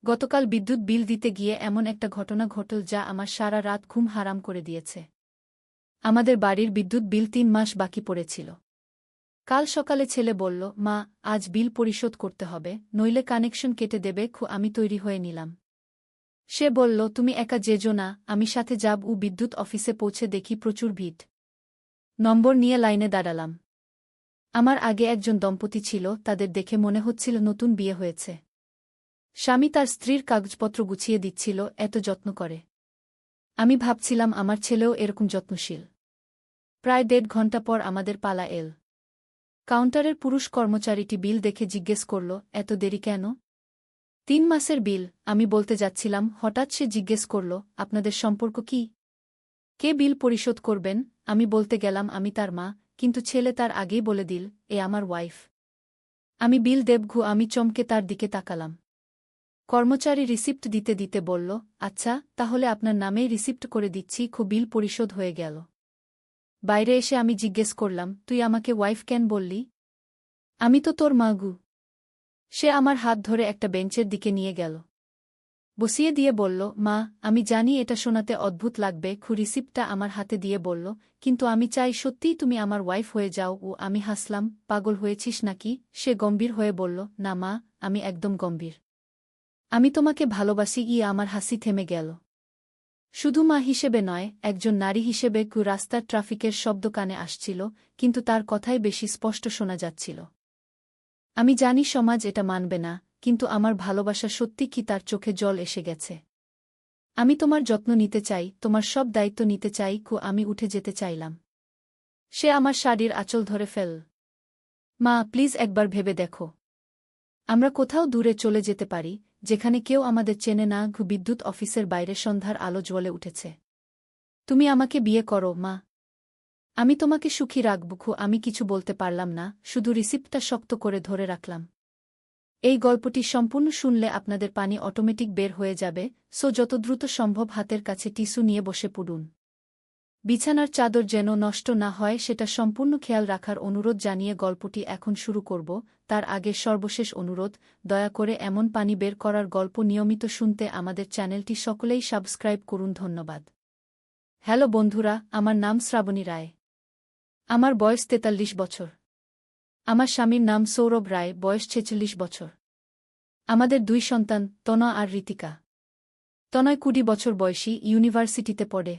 গতকাল বিদ্যুৎ বিল দিতে গিয়ে এমন একটা ঘটনা ঘটল যা আমার সারা রাত ঘুম হারাম করে দিয়েছে। আমাদের বাড়ির বিদ্যুৎ বিল ৩ মাস বাকি পড়েছিল। কাল সকালে ছেলে বলল, মা, আজ বিল পরিশোধ করতে হবে, নইলে কানেকশন কেটে দেবে। আমি তৈরি হয়ে নিলাম। সে বলল, তুমি একা যেজো না, আমি সাথে যাব। বিদ্যুৎ অফিসে পৌঁছে দেখি প্রচুর ভিড়। নম্বর নিয়ে লাইনে দাঁড়ালাম। আমার আগে একজন দম্পতি ছিল, তাদের দেখে মনে হচ্ছিল নতুন বিয়ে হয়েছে। স্বামী তার স্ত্রীর কাগজপত্র গুছিয়ে দিচ্ছিল, এত যত্ন করে। আমি ভাবছিলাম আমার ছেলেও এরকম যত্নশীল। প্রায় ১.৫ ঘণ্টা পর আমাদের পালা এল। কাউন্টারের পুরুষ কর্মচারীটি বিল দেখে জিজ্ঞেস করল, এত দেরি কেন? ৩ মাসের বিল, আমি বলতে যাচ্ছিলাম, হঠাৎ সে জিজ্ঞেস করল, আপনাদের সম্পর্ক কি? কে বিল পরিশোধ করবেন? আমি বলতে গেলাম আমি তার মা, কিন্তু ছেলে তার আগেই বলে দিল, এ আমার ওয়াইফ। আমি বিল দেব। আমি চমকে তার দিকে তাকালাম। কর্মচারী রিসিপ্ট দিতে দিতে বলল, আচ্ছা, তাহলে আপনার নামেই রিসিপ্ট করে দিচ্ছি। বিল পরিশোধ হয়ে গেল। বাইরে এসে আমি জিজ্ঞেস করলাম, তুই আমাকে ওয়াইফ কেন বললি? আমি তো তোর মা গু। সে আমার হাত ধরে একটা বেঞ্চের দিকে নিয়ে গেল। বসিয়ে দিয়ে বলল, মা, আমি জানি এটা শোনাতে অদ্ভুত লাগবে। রিসিপ্টটা আমার হাতে দিয়ে বলল, কিন্তু আমি চাই সত্যিই তুমি আমার ওয়াইফ হয়ে যাও। আমি হাসলাম, পাগল হয়েছিস নাকি? সে গম্ভীর হয়ে বলল, না মা, আমি একদম গম্ভীর। আমি তোমাকে ভালোবাসি। আমার হাসি থেমে গেল। শুধু মা হিসেবে নয়, একজন নারী হিসেবে। রাস্তার ট্রাফিকের শব্দ কানে আসছিল, কিন্তু তার কথাই বেশি স্পষ্ট শোনা যাচ্ছিল। আমি জানি সমাজ এটা মানবে না, কিন্তু আমার ভালোবাসা সত্যি কি তার চোখে জল এসে গেছে। আমি তোমার যত্ন নিতে চাই, তোমার সব দায়িত্ব নিতে চাই। আমি উঠে যেতে চাইলাম। সে আমার শাড়ির আঁচল ধরে ফেল। মা, প্লিজ একবার ভেবে দেখো। আমরা কোথাও দূরে চলে যেতে পারি, যেখানে কেউ আমাদের চেনে না। বিদ্যুৎ অফিসের বাইরে সন্ধ্যার আলো জ্বলে উঠেছে। তুমি আমাকে বিয়ে করো, মা। আমি তোমাকে সুখী রাখব। আমি কিছু বলতে পারলাম না, শুধু রিসিপ্টটা শক্ত করে ধরে রাখলাম। এই গল্পটি সম্পূর্ণ শুনলে আপনাদের পানি অটোমেটিক বের হয়ে যাবে, যত দ্রুত সম্ভব হাতের কাছে টিস্যু নিয়ে বসে পড়ুন। বিছানার চাদর যেন নষ্ট না হয় সেটা সম্পূর্ণ খেয়াল রাখার অনুরোধ জানিয়ে গল্পটি এখন শুরু করব। তার আগে সর্বশেষ অনুরোধ, দয়া করে এমন পানি বের করার গল্প নিয়মিত শুনতে আমাদের চ্যানেলটি সকলেই সাবস্ক্রাইব করুন। ধন্যবাদ। হ্যালো বন্ধুরা, আমার নাম শ্রাবণী রায়। আমার বয়স ৪৩ বছর। আমার স্বামীর নাম সৌরভ রায়, বয়স ৪৬ বছর। আমাদের ২ সন্তান, তনয় আর ঋতিকা। তনয় ২০ বছর বয়সী, ইউনিভার্সিটিতে পড়ে।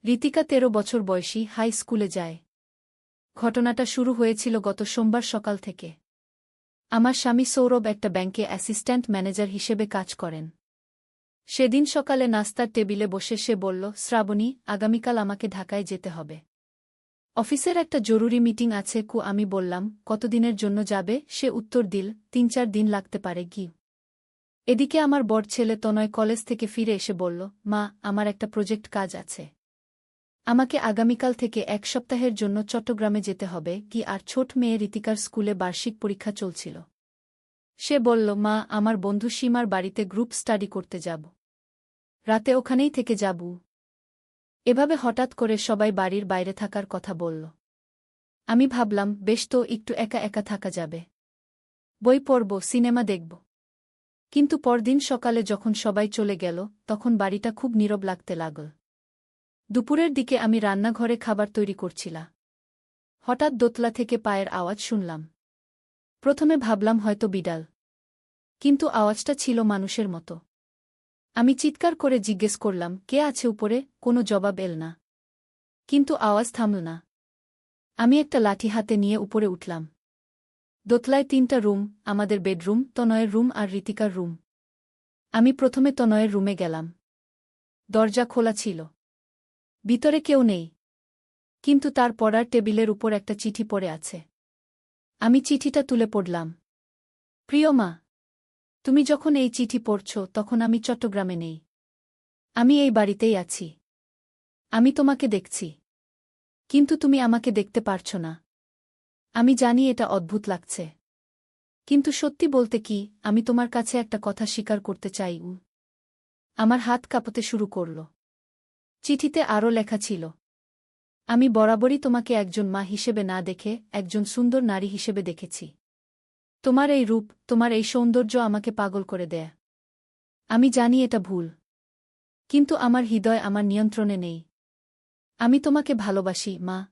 ঋতিকা ১৩ বছর বয়সী, হাই স্কুলে যায়। ঘটনাটা শুরু হয়েছিল গত সোমবার সকাল থেকে। আমার স্বামী সৌরভ একটা ব্যাংকে অ্যাসিস্ট্যান্ট ম্যানেজার হিসেবে কাজ করেন। সেদিন সকালে নাস্তার টেবিলে বসে সে বলল, শ্রাবণী, আগামীকাল আমাকে ঢাকায় যেতে হবে। অফিসের একটা জরুরি মিটিং আছে। আমি বললাম, কতদিনের জন্য যাবে? সে উত্তর দিল, ৩-৪ দিন লাগতে পারে। এদিকে আমার বড় ছেলে তনয় কলেজ থেকে ফিরে এসে বলল, মা, আমার একটা প্রজেক্ট কাজ আছে। আমাকে আগামীকাল থেকে ১ সপ্তাহের জন্য চট্টগ্রামে যেতে হবে। আর ছোট মেয়ে ঋতিকার স্কুলে বার্ষিক পরীক্ষা চলছিল। সে বলল, মা, আমার বন্ধু সীমার বাড়িতে গ্রুপ স্টাডি করতে যাব। রাতে ওখানেই থেকে যাব। এভাবে হঠাৎ করে সবাই বাড়ির বাইরে থাকার কথা বলল। আমি ভাবলাম, বেশ তো, একটু একা একা থাকা যাবে। বই পড়ব, সিনেমা দেখব। কিন্তু পরদিন সকালে যখন সবাই চলে গেল, তখন বাড়িটা খুব নীরব লাগতে লাগল। দুপুরের দিকে আমি রান্নাঘরে খাবার তৈরি করছিলাম। হঠাৎ দোতলা থেকে পায়ের আওয়াজ শুনলাম। প্রথমে ভাবলাম হয়তো বিড়াল, কিন্তু আওয়াজটা ছিল মানুষের মতো। আমি চিৎকার করে জিজ্ঞেস করলাম, কে আছে উপরে? কোনো জবাব এল না। কিন্তু আওয়াজ থামল না। আমি একটা লাঠি হাতে নিয়ে উপরে উঠলাম। দোতলায় ৩টা রুম, আমাদের বেডরুম, তনয়ের রুম আর ঋতিকার রুম। আমি প্রথমে তনয়ের রুমে গেলাম। দরজা খোলা ছিল। ভিতরে কেউ নেই, কিন্তু তার পড়ার টেবিলের উপর একটা চিঠি পড়ে আছে। আমি চিঠিটা তুলে পড়লাম। প্রিয় মা, তুমি যখন এই চিঠি পড়ছ তখন আমি চট্টগ্রামে নেই। আমি এই বাড়িতেই আছি। আমি তোমাকে দেখছি, কিন্তু তুমি আমাকে দেখতে পারছ না। আমি জানি এটা অদ্ভুত লাগছে, কিন্তু সত্যি বলতে কি, আমি তোমার কাছে একটা কথা স্বীকার করতে চাই। আমার হাত কাঁপতে শুরু করল। চিঠিতে আরও লেখা ছিল, আমি বরাবরই তোমাকে একজন মা হিসেবে না দেখে একজন সুন্দর নারী হিসেবে দেখেছি। তোমার এই রূপ, তোমার এই সৌন্দর্য আমাকে পাগল করে দেয়। আমি জানি এটা ভুল। কিন্তু আমার হৃদয় আমার নিয়ন্ত্রণে নেই। আমি তোমাকে ভালোবাসি, মা।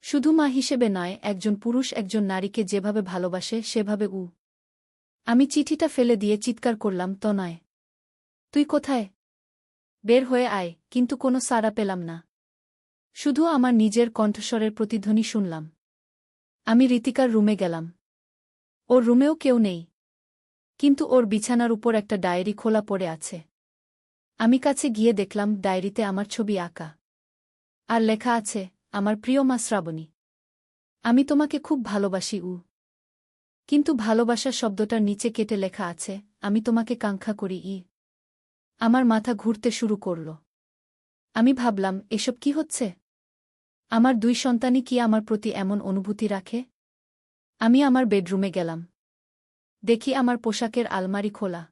শুধু মা হিসেবে নয়, একজন পুরুষ একজন নারীকে যেভাবে ভালোবাসে সেভাবে। আমি চিঠিটা ফেলে দিয়ে চিৎকার করলাম, তনয়, তুই কোথায়? বের হয়ে আয়। কিন্তু কোনো সাড়া পেলাম না। শুধু আমার নিজের কণ্ঠস্বরের প্রতিধ্বনি শুনলাম। আমি ঋতিকার রুমে গেলাম। ওর রুমেও কেউ নেই। কিন্তু ওর বিছানার উপর একটা ডায়েরি খোলা পড়ে আছে। আমি কাছে গিয়ে দেখলাম ডায়েরিতে আমার ছবি আঁকা। আর লেখা আছে, আমার প্রিয় মা শ্রাবণী, আমি তোমাকে খুব ভালোবাসি। কিন্তু ভালোবাসা শব্দটার নিচে কেটে লেখা আছে, আমি তোমাকে কাঙ্ক্ষা করি। আমার মাথা ঘুরতে শুরু করল। আমি ভাবলাম, এসব কি হচ্ছে? আমার দুই সন্তানই কি আমার প্রতি এমন অনুভূতি রাখে? আমি আমার বেডরুমে গেলাম। দেখি আমার পোশাকের আলমারি খোলা।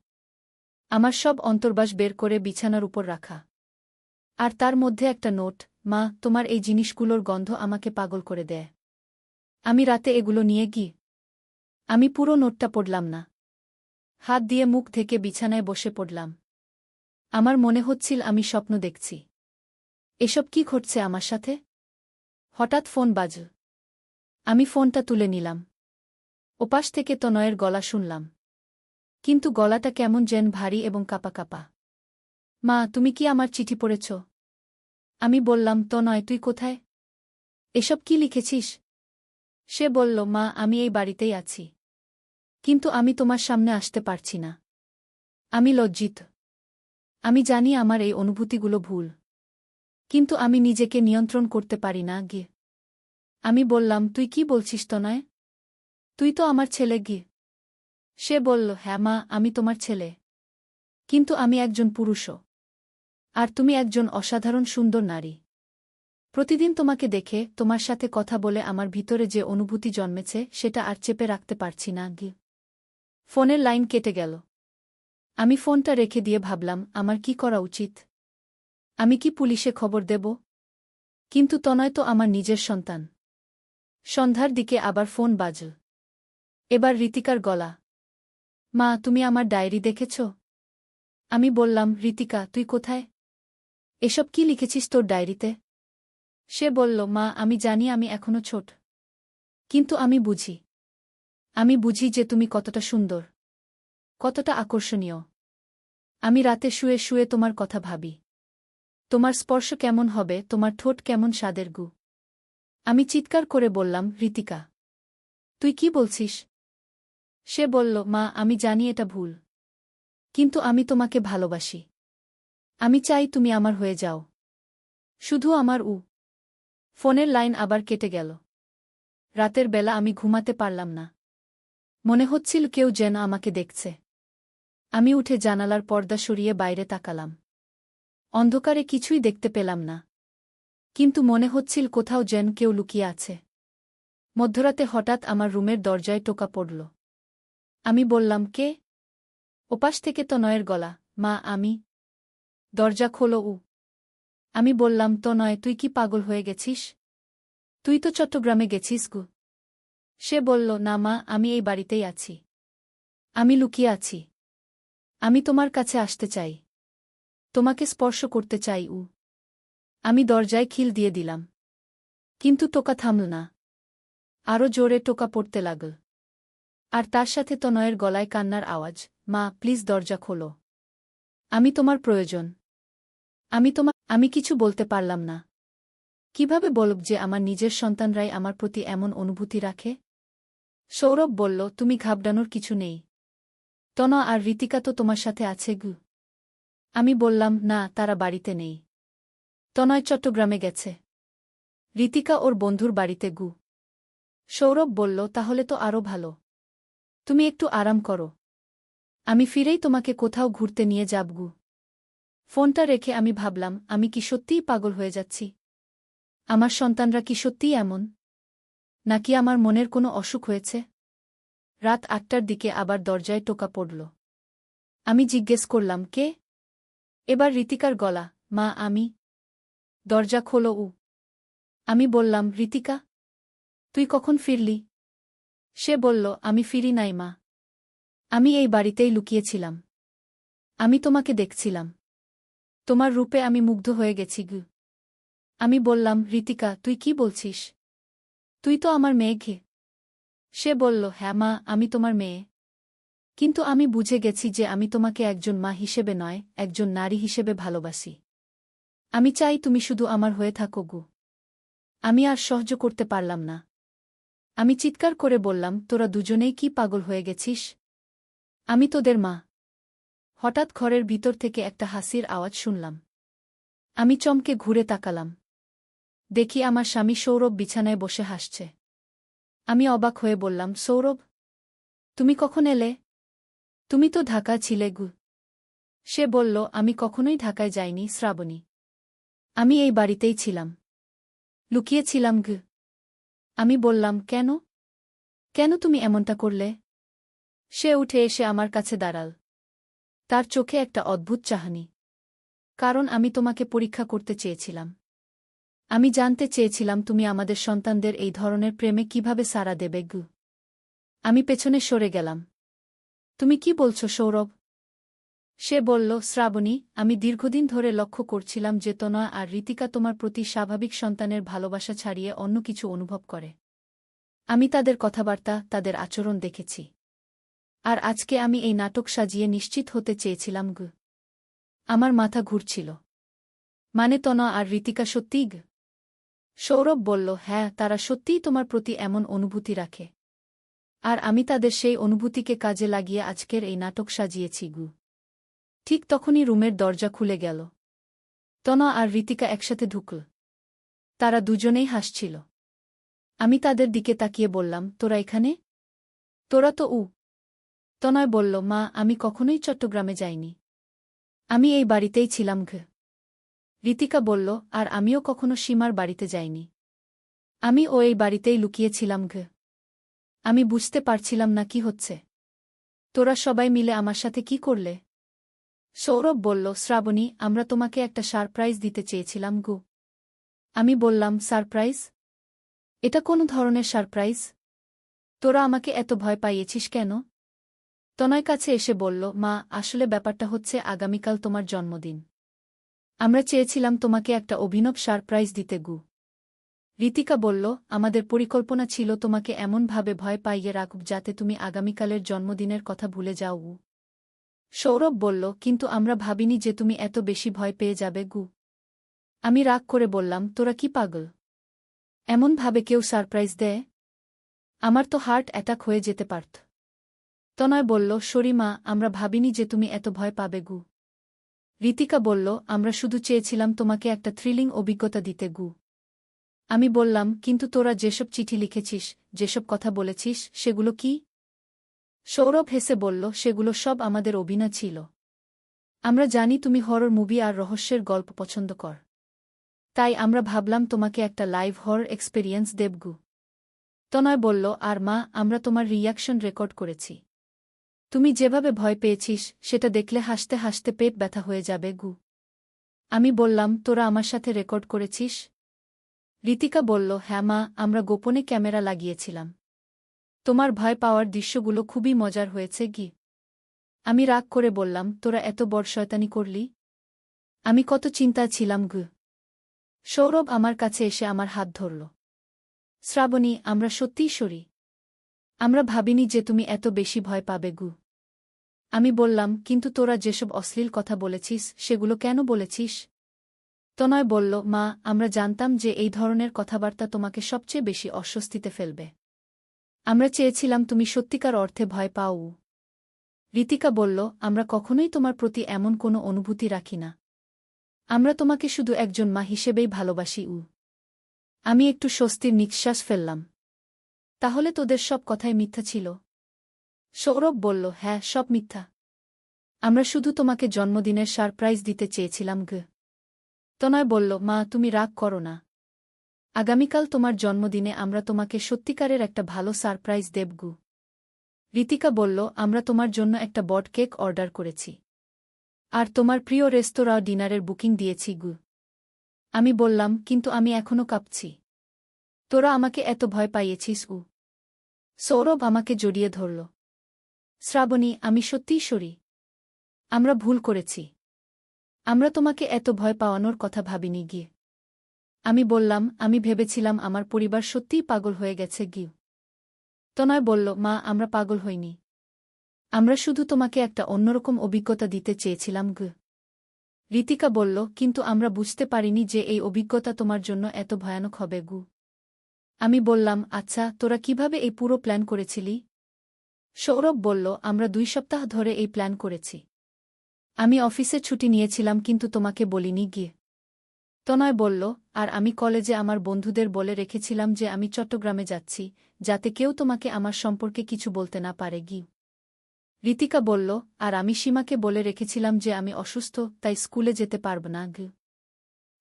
আমার সব অন্তর্বাস বের করে বিছানার উপর রাখা। আর তার মধ্যে একটা নোট, মা, তোমার এই জিনিসগুলোর গন্ধ আমাকে পাগল করে দেয়। আমি রাতে এগুলো নিয়ে আমি পুরো নোটটা পড়লাম না। হাত দিয়ে মুখ ঢেকে বিছানায় বসে পড়লাম। আমার মনে হচ্ছিল আমি স্বপ্ন দেখছি। এসব কি ঘটছে আমার সাথে? হঠাৎ ফোন বাজল। আমি ফোনটা তুলে নিলাম। ওপাশ থেকে তনয়ের গলা শুনলাম। কিন্তু গলাটা কেমন যেন ভারী এবং কাঁপা কাঁপা। মা, তুমি কি আমার চিঠি পড়েছ? আমি বললাম, তনয়, তুই কোথায়? এসব কি লিখেছিস? সে বলল, মা, আমি এই বাড়িতেই আছি। কিন্তু আমি তোমার সামনে আসতে পারছি না। আমি লজ্জিত। আমি জানি আমার এই অনুভূতিগুলো ভুল। কিন্তু আমি নিজেকে নিয়ন্ত্রণ করতে পারি না। আমি বললাম, তুই কি বলছিস তনয়? তুই তো আমার ছেলে। সে বলল, হ্যাঁ মা, আমি তোমার ছেলে। কিন্তু আমি একজন পুরুষও। আর তুমি একজন অসাধারণ সুন্দর নারী। প্রতিদিন তোমাকে দেখে, তোমার সাথে কথা বলে আমার ভিতরে যে অনুভূতি জন্মেছে সেটা আর চেপে রাখতে পারছি না। ফোনের লাইন কেটে গেল। আমি ফোনটা রেখে দিয়ে ভাবলাম, আমার কি করা উচিত? আমি কি পুলিশে খবর দেব? কিন্তু তনয় তো আমার নিজের সন্তান। সন্ধ্যার দিকে আবার ফোন বাজল। এবার ঋতিকার গলা। মা, তুমি আমার ডায়েরি দেখেছ? আমি বললাম, ঋতিকা, তুই কোথায়? এসব কি লিখেছিস তোর ডায়েরিতে? সে বলল, মা, আমি জানি আমি এখনো ছোট। কিন্তু আমি বুঝি। আমি বুঝি যে তুমি কতটা সুন্দর, কতটা আকর্ষণীয়। আমি রাতে শুয়ে শুয়ে তোমার কথা ভাবি। তোমার স্পর্শ কেমন হবে, তোমার ঠোঁট কেমন স্বাদের। আমি চিৎকার করে বললাম, ঋতিকা, তুই কি বলছিস? সে বলল, মা, আমি জানি এটা ভুল। কিন্তু আমি তোমাকে ভালোবাসি। আমি চাই তুমি আমার হয়ে যাও। শুধু আমার। ফোনের লাইন আবার কেটে গেল। রাতের বেলা আমি ঘুমাতে পারলাম না। মনে হচ্ছিল কেউ যেন আমাকে দেখছে। আমি উঠে জানালার পর্দা সরিয়ে বাইরে তাকালাম। অন্ধকারে কিছুই দেখতে পেলাম না। কিন্তু মনে হচ্ছিল কোথাও যেন কেউ লুকিয়ে আছে। মধ্যরাতে হঠাৎ আমার রুমের দরজায় টোকা পড়ল। আমি বললাম, কে? ওপাশ থেকে তনয়ের গলা, মা, আমি। দরজা খোলো। আমি বললাম, তনয়, তুই কি পাগল হয়ে গেছিস? তুই তো চট্টগ্রামে গেছিস। সে বলল, না মা, আমি এই বাড়িতেই আছি। আমি লুকিয়ে আছি। আমি তোমার কাছে আসতে চাই। তোমাকে স্পর্শ করতে চাই। আমি দরজায় খিল দিয়ে দিলাম। কিন্তু টোকা থামল না। আরও জোরে টোকা পড়তে লাগল। আর তার সাথে তনয়ের গলায় কান্নার আওয়াজ, মা, প্লিজ দরজা খোলো। আমি তোমার প্রয়োজন। আমি কিছু বলতে পারলাম না। কিভাবে বলব যে আমার নিজের সন্তানরাই আমার প্রতি এমন অনুভূতি রাখে? সৌরভ বলল, তুমি ঘাবড়ানোর কিছু নেই। তনয় আর ঋতিকা তো তোমার সাথে আছে। আমি বললাম, না, তারা বাড়িতে নেই। তনয় চট্টগ্রামে গেছে। ঋতিকা ওর বন্ধুর বাড়িতে। সৌরভ বলল, তাহলে তো আরও ভালো। তুমি একটু আরাম করো। আমি ফিরেই তোমাকে কোথাও ঘুরতে নিয়ে যাব। ফোনটা রেখে আমি ভাবলাম, আমি কি সত্যিই পাগল হয়ে যাচ্ছি? আমার সন্তানরা কি সত্যিই এমন? নাকি আমার মনের কোনো অসুখ হয়েছে? রাত ৮টার দিকে আবার দরজায় টোকা পড়ল। আমি জিজ্ঞেস করলাম, কে? এবার ঋতিকার গলা, মা, আমি। দরজা খোলো। আমি বললাম, ঋতিকা, তুই কখন ফিরলি? সে বলল, আমি ফিরি নাই মা। আমি এই বাড়িতেই লুকিয়েছিলাম। আমি তোমাকে দেখছিলাম। তোমার রূপে আমি মুগ্ধ হয়ে গেছি গু। আমি বললাম, ঋতিকা, তুই কি বলছিস? তুই তো আমার মেয়ে ঘে। সে বলল, হ্যাঁ মা, আমি তোমার মেয়ে। কিন্তু আমি বুঝে গেছি যে আমি তোমাকে একজন মা হিসেবে নয়, একজন নারী হিসেবে ভালোবাসি। আমি চাই তুমি শুধু আমার হয়ে থাকো গু। আমি আর সহ্য করতে পারলাম না। আমি চিৎকার করে বললাম, তোরা দুজনেই কি পাগল হয়ে গেছিস? আমি তোদের মা। হঠাৎ ঘরের ভিতর থেকে একটা হাসির আওয়াজ শুনলাম। আমি চমকে ঘুরে তাকালাম। দেখি আমার স্বামী সৌরভ বিছানায় বসে হাসছে। আমি অবাক হয়ে বললাম, সৌরভ, তুমি কখন এলে? তুমি তো ঢাকায় ছিলে গু। সে বলল, আমি কখনোই ঢাকায় যাইনি শ্রাবণী। আমি এই বাড়িতেই ছিলাম। লুকিয়েছিলাম গু। আমি বললাম, কেন? কেন তুমি এমনটা করলে? সে উঠে এসে আমার কাছে দাঁড়াল। তার চোখে একটা অদ্ভুত চাহনি। কারণ আমি তোমাকে পরীক্ষা করতে চেয়েছিলাম। আমি জানতে চেয়েছিলাম তুমি আমাদের সন্তানদের এই ধরনের প্রেমে কিভাবে সাড়া দেবে গু। আমি পেছনে সরে গেলাম। তুমি কি বলছো সৌরভ? সে বলল, শ্রাবণী, আমি দীর্ঘদিন ধরে লক্ষ্য করছিলাম যে তনয় আর ঋতিকা তোমার প্রতি স্বাভাবিক সন্তানের ভালোবাসা ছাড়িয়ে অন্য কিছু অনুভব করে। আমি তাদের কথাবার্তা, তাদের আচরণ দেখেছি। আর আজকে আমি এই নাটক সাজিয়ে নিশ্চিত হতে চেয়েছিলাম গু। আমার মাথা ঘুরছিল। মানে তনয় আর ঋতিকা সত্যিই গু? সৌরভ বলল, হ্যাঁ, তারা সত্যিই তোমার প্রতি এমন অনুভূতি রাখে। আর আমি তাদের সেই অনুভূতিকে কাজে লাগিয়ে আজকের এই নাটক সাজিয়েছি গু। ঠিক তখনই রুমের দরজা খুলে গেল। তনয় আর ঋতিকা একসাথে ঢুকল। তারা দুজনেই হাসছিল। আমি তাদের দিকে তাকিয়ে বললাম, তোরা এখানে? তোরা তো তনয় বলল, মা, আমি কখনোই চট্টগ্রামে যাইনি। আমি এই বাড়িতেই ছিলাম ঘ। ঋতিকা বলল, আর আমিও কখনো সীমার বাড়িতে যাইনি। আমি এই বাড়িতেই লুকিয়েছিলাম ঘ। আমি বুঝতে পারছিলাম না কি হচ্ছে। তোরা সবাই মিলে আমার সাথে কি করলে? সৌরভ বলল, শ্রাবণী, আমরা তোমাকে একটা সারপ্রাইজ দিতে চেয়েছিলাম গু। আমি বললাম, সারপ্রাইজ? এটা কোন ধরনের সারপ্রাইজ? তোরা আমাকে এত ভয় পাইয়েছিস কেন? তনয় কাছে এসে বলল, মা, আসলে ব্যাপারটা হচ্ছে আগামীকাল তোমার জন্মদিন। আমরা চেয়েছিলাম তোমাকে একটা অভিনব সারপ্রাইজ দিতে গু। ঋতিকা বলল, আমাদের পরিকল্পনা ছিল তোমাকে এমনভাবে ভয় পাইয়ে রাখব যাতে তুমি আগামীকালের জন্মদিনের কথা ভুলে যাও। সৌরভ বলল, কিন্তু আমরা ভাবিনি যে তুমি এত বেশি ভয় পেয়ে যাবে গু। আমি রাগ করে বললাম, তোরা কি পাগল? এমনভাবে কেউ সারপ্রাইজ দেয়? আমার তো হার্ট অ্যাটাক হয়ে যেতে পারত। তনয় বলল, শরীমা, আমরা ভাবিনি যে তুমি এত ভয় পাবে গু। ঋতিকা বলল, আমরা শুধু চেয়েছিলাম তোমাকে একটা থ্রিলিং অভিজ্ঞতা দিতে গু। আমি বললাম, কিন্তু তোরা যেসব চিঠি লিখেছিস, যেসব কথা বলেছিস, সেগুলো কি? সৌরভ হেসে বলল, সেগুলো সব আমাদের অভিনয় ছিল। আমরা জানি তুমি হরর মুভি আর রহস্যের গল্প পছন্দ কর। তাই আমরা ভাবলাম তোমাকে একটা লাইভ হরর এক্সপেরিয়েন্স দেব গু। তনয় বলল, আর মা, আমরা তোমার রিয়াকশন রেকর্ড করেছি। তুমি যেভাবে ভয় পেয়েছিস সেটা দেখলে হাসতে হাসতে পেট ব্যথা হয়ে যাবে গু। আমি বললাম, তোরা আমার সাথে রেকর্ড করেছিস? ঋতিকা বলল, হ্যাঁ মা, আমরা গোপনে ক্যামেরা লাগিয়েছিলাম। তোমার ভয় পাওয়ার দৃশ্যগুলো খুবই মজার হয়েছে গি। আমি রাগ করে বললাম, তোরা এত বড় শয়তানি করলি? আমি কত চিন্তায় ছিলাম গু। সৌরভ আমার কাছে এসে আমার হাত ধরল। শ্রাবণী, আমরা সত্যিই সরি। আমরা ভাবিনি যে তুমি এত বেশি ভয় পাবে গু। আমি বললাম, কিন্তু তোরা যেসব অশ্লীল কথা বলেছিস সেগুলো কেন বলেছিস? তনয় বলল, মা, আমরা জানতাম যে এই ধরনের কথাবার্তা তোমাকে সবচেয়ে বেশি অস্বস্তিতে ফেলবে। আমরা চেয়েছিলাম তুমি সত্যিকার অর্থে ভয় পাও। ঋতিকা বলল, আমরা কখনোই তোমার প্রতি এমন কোনো অনুভূতি রাখি না। আমরা তোমাকে শুধু একজন মা হিসেবেই ভালোবাসি। আমি একটু স্বস্তির নিঃশ্বাস ফেললাম। তাহলে তোদের সব কথাই মিথ্যা ছিল? সৌরভ বলল, হ্যাঁ, সব মিথ্যা। আমরা শুধু তোমাকে জন্মদিনের সারপ্রাইজ দিতে চেয়েছিলাম গু। তনয় বলল, মা, তুমি রাগ করো না। আগামীকাল তোমার জন্মদিনে আমরা তোমাকে সত্যিকারের একটা ভালো সারপ্রাইজ দেব গু। ঋতিকা বলল, আমরা তোমার জন্য একটা বড কেক অর্ডার করেছি। আর তোমার প্রিয় রেস্তোরাঁ ডিনারের বুকিং দিয়েছি গু। আমি বললাম, কিন্তু আমি এখনো কাঁপছি। তোরা আমাকে এত ভয় পাইয়েছিস। সৌরভ আমাকে জড়িয়ে ধরল। শ্রাবণী, আমি সত্যিই সরি। আমরা ভুল করেছি। আমরা তোমাকে এত ভয় পাওয়ানোর কথা ভাবিনি গিয়ে। আমি বললাম, আমি ভেবেছিলাম আমার পরিবার সত্যিই পাগল হয়ে গেছে গিয়ে। তনয় বলল, মা, আমরা পাগল হইনি। আমরা শুধু তোমাকে একটা অন্যরকম অভিজ্ঞতা দিতে চেয়েছিলাম গু। ঋতিকা বলল, কিন্তু আমরা বুঝতে পারিনি যে এই অভিজ্ঞতা তোমার জন্য এত ভয়ানক হবে গু। আমি বললাম, আচ্ছা, তোরা কিভাবে এই পুরো প্ল্যান করেছিলি? সৌরভ বলল, আমরা 2 সপ্তাহ ধরে এই প্ল্যান করেছি। আমি অফিসে ছুটি নিয়েছিলাম কিন্তু তোমাকে বলিনি গিয়ে। তনয় বলল, আর আমি কলেজে আমার বন্ধুদের বলে রেখেছিলাম যে আমি চট্টগ্রামে যাচ্ছি, যাতে কেউ তোমাকে আমার সম্পর্কে কিছু বলতে না পারে গি। ঋতিকা বলল, আর আমি সীমাকে বলে রেখেছিলাম যে আমি অসুস্থ, তাই স্কুলে যেতে পারব না গি।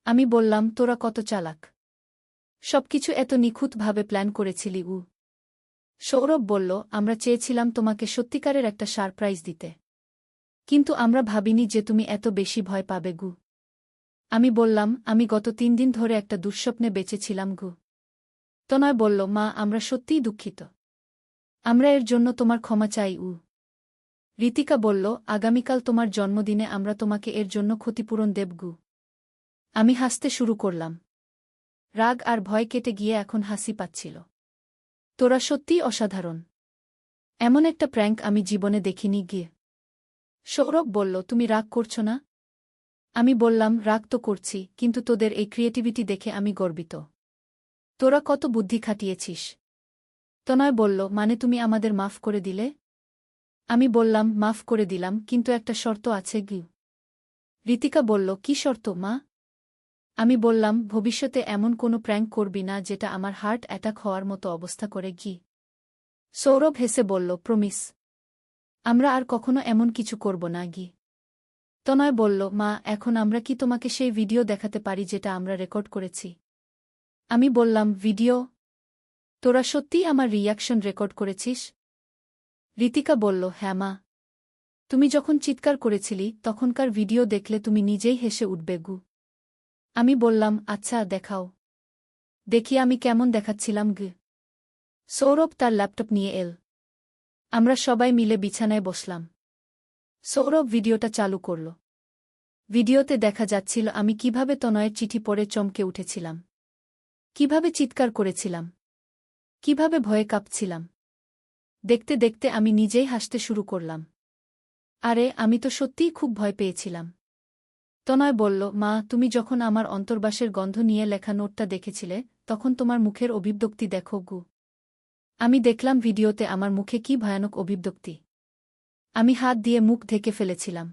আমি বললাম, তোরা কত চালাক! সবকিছু এত নিখুঁতভাবে প্ল্যান করেছিলি উ। সৌরভ বলল, আমরা চেয়েছিলাম তোমাকে সত্যিকারের একটা সারপ্রাইজ দিতে। কিন্তু আমরা ভাবিনি যে তুমি এত বেশি ভয় পাবে গু। আমি বললাম, আমি গত 3 দিন ধরে একটা দুঃস্বপ্নে বেঁচেছিলাম গু। তনয় বলল, মা, আমরা সত্যিই দুঃখিত। আমরা এর জন্য তোমার ক্ষমা চাই উ। ঋতিকা বলল, আগামীকাল তোমার জন্মদিনে আমরা তোমাকে এর জন্য ক্ষতিপূরণ দেব গু। আমি হাসতে শুরু করলাম। রাগ আর ভয় কেটে গিয়ে এখন হাসি পাচ্ছিল। তোরা সত্যিই অসাধারণ। এমন একটা প্র্যাঙ্ক আমি জীবনে দেখিনি গিয়ে। সৌরভ বলল, তুমি রাগ করছো না? আমি বললাম, রাগ তো করছি, কিন্তু তোদের এই ক্রিয়েটিভিটি দেখে আমি গর্বিত। তোরা কত বুদ্ধি খাটিয়েছিস। তনয় বলল, মানে তুমি আমাদের মাফ করে দিলে? আমি বললাম, মাফ করে দিলাম, কিন্তু একটা শর্ত আছে গি। ঋতিকা বলল, কি শর্ত, মা? আমি বললাম, ভবিষ্যতে এমন কোনো প্র্যাঙ্ক করবি না যেটা আমার হার্ট অ্যাটাক হওয়ার মতো অবস্থা করে গি। সৌরভ হেসে বলল, প্রমিস। আমরা আর কখনো এমন কিছু করব না গি। তনয় বলল, মা, এখন আমরা কি তোমাকে সেই ভিডিও দেখাতে পারি যেটা আমরা রেকর্ড করেছি? আমি বললাম, ভিডিও? তোরা সত্যিই আমার রিয়াকশন রেকর্ড করেছিস? ঋতিকা বলল, হ্যাঁ মা। তুমি যখন চিৎকার করেছিলি তখনকার ভিডিও দেখলে তুমি নিজেই হেসে উঠবে গু। আমি বললাম, আচ্ছা, দেখাও। দেখি আমি কেমন দেখাচ্ছিলাম গু। সৌরভ তার ল্যাপটপ নিয়ে এল। আমরা সবাই মিলে বিছানায় বসলাম। সৌরভ ভিডিওটা চালু করল। ভিডিওতে দেখা যাচ্ছিল আমি কিভাবে তনয়ের চিঠি পড়ে চমকে উঠেছিলাম, কিভাবে চিৎকার করেছিলাম, কিভাবে ভয়ে কাঁপছিলাম। দেখতে দেখতে আমি নিজেই হাসতে শুরু করলাম। আরে, আমি তো সত্যিই খুব ভয় পেয়েছিলাম। তনয় বলল, মা, তুমি যখন আমার অন্তর্বাসের গন্ধ নিয়ে লেখা নোটটা দেখেছিলে তখন তোমার মুখের অভিব্যক্তি দেখো গু। আমি দেখলাম ভিডিওতে আমার মুখে কি ভয়ানক অভিব্যক্তি। আমি হাত দিয়ে মুখ ঢেকে ফেলেছিলাম।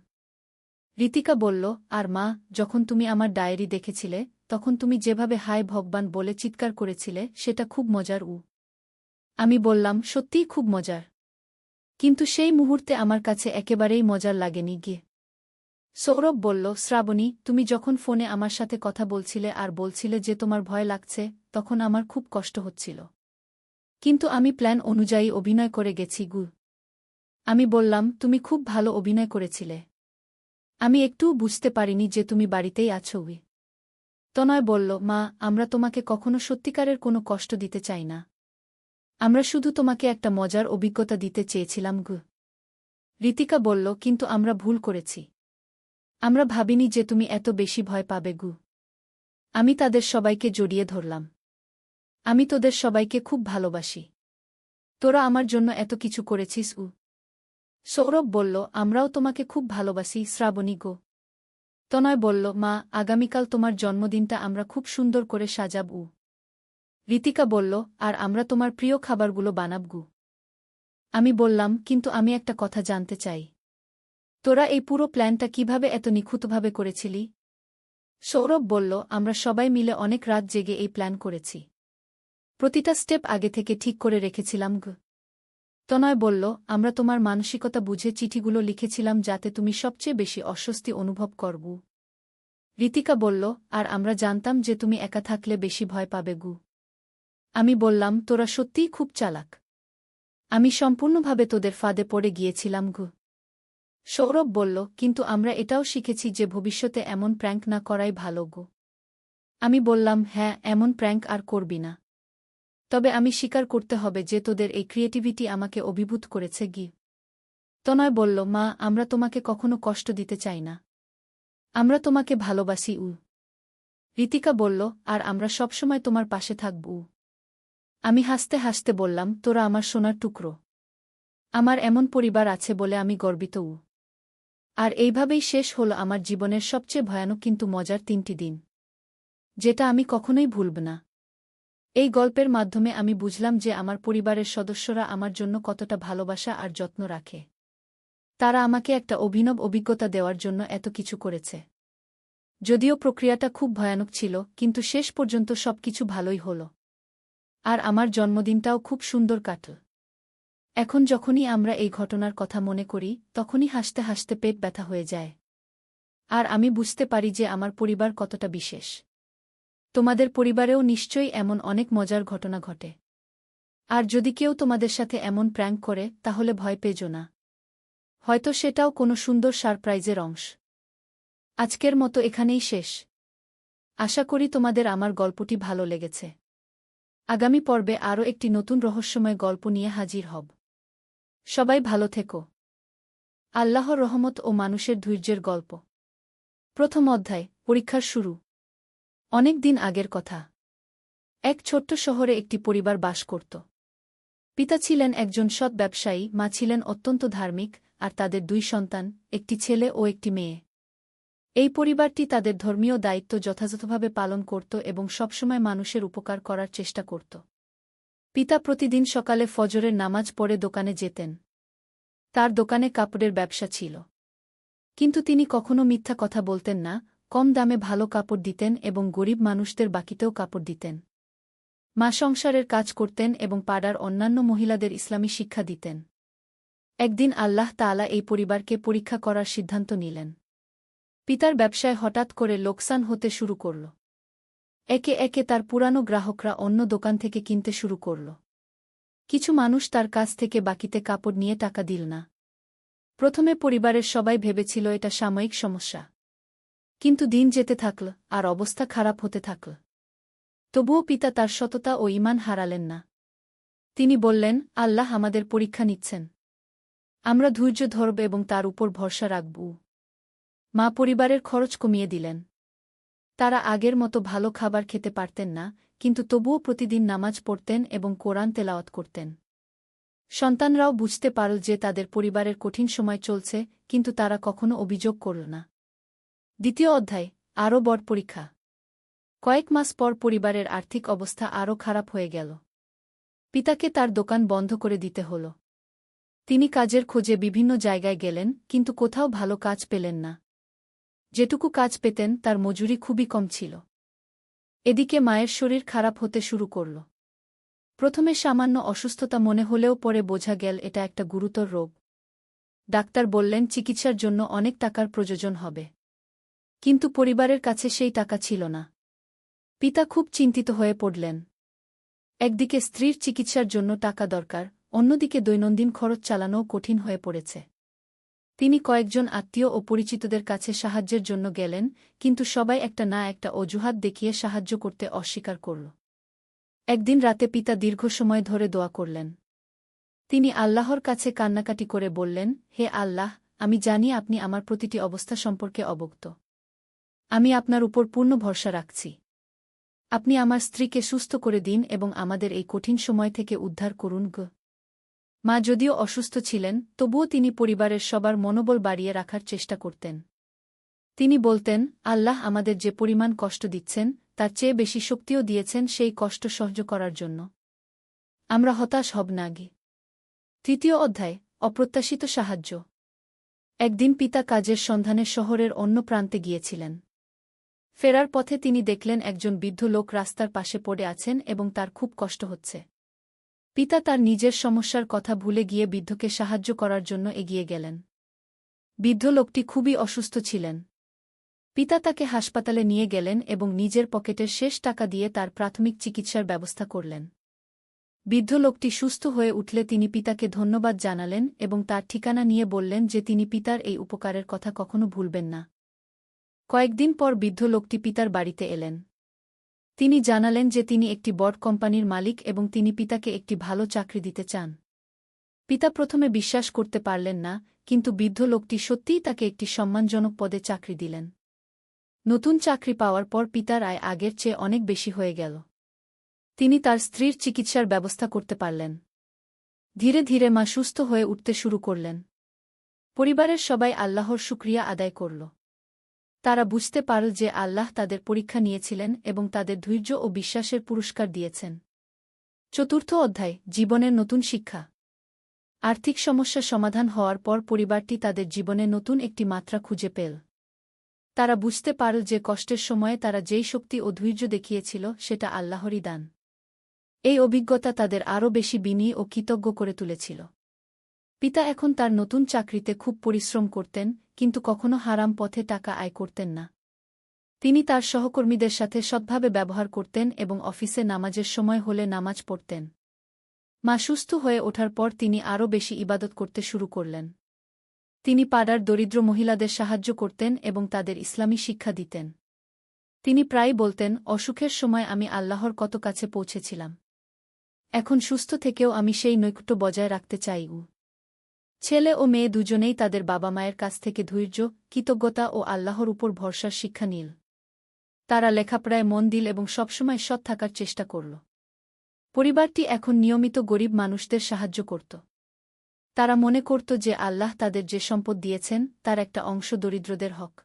ঋতিকা বলল, আর মা, যখন তুমি আমার ডায়েরি দেখেছিলে তখন তুমি যেভাবে হায় ভগবান বলে চিৎকার করেছিলে সেটা খুব মজার উ। আমি বললাম, সত্যিই খুব মজার। কিন্তু সেই মুহূর্তে আমার কাছে একেবারেই মজার লাগেনি গিয়ে। সৌরভ বলল, শ্রাবণী, তুমি যখন ফোনে আমার সাথে কথা বলছিলে আর বলছিলে যে তোমার ভয় লাগছে, তখন আমার খুব কষ্ট হচ্ছিল। কিন্তু আমি প্ল্যান অনুযায়ী অভিনয় করে গেছি গু। আমি বললাম, তুমি খুব ভালো অভিনয় করেছিলে। আমি একটুও বুঝতে পারিনি যে তুমি বাড়িতেই আছো উই। তনয় বলল, মা, আমরা তোমাকে কখনো সত্যিকারের কোনো কষ্ট দিতে চাই না। আমরা শুধু তোমাকে একটা মজার অভিজ্ঞতা দিতে চেয়েছিলাম গু। ঋতিকা বলল, কিন্তু আমরা ভুল করেছি। আমরা ভাবিনি যে তুমি এত বেশি ভয় পাবে গু। আমি তাদের সবাইকে জড়িয়ে ধরলাম। আমি তোদের সবাইকে খুব ভালোবাসি। তোরা আমার জন্য এত কিছু করেছিস উ। সৌরভ বলল, আমরাও তোমাকে খুব ভালোবাসি শ্রাবণী গো। তনয় বলল, মা, আগামীকাল তোমার জন্মদিনটা আমরা খুব সুন্দর করে সাজাব উ। ঋতিকা বলল, আর আমরা তোমার প্রিয় খাবারগুলো বানাব গু। আমি বললাম, কিন্তু আমি একটা কথা জানতে চাই। তোরা এই পুরো প্ল্যানটা কিভাবে এত নিখুঁতভাবে করেছিলি? সৌরভ বলল, আমরা সবাই মিলে অনেক রাত জেগে এই প্ল্যান করেছি। প্রতিটা স্টেপ আগে থেকে ঠিক করে রেখেছিলাম গু। তনয় বলল, আমরা তোমার মানসিকতা বুঝে চিঠিগুলো লিখেছিলাম যাতে তুমি সবচেয়ে বেশি অস্বস্তি অনুভব করবু। ঋতিকা বলল, আর আমরা জানতাম যে তুমি একা থাকলে বেশি ভয় পাবে গু। আমি বললাম, তোরা সত্যিই খুব চালাক। আমি সম্পূর্ণভাবে তোদের ফাঁদে পড়ে গিয়েছিলাম গু। সৌরভ বলল, কিন্তু আমরা এটাও শিখেছি যে ভবিষ্যতে এমন প্র্যাঙ্ক না করাই ভালো গো। আমি বললাম, হ্যাঁ, এমন প্র্যাঙ্ক আর করবি না। তবে আমি স্বীকার করতে হবে যে তোদের এই ক্রিয়েটিভিটি আমাকে অভিভূত করেছে গি। তনয় বলল, মা, আমরা তোমাকে কখনো কষ্ট দিতে চাই না। আমরা তোমাকে ভালোবাসি। ঋতিকা বলল, আর আমরা সবসময় তোমার পাশে থাকব। আমি হাসতে হাসতে বললাম, তোরা আমার সোনার টুকরো। আমার এমন পরিবার আছে বলে আমি গর্বিত। আর এইভাবেই শেষ হল আমার জীবনের সবচেয়ে ভয়ানক কিন্তু মজার 3টি দিন, যেটা আমি কখনোই ভুলব না। এই গল্পের মাধ্যমে আমি বুঝলাম যে আমার পরিবারের সদস্যরা আমার জন্য কতটা ভালোবাসা আর যত্ন রাখে। তারা আমাকে একটা অভিনব অভিজ্ঞতা দেওয়ার জন্য এত কিছু করেছে। যদিও প্রক্রিয়াটা খুব ভয়ানক ছিল, কিন্তু শেষ পর্যন্ত সবকিছু ভালোই হল। আর আমার জন্মদিনটাও খুব সুন্দর কাটল। এখন যখনই আমরা এই ঘটনার কথা মনে করি, তখনই হাসতে হাসতে পেট ব্যথা হয়ে যায়। আর আমি বুঝতে পারি যে আমার পরিবার কতটা বিশেষ। তোমাদের পরিবারেও নিশ্চয়ই এমন অনেক মজার ঘটনা ঘটে। আর যদি কেউ তোমাদের সাথে এমন প্র্যাঙ্ক করে, তাহলে ভয় পেজো না। হয়তো সেটাও কোনো সুন্দর সারপ্রাইজের অংশ। আজকের মতো এখানেই শেষ। আশা করি তোমাদের আমার গল্পটি ভালো লেগেছে। আগামী পর্বে আরও একটি নতুন রহস্যময় গল্প নিয়ে হাজির হব। সবাই ভালো থেকো। আল্লাহর রহমত ও মানুষের ধৈর্যের গল্প। প্রথম অধ্যায়, পরীক্ষার শুরু। অনেক দিন আগের কথা। এক ছোট্ট শহরে একটি পরিবার বাস করত। পিতা ছিলেন একজন সৎ ব্যবসায়ী, মা ছিলেন অত্যন্ত ধার্মিক, আর তাদের 2 সন্তান, একটি ছেলে ও একটি মেয়ে। এই পরিবারটি তাদের ধর্মীয় দায়িত্ব যথাযথভাবে পালন করত এবং সবসময় মানুষের উপকার করার চেষ্টা করত। পিতা প্রতিদিন সকালে ফজরের নামাজ পড়ে দোকানে যেতেন। তার দোকানে কাপড়ের ব্যবসা ছিল। কিন্তু তিনি কখনো মিথ্যা কথা বলতেন না, কম দামে ভালো কাপড় দিতেন এবং গরিব মানুষদের বাকিতেও কাপড় দিতেন। মা সংসারের কাজ করতেন এবং পাড়ার অন্যান্য মহিলাদের ইসলামী শিক্ষা দিতেন। একদিন আল্লাহ তাআলা এই পরিবারকে পরীক্ষা করার সিদ্ধান্ত নিলেন। পিতার ব্যবসায় হঠাৎ করে লোকসান হতে শুরু করল। একে একে তার পুরানো গ্রাহকরা অন্য দোকান থেকে কিনতে শুরু করল। কিছু মানুষ তার কাছ থেকে বাকিতে কাপড় নিয়ে টাকা দিল না। প্রথমে পরিবারের সবাই ভেবেছিল এটা সাময়িক সমস্যা। কিন্তু দিন যেতে থাকল, আর অবস্থা খারাপ হতে থাকল। তবুও পিতা তার সততা ও ঈমান হারালেন না। তিনি বললেন, আল্লাহ আমাদের পরীক্ষা নিচ্ছেন। আমরা ধৈর্য ধরব এবং তার উপর ভরসা রাখব। মা পরিবারের খরচ কমিয়ে দিলেন। তারা আগের মতো ভালো খাবার খেতে পারতেন না, কিন্তু তবুও প্রতিদিন নামাজ পড়তেন এবং কোরআন তেলাওয়াত করতেন। সন্তানরাও বুঝতে পারল যে তাদের পরিবারের কঠিন সময় চলছে, কিন্তু তারা কখনো অভিযোগ করল না। দ্বিতীয় অধ্যায়, আরও বড় পরীক্ষা। কয়েক মাস পর পরিবারের আর্থিক অবস্থা আরও খারাপ হয়ে গেল। পিতাকে তার দোকান বন্ধ করে দিতে হল। তিনি কাজের খোঁজে বিভিন্ন জায়গায় গেলেন, কিন্তু কোথাও ভালো কাজ পেলেন না। যেটুকু কাজ পেতেন তার মজুরি খুবই কম ছিল। এদিকে মায়ের শরীর খারাপ হতে শুরু করল। প্রথমে সামান্য অসুস্থতা মনে হলেও পরে বোঝা গেল এটা একটা গুরুতর রোগ। ডাক্তার বললেন চিকিৎসার জন্য অনেক টাকার প্রয়োজন হবে। কিন্তু পরিবারের কাছে সেই টাকা ছিল না। পিতা খুব চিন্তিত হয়ে পড়লেন। একদিকে স্ত্রীর চিকিৎসার জন্য টাকা দরকার, অন্যদিকে দৈনন্দিন খরচ চালানোও কঠিন হয়ে পড়েছে। তিনি কয়েকজন আত্মীয় ও পরিচিতদের কাছে সাহায্যের জন্য গেলেন, কিন্তু সবাই একটা না একটা অজুহাত দেখিয়ে সাহায্য করতে অস্বীকার করল। একদিন রাতে পিতা দীর্ঘ সময় ধরে দোয়া করলেন। তিনি আল্লাহর কাছে কান্নাকাটি করে বললেন, হে আল্লাহ, আমি জানি আপনি আমার প্রতিটি অবস্থা সম্পর্কে অবগত। আমি আপনার উপর পূর্ণ ভরসা রাখছি। আপনি আমার স্ত্রীকে সুস্থ করে দিন এবং আমাদের এই কঠিন সময় থেকে উদ্ধার করুন গ। মা যদিও অসুস্থ ছিলেন, তবুও তিনি পরিবারের সবার মনোবল বাড়িয়ে রাখার চেষ্টা করতেন। তিনি বলতেন, আল্লাহ আমাদের যে পরিমাণ কষ্ট দিচ্ছেন, তার চেয়ে বেশি শক্তিও দিয়েছেন সেই কষ্ট সহ্য করার জন্য। আমরা হতাশ হব না গে। তৃতীয় অধ্যায়, অপ্রত্যাশিত সাহায্য। একদিন পিতা কাজের সন্ধানে শহরের অন্য প্রান্তে গিয়েছিলেন। ফেরার পথে তিনি দেখলেন একজন বৃদ্ধ লোক রাস্তার পাশে পড়ে আছেন এবং তার খুব কষ্ট হচ্ছে। পিতা তার নিজের সমস্যার কথা ভুলে গিয়ে বৃদ্ধকে সাহায্য করার জন্য এগিয়ে গেলেন। বৃদ্ধ লোকটি খুবই অসুস্থ ছিলেন। পিতা তাকে হাসপাতালে নিয়ে গেলেন এবং নিজের পকেটের শেষ টাকা দিয়ে তার প্রাথমিক চিকিৎসার ব্যবস্থা করলেন। বৃদ্ধ লোকটি সুস্থ হয়ে উঠলে তিনি পিতাকে ধন্যবাদ জানালেন এবং তার ঠিকানা নিয়ে বললেন যে তিনি পিতার এই উপকারের কথা কখনো ভুলবেন না। কয়েকদিন পর বৃদ্ধ লোকটি পিতার বাড়িতে এলেন। তিনি জানালেন যে তিনি একটি বড় কোম্পানির মালিক এবং তিনি পিতাকে একটি ভালো চাকরি দিতে চান। পিতা প্রথমে বিশ্বাস করতে পারলেন না, কিন্তু বৃদ্ধ লোকটি সত্যিই তাকে একটি সম্মানজনক পদে চাকরি দিলেন। নতুন চাকরি পাওয়ার পর পিতার আয় আগের চেয়ে অনেক বেশি হয়ে গেল। তিনি তার স্ত্রীর চিকিৎসার ব্যবস্থা করতে পারলেন। ধীরে ধীরে মা সুস্থ হয়ে উঠতে শুরু করলেন। পরিবারের সবাই আল্লাহর শুকরিয়া আদায় করল। তারা বুঝতে পারল যে আল্লাহ তাদের পরীক্ষা নিয়েছিলেন এবং তাদের ধৈর্য ও বিশ্বাসের পুরস্কার দিয়েছেন। চতুর্থ অধ্যায়, জীবনের নতুন শিক্ষা। আর্থিক সমস্যা সমাধান হওয়ার পর পরিবারটি তাদের জীবনে নতুন একটি মাত্রা খুঁজে পেল। তারা বুঝতে পারল যে কষ্টের সময়ে তারা যেই শক্তি ও ধৈর্য দেখিয়েছিল সেটা আল্লাহরই দান। এই অভিজ্ঞতা তাদের আরও বেশি বিনয়ী ও কৃতজ্ঞ করে তুলেছিল। পিতা এখন তার নতুন চাকরিতে খুব পরিশ্রম করতেন, কিন্তু কখনো হারাম পথে টাকা আয় করতেন না। তিনি তার সহকর্মীদের সাথে সৎভাবে ব্যবহার করতেন এবং অফিসে নামাজের সময় হলে নামাজ পড়তেন। মা সুস্থ হয়ে ওঠার পর তিনি আরও বেশি ইবাদত করতে শুরু করলেন। তিনি পাড়ার দরিদ্র মহিলাদের সাহায্য করতেন এবং তাদের ইসলামী শিক্ষা দিতেন। তিনি প্রায় বলতেন, অসুখের সময় আমি আল্লাহর কত কাছে পৌঁছেছিলাম। এখন সুস্থ থেকেও আমি সেই নৈকট্য বজায় রাখতে চাই। ছেলে ও মেয়ে দুজনেই তাদের বাবা মায়ের কাছ থেকে ধৈর্য, কৃতজ্ঞতা ও আল্লাহর উপর ভরসার শিক্ষা নিল। তারা লেখাপড়ায় মন দিল এবং সবসময় সৎ থাকার চেষ্টা করল। পরিবারটি এখন নিয়মিত গরিব মানুষদের সাহায্য করত। তারা মনে করত যে আল্লাহ তাদের যে সম্পদ দিয়েছেন তার একটা অংশ দরিদ্রদের হক।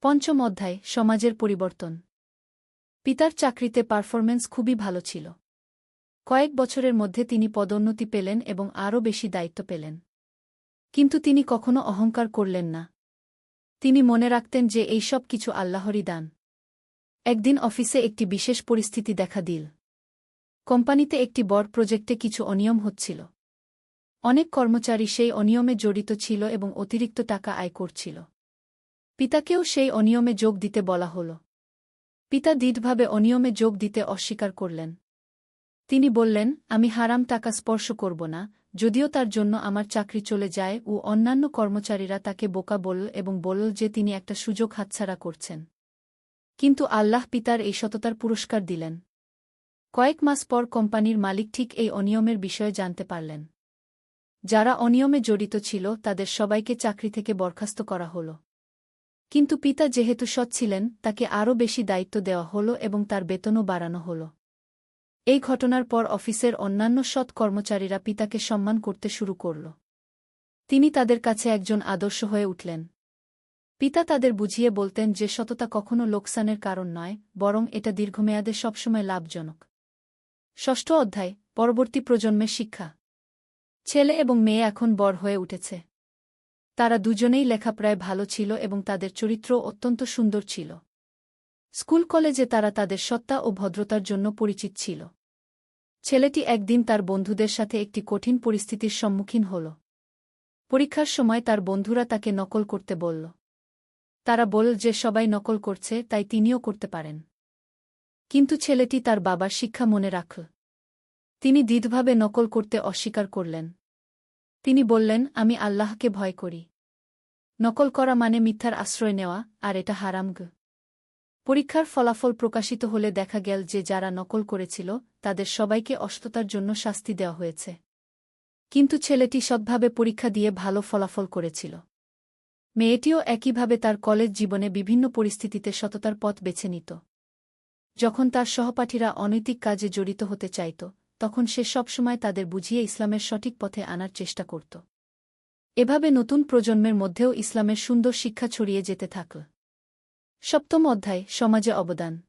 পঞ্চম অধ্যায়, সমাজের পরিবর্তন। পিতার চাকরিতে পারফরম্যান্স খুবই ভালো ছিল। কয়েক বছরের মধ্যে তিনি পদোন্নতি পেলেন এবং আরও বেশি দায়িত্ব পেলেন। কিন্তু তিনি কখনো অহংকার করলেন না। তিনি মনে রাখতেন যে এই সব কিছু আল্লাহরই দান। একদিন অফিসে একটি বিশেষ পরিস্থিতি দেখা দিল। কোম্পানিতে একটি বড় প্রজেক্টে কিছু অনিয়ম হচ্ছিল। অনেক কর্মচারী সেই অনিয়মে জড়িত ছিল এবং অতিরিক্ত টাকা আয় করছিল। পিতাকেও সেই অনিয়মে যোগ দিতে বলা হল। পিতা দৃঢ়ভাবে অনিয়মে যোগ দিতে অস্বীকার করলেন। তিনি বললেন, আমি হারাম টাকা স্পর্শ করব না, যদিও তার জন্য আমার চাকরি চলে যায়। ও অন্যান্য কর্মচারীরা তাকে বোকা বলল এবং বলল যে তিনি একটা সুযোগ হাতছাড়া করছেন। কিন্তু আল্লাহ পিতার এই সততার পুরস্কার দিলেন। কয়েক মাস পর কোম্পানির মালিক ঠিক এই অনিয়মের বিষয়ে জানতে পারলেন। যারা অনিয়মে জড়িত ছিল তাদের সবাইকে চাকরি থেকে বরখাস্ত করা হল। কিন্তু পিতা যেহেতু সৎ ছিলেন, তাকে আরও বেশি দায়িত্ব দেওয়া হল এবং তার বেতনও বাড়ানো হল। এই ঘটনার পর অফিসের অন্যান্য সৎ কর্মচারীরা পিতাকে সম্মান করতে শুরু করল। তিনি তাদের কাছে একজন আদর্শ হয়ে উঠলেন। পিতা তাদের বুঝিয়ে বলতেন যে সততা কখনো লোকসানের কারণ নয়, বরং এটা দীর্ঘমেয়াদে সবসময় লাভজনক। ষষ্ঠ অধ্যায়, পরবর্তী প্রজন্মের শিক্ষা। ছেলে এবং মেয়ে এখন বড় হয়ে উঠেছে। তারা দুজনেই লেখাপড়ায় ভালো ছিল এবং তাদের চরিত্র অত্যন্ত সুন্দর ছিল। স্কুল কলেজে তারা তাদের সত্তা ও ভদ্রতার জন্য পরিচিত ছিল। ছেলেটি একদিন তার বন্ধুদের সাথে একটি কঠিন পরিস্থিতির সম্মুখীন হল। পরীক্ষার সময় তার বন্ধুরা তাকে নকল করতে বলল। তারা বলল যে সবাই নকল করছে, তাই তিনিও করতে পারেন। কিন্তু ছেলেটি তার বাবার শিক্ষা মনে রাখল। তিনি দৃঢ়ভাবে নকল করতে অস্বীকার করলেন। তিনি বললেন, আমি আল্লাহকে ভয় করি। নকল করা মানে মিথ্যার আশ্রয় নেওয়া, আর এটা হারাম। পরীক্ষার ফলাফল প্রকাশিত হলে দেখা গেল যে যারা নকল করেছিল তাদের সবাইকে অসততার জন্য শাস্তি দেওয়া হয়েছে। কিন্তু ছেলেটি সৎভাবে পরীক্ষা দিয়ে ভালো ফলাফল করেছিল। মেয়েটিও একইভাবে তার কলেজ জীবনে বিভিন্ন পরিস্থিতিতে সততার পথ বেছে নিত। যখন তার সহপাঠীরা অনৈতিক কাজে জড়িত হতে চাইত, তখন সে সবসময় তাদের বুঝিয়ে ইসলামের সঠিক পথে আনার চেষ্টা করত। এভাবে নতুন প্রজন্মের মধ্যেও ইসলামের সুন্দর শিক্ষা ছড়িয়ে যেতে থাকল। সপ্তম অধ্যায়, সমাজে অবদান।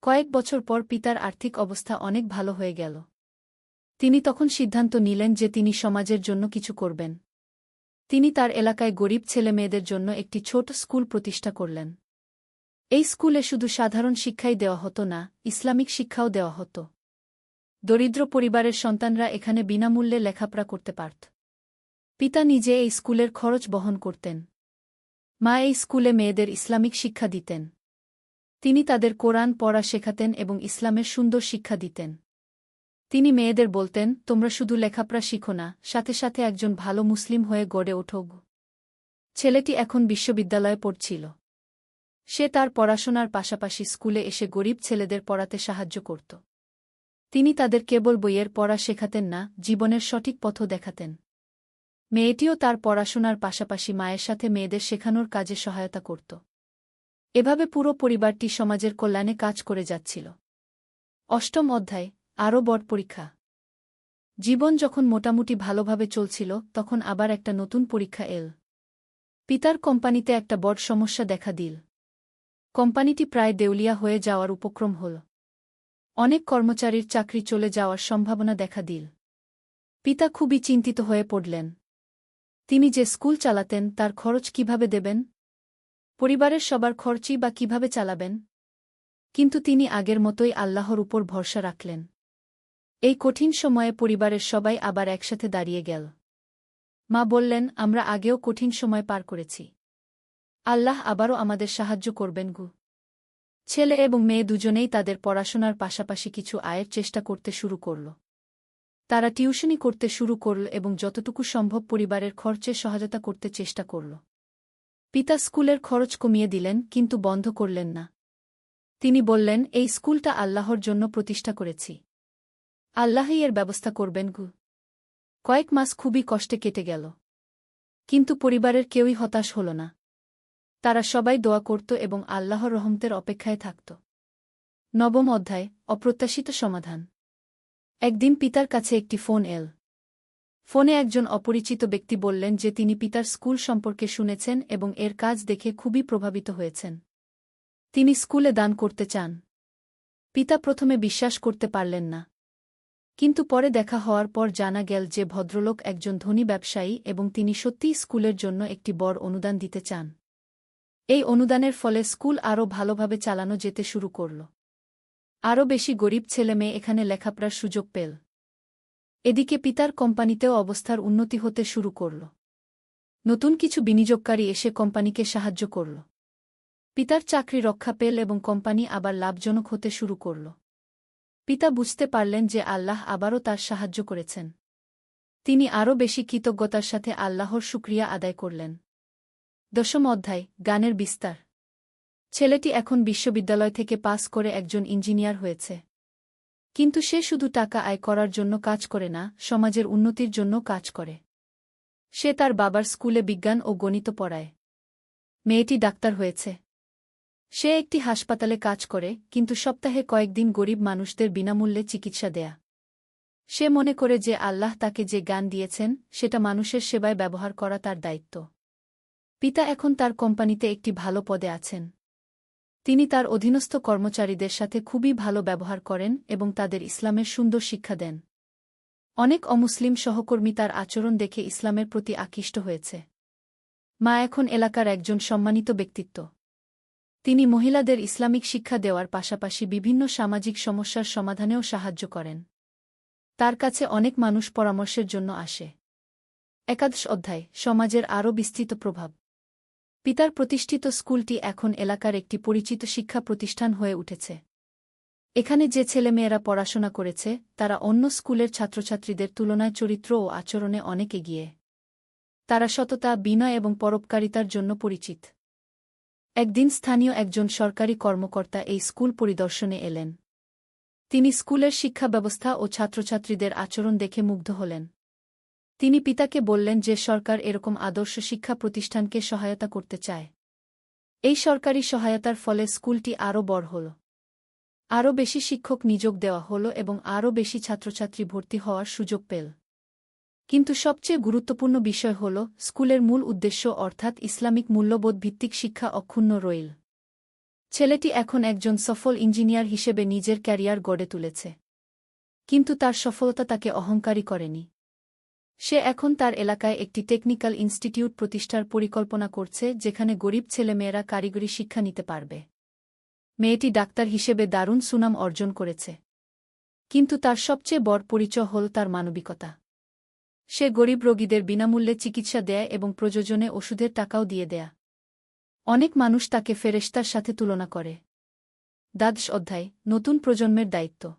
কয়েক বছর পর পিতার আর্থিক অবস্থা অনেক ভালো হয়ে গেল। তিনি তখন সিদ্ধান্ত নিলেন যে তিনি সমাজের জন্য কিছু করবেন। তিনি তার এলাকায় গরিব ছেলেমেয়েদের জন্য একটি ছোট স্কুল প্রতিষ্ঠা করলেন। এই স্কুলে শুধু সাধারণ শিক্ষাই দেওয়া হতো না, ইসলামিক শিক্ষাও দেওয়া হতো। দরিদ্র পরিবারের সন্তানরা এখানে বিনামূল্যে লেখাপড়া করতে পারত। পিতা নিজে এই স্কুলের খরচ বহন করতেন। মা এই স্কুলে মেয়েদের ইসলামিক শিক্ষা দিতেন। তিনি তাদের কোরআন পড়া শেখাতেন এবং ইসলামের সুন্দর শিক্ষা দিতেন। তিনি মেয়েদের বলতেন, তোমরা শুধু লেখাপড়া শিখো না, সাথে সাথে একজন ভালো মুসলিম হয়ে গড়ে ওঠো। ছেলেটি এখন বিশ্ববিদ্যালয়ে পড়ছিল। সে তার পড়াশোনার পাশাপাশি স্কুলে এসে গরিব ছেলেদের পড়াতে সাহায্য করত। তিনি তাদের কেবল বইয়ের পড়া শেখাতেন না, জীবনের সঠিক পথও দেখাতেন। মেয়েটিও তার পড়াশোনার পাশাপাশি মায়ের সাথে মেয়েদের শেখানোর কাজে সহায়তা করত। এভাবে পুরো পরিবারটি সমাজের কল্যাণে কাজ করে যাচ্ছিল। অষ্টম অধ্যায়, আরও বড় পরীক্ষা। জীবন যখন মোটামুটি ভালোভাবে চলছিল তখন আবার একটা নতুন পরীক্ষা এল। পিতার কোম্পানিতে একটা বড় সমস্যা দেখা দিল। কোম্পানিটি প্রায় দেউলিয়া হয়ে যাওয়ার উপক্রম হল। অনেক কর্মচারীর চাকরি চলে যাওয়ার সম্ভাবনা দেখা দিল। পিতা খুবই চিন্তিত হয়ে পড়লেন। তিনি যে স্কুল চালাতেন তার খরচ কিভাবে দেবেন? পরিবারের সবার খরচই বা কিভাবে চালাবেন? কিন্তু তিনি আগের মতোই আল্লাহর উপর ভরসা রাখলেন। এই কঠিন সময়ে পরিবারের সবাই আবার একসাথে দাঁড়িয়ে গেল। মা বললেন, আমরা আগেও কঠিন সময় পার করেছি। আল্লাহ আবারও আমাদের সাহায্য করবেন গু। ছেলে এবং মেয়ে দুজনেই তাদের পড়াশোনার পাশাপাশি কিছু আয়ের চেষ্টা করতে শুরু করল। তারা টিউশনি করতে শুরু করল এবং যতটুকু সম্ভব পরিবারের খরচে সহায়তা করতে চেষ্টা করল। পিতা স্কুলের খরচ কমিয়ে দিলেন কিন্তু বন্ধ করলেন না। তিনি বললেন, এই স্কুলটা আল্লাহর জন্য প্রতিষ্ঠা করেছি। আল্লাহই এর ব্যবস্থা করবেন গু। কয়েক মাস খুবই কষ্টে কেটে গেল। কিন্তু পরিবারের কেউই হতাশ হল না। তারা সবাই দোয়া করত এবং আল্লাহর রহমতের অপেক্ষায় থাকত। নবম অধ্যায়, অপ্রত্যাশিত সমাধান। একদিন পিতার কাছে একটি ফোন এল। ফোনে একজন অপরিচিত ব্যক্তি বললেন যে তিনি পিতার স্কুল সম্পর্কে শুনেছেন এবং এর কাজ দেখে খুবই প্রভাবিত হয়েছেন। তিনি স্কুলে দান করতে চান। পিতা প্রথমে বিশ্বাস করতে পারলেন না। কিন্তু পরে দেখা হওয়ার পর জানা গেল যে ভদ্রলোক একজন ধনী ব্যবসায়ী এবং তিনি সত্যিই স্কুলের জন্য একটি বড় অনুদান দিতে চান। এই অনুদানের ফলে স্কুল আরও ভালোভাবে চালানো যেতে শুরু করল। আরও বেশি গরিব ছেলেমেয়ে এখানে লেখাপড়ার সুযোগ পেল। এদিকে পিতার কোম্পানিতেও অবস্থার উন্নতি হতে শুরু করল। নতুন কিছু বিনিয়োগকারী এসে কোম্পানিকে সাহায্য করল। পিতার চাকরি রক্ষা পেল এবং কোম্পানি আবার লাভজনক হতে শুরু করল। পিতা বুঝতে পারলেন যে আল্লাহ আবারও তার সাহায্য করেছেন। তিনি আরও বেশি কৃতজ্ঞতার সাথে আল্লাহর শুকরিয়া আদায় করলেন। দশম অধ্যায়, গানের বিস্তার। ছেলেটি এখন বিশ্ববিদ্যালয় থেকে পাস করে একজন ইঞ্জিনিয়ার হয়েছে। কিন্তু সে শুধু টাকা আয় করার জন্য কাজ করে না, সমাজের উন্নতির জন্য কাজ করে। সে তার বাবার স্কুলে বিজ্ঞান ও গণিত পড়ায়। মেয়েটি ডাক্তার হয়েছে। সে একটি হাসপাতালে কাজ করে, কিন্তু সপ্তাহে কয়েকদিন গরিব মানুষদের বিনামূল্যে চিকিৎসা দেয়া। সে মনে করে যে আল্লাহ তাকে যে জ্ঞান দিয়েছেন সেটা মানুষের সেবায় ব্যবহার করা তার দায়িত্ব। পিতা এখন তার কোম্পানিতে একটি ভালো পদে আছেন। তিনি তার অধীনস্থ কর্মচারীদের সাথে খুবই ভালো ব্যবহার করেন এবং তাদের ইসলামের সুন্দর শিক্ষা দেন। অনেক অমুসলিম সহকর্মী তার আচরণ দেখে ইসলামের প্রতি আকৃষ্ট হয়েছে। মা এখন এলাকার একজন সম্মানিত ব্যক্তিত্ব। তিনি মহিলাদের ইসলামিক শিক্ষা দেওয়ার পাশাপাশি বিভিন্ন সামাজিক সমস্যার সমাধানেও সাহায্য করেন। তার কাছে অনেক মানুষ পরামর্শের জন্য আসে। একাদশ অধ্যায়, সমাজের আরও বিস্তৃত প্রভাব। পিতার প্রতিষ্ঠিত স্কুলটি এখন এলাকার একটি পরিচিত শিক্ষা প্রতিষ্ঠান হয়ে উঠেছে। এখানে যে ছেলেমেয়েরা পড়াশোনা করেছে তারা অন্য স্কুলের ছাত্রছাত্রীদের তুলনায় চরিত্র ও আচরণে অনেক এগিয়ে। তারা সততা, বিনয় এবং পরোপকারিতার জন্য পরিচিত। একদিন স্থানীয় একজন সরকারি কর্মকর্তা এই স্কুল পরিদর্শনে এলেন। তিনি স্কুলের শিক্ষা ব্যবস্থা ও ছাত্রছাত্রীদের আচরণ দেখে মুগ্ধ হলেন। তিনি পিতাকে বললেন যে সরকার এরকম আদর্শ শিক্ষা প্রতিষ্ঠানকে সহায়তা করতে চায়। এই সরকারি সহায়তার ফলে স্কুলটি আরও বড় হল। আরও বেশি শিক্ষক নিয়োগ দেওয়া হল এবং আরও বেশি ছাত্রছাত্রী ভর্তি হওয়ার সুযোগ পেল। কিন্তু সবচেয়ে গুরুত্বপূর্ণ বিষয় হল স্কুলের মূল উদ্দেশ্য অর্থাৎ ইসলামিক মূল্যবোধ ভিত্তিক শিক্ষা অক্ষুণ্ণ রইল। ছেলেটি এখন একজন সফল ইঞ্জিনিয়ার হিসেবে নিজের ক্যারিয়ার গড়ে তুলেছে। কিন্তু তার সফলতা তাকে অহংকারী করেনি। সে এখন তার এলাকায় একটি টেকনিক্যাল ইনস্টিটিউট প্রতিষ্ঠার পরিকল্পনা করছে যেখানে গরিব ছেলেমেয়েরা কারিগরি শিক্ষা নিতে পারবে। মেয়েটি ডাক্তার হিসেবে দারুণ সুনাম অর্জন করেছে। কিন্তু তার সবচেয়ে বড় পরিচয় হল তার মানবিকতা। সে গরিব রোগীদের বিনামূল্যে চিকিৎসা দেয় এবং প্রয়োজনে ওষুধের টাকাও দিয়ে দেয়। অনেক মানুষ তাকে ফেরেশতার সাথে তুলনা করে। দ্বাদশ অধ্যায়, নতুন প্রজন্মের দায়িত্ব।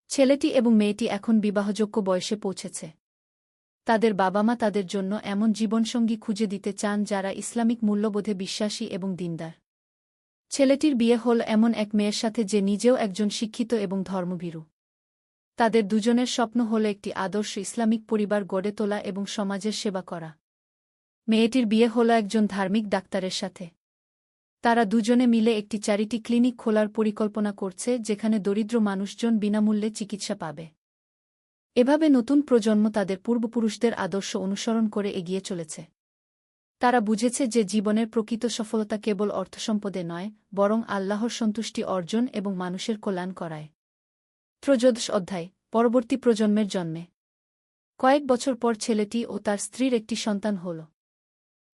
ছেলেটি এবং মেয়েটি এখন বিবাহযোগ্য বয়সে পৌঁছেছে। তাদের বাবা মা তাদের জন্য এমন জীবনসঙ্গী খুঁজে দিতে চান যারা ইসলামিক মূল্যবোধে বিশ্বাসী এবং দিনদার। ছেলেটির বিয়ে হল এমন এক মেয়ের সাথে যে নিজেও একজন শিক্ষিত এবং ধর্মভীরু। তাদের দুজনের স্বপ্ন হল একটি আদর্শ ইসলামিক পরিবার গড়ে তোলা এবং সমাজের সেবা করা। মেয়েটির বিয়ে হল একজন ধার্মিক ডাক্তারের সাথে। তারা দুজনে মিলে একটি চ্যারিটি ক্লিনিক খোলার পরিকল্পনা করছে, যেখানে দরিদ্র মানুষজন বিনামূল্যে চিকিৎসা পাবে। এভাবে নতুন প্রজন্ম তাদের পূর্বপুরুষদের আদর্শ অনুসরণ করে এগিয়ে চলেছে। তারা বুঝেছে যে জীবনের প্রকৃত সফলতা কেবল অর্থসম্পদে নয়, বরং আল্লাহর সন্তুষ্টি অর্জন এবং মানুষের কল্যাণ করায়। 13 অধ্যায়, পরবর্তী প্রজন্মের জন্মে। কয়েক বছর পর ছেলেটি ও তার স্ত্রীর একটি সন্তান হল।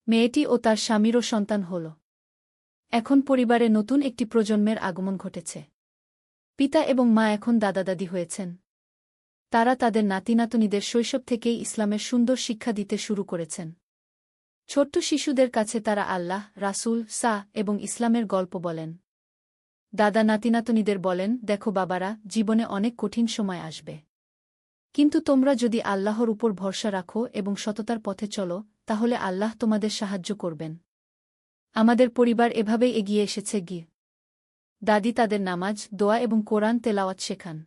মেয়েটি ও তার স্বামীরও সন্তান হল। এখন পরিবারে নতুন একটি প্রজন্মের আগমন ঘটেছে। পিতা এবং মা এখন দাদা-দাদি হয়েছেন। তারা তাদের নাতি-নাতনীদের শৈশব থেকেই ইসলামের সুন্দর শিক্ষা দিতে শুরু করেছেন। ছোট্ট শিশুদের কাছে তারা আল্লাহ, রাসূল, এবং ইসলামের গল্প বলেন। দাদা নাতি-নাতনীদের বলেন, দেখো বাবারা, জীবনে অনেক কঠিন সময় আসবে। কিন্তু তোমরা যদি আল্লাহর উপর ভরসা রাখো এবং সততার পথে চলো, তাহলে আল্লাহ তোমাদের সাহায্য করবেন। আমাদের পরিবার এভাবেই এগিয়ে এসেছে। দাদি তাদের নামাজ, দোয়া এবং কোরআন তেলাওয়াত শেখান।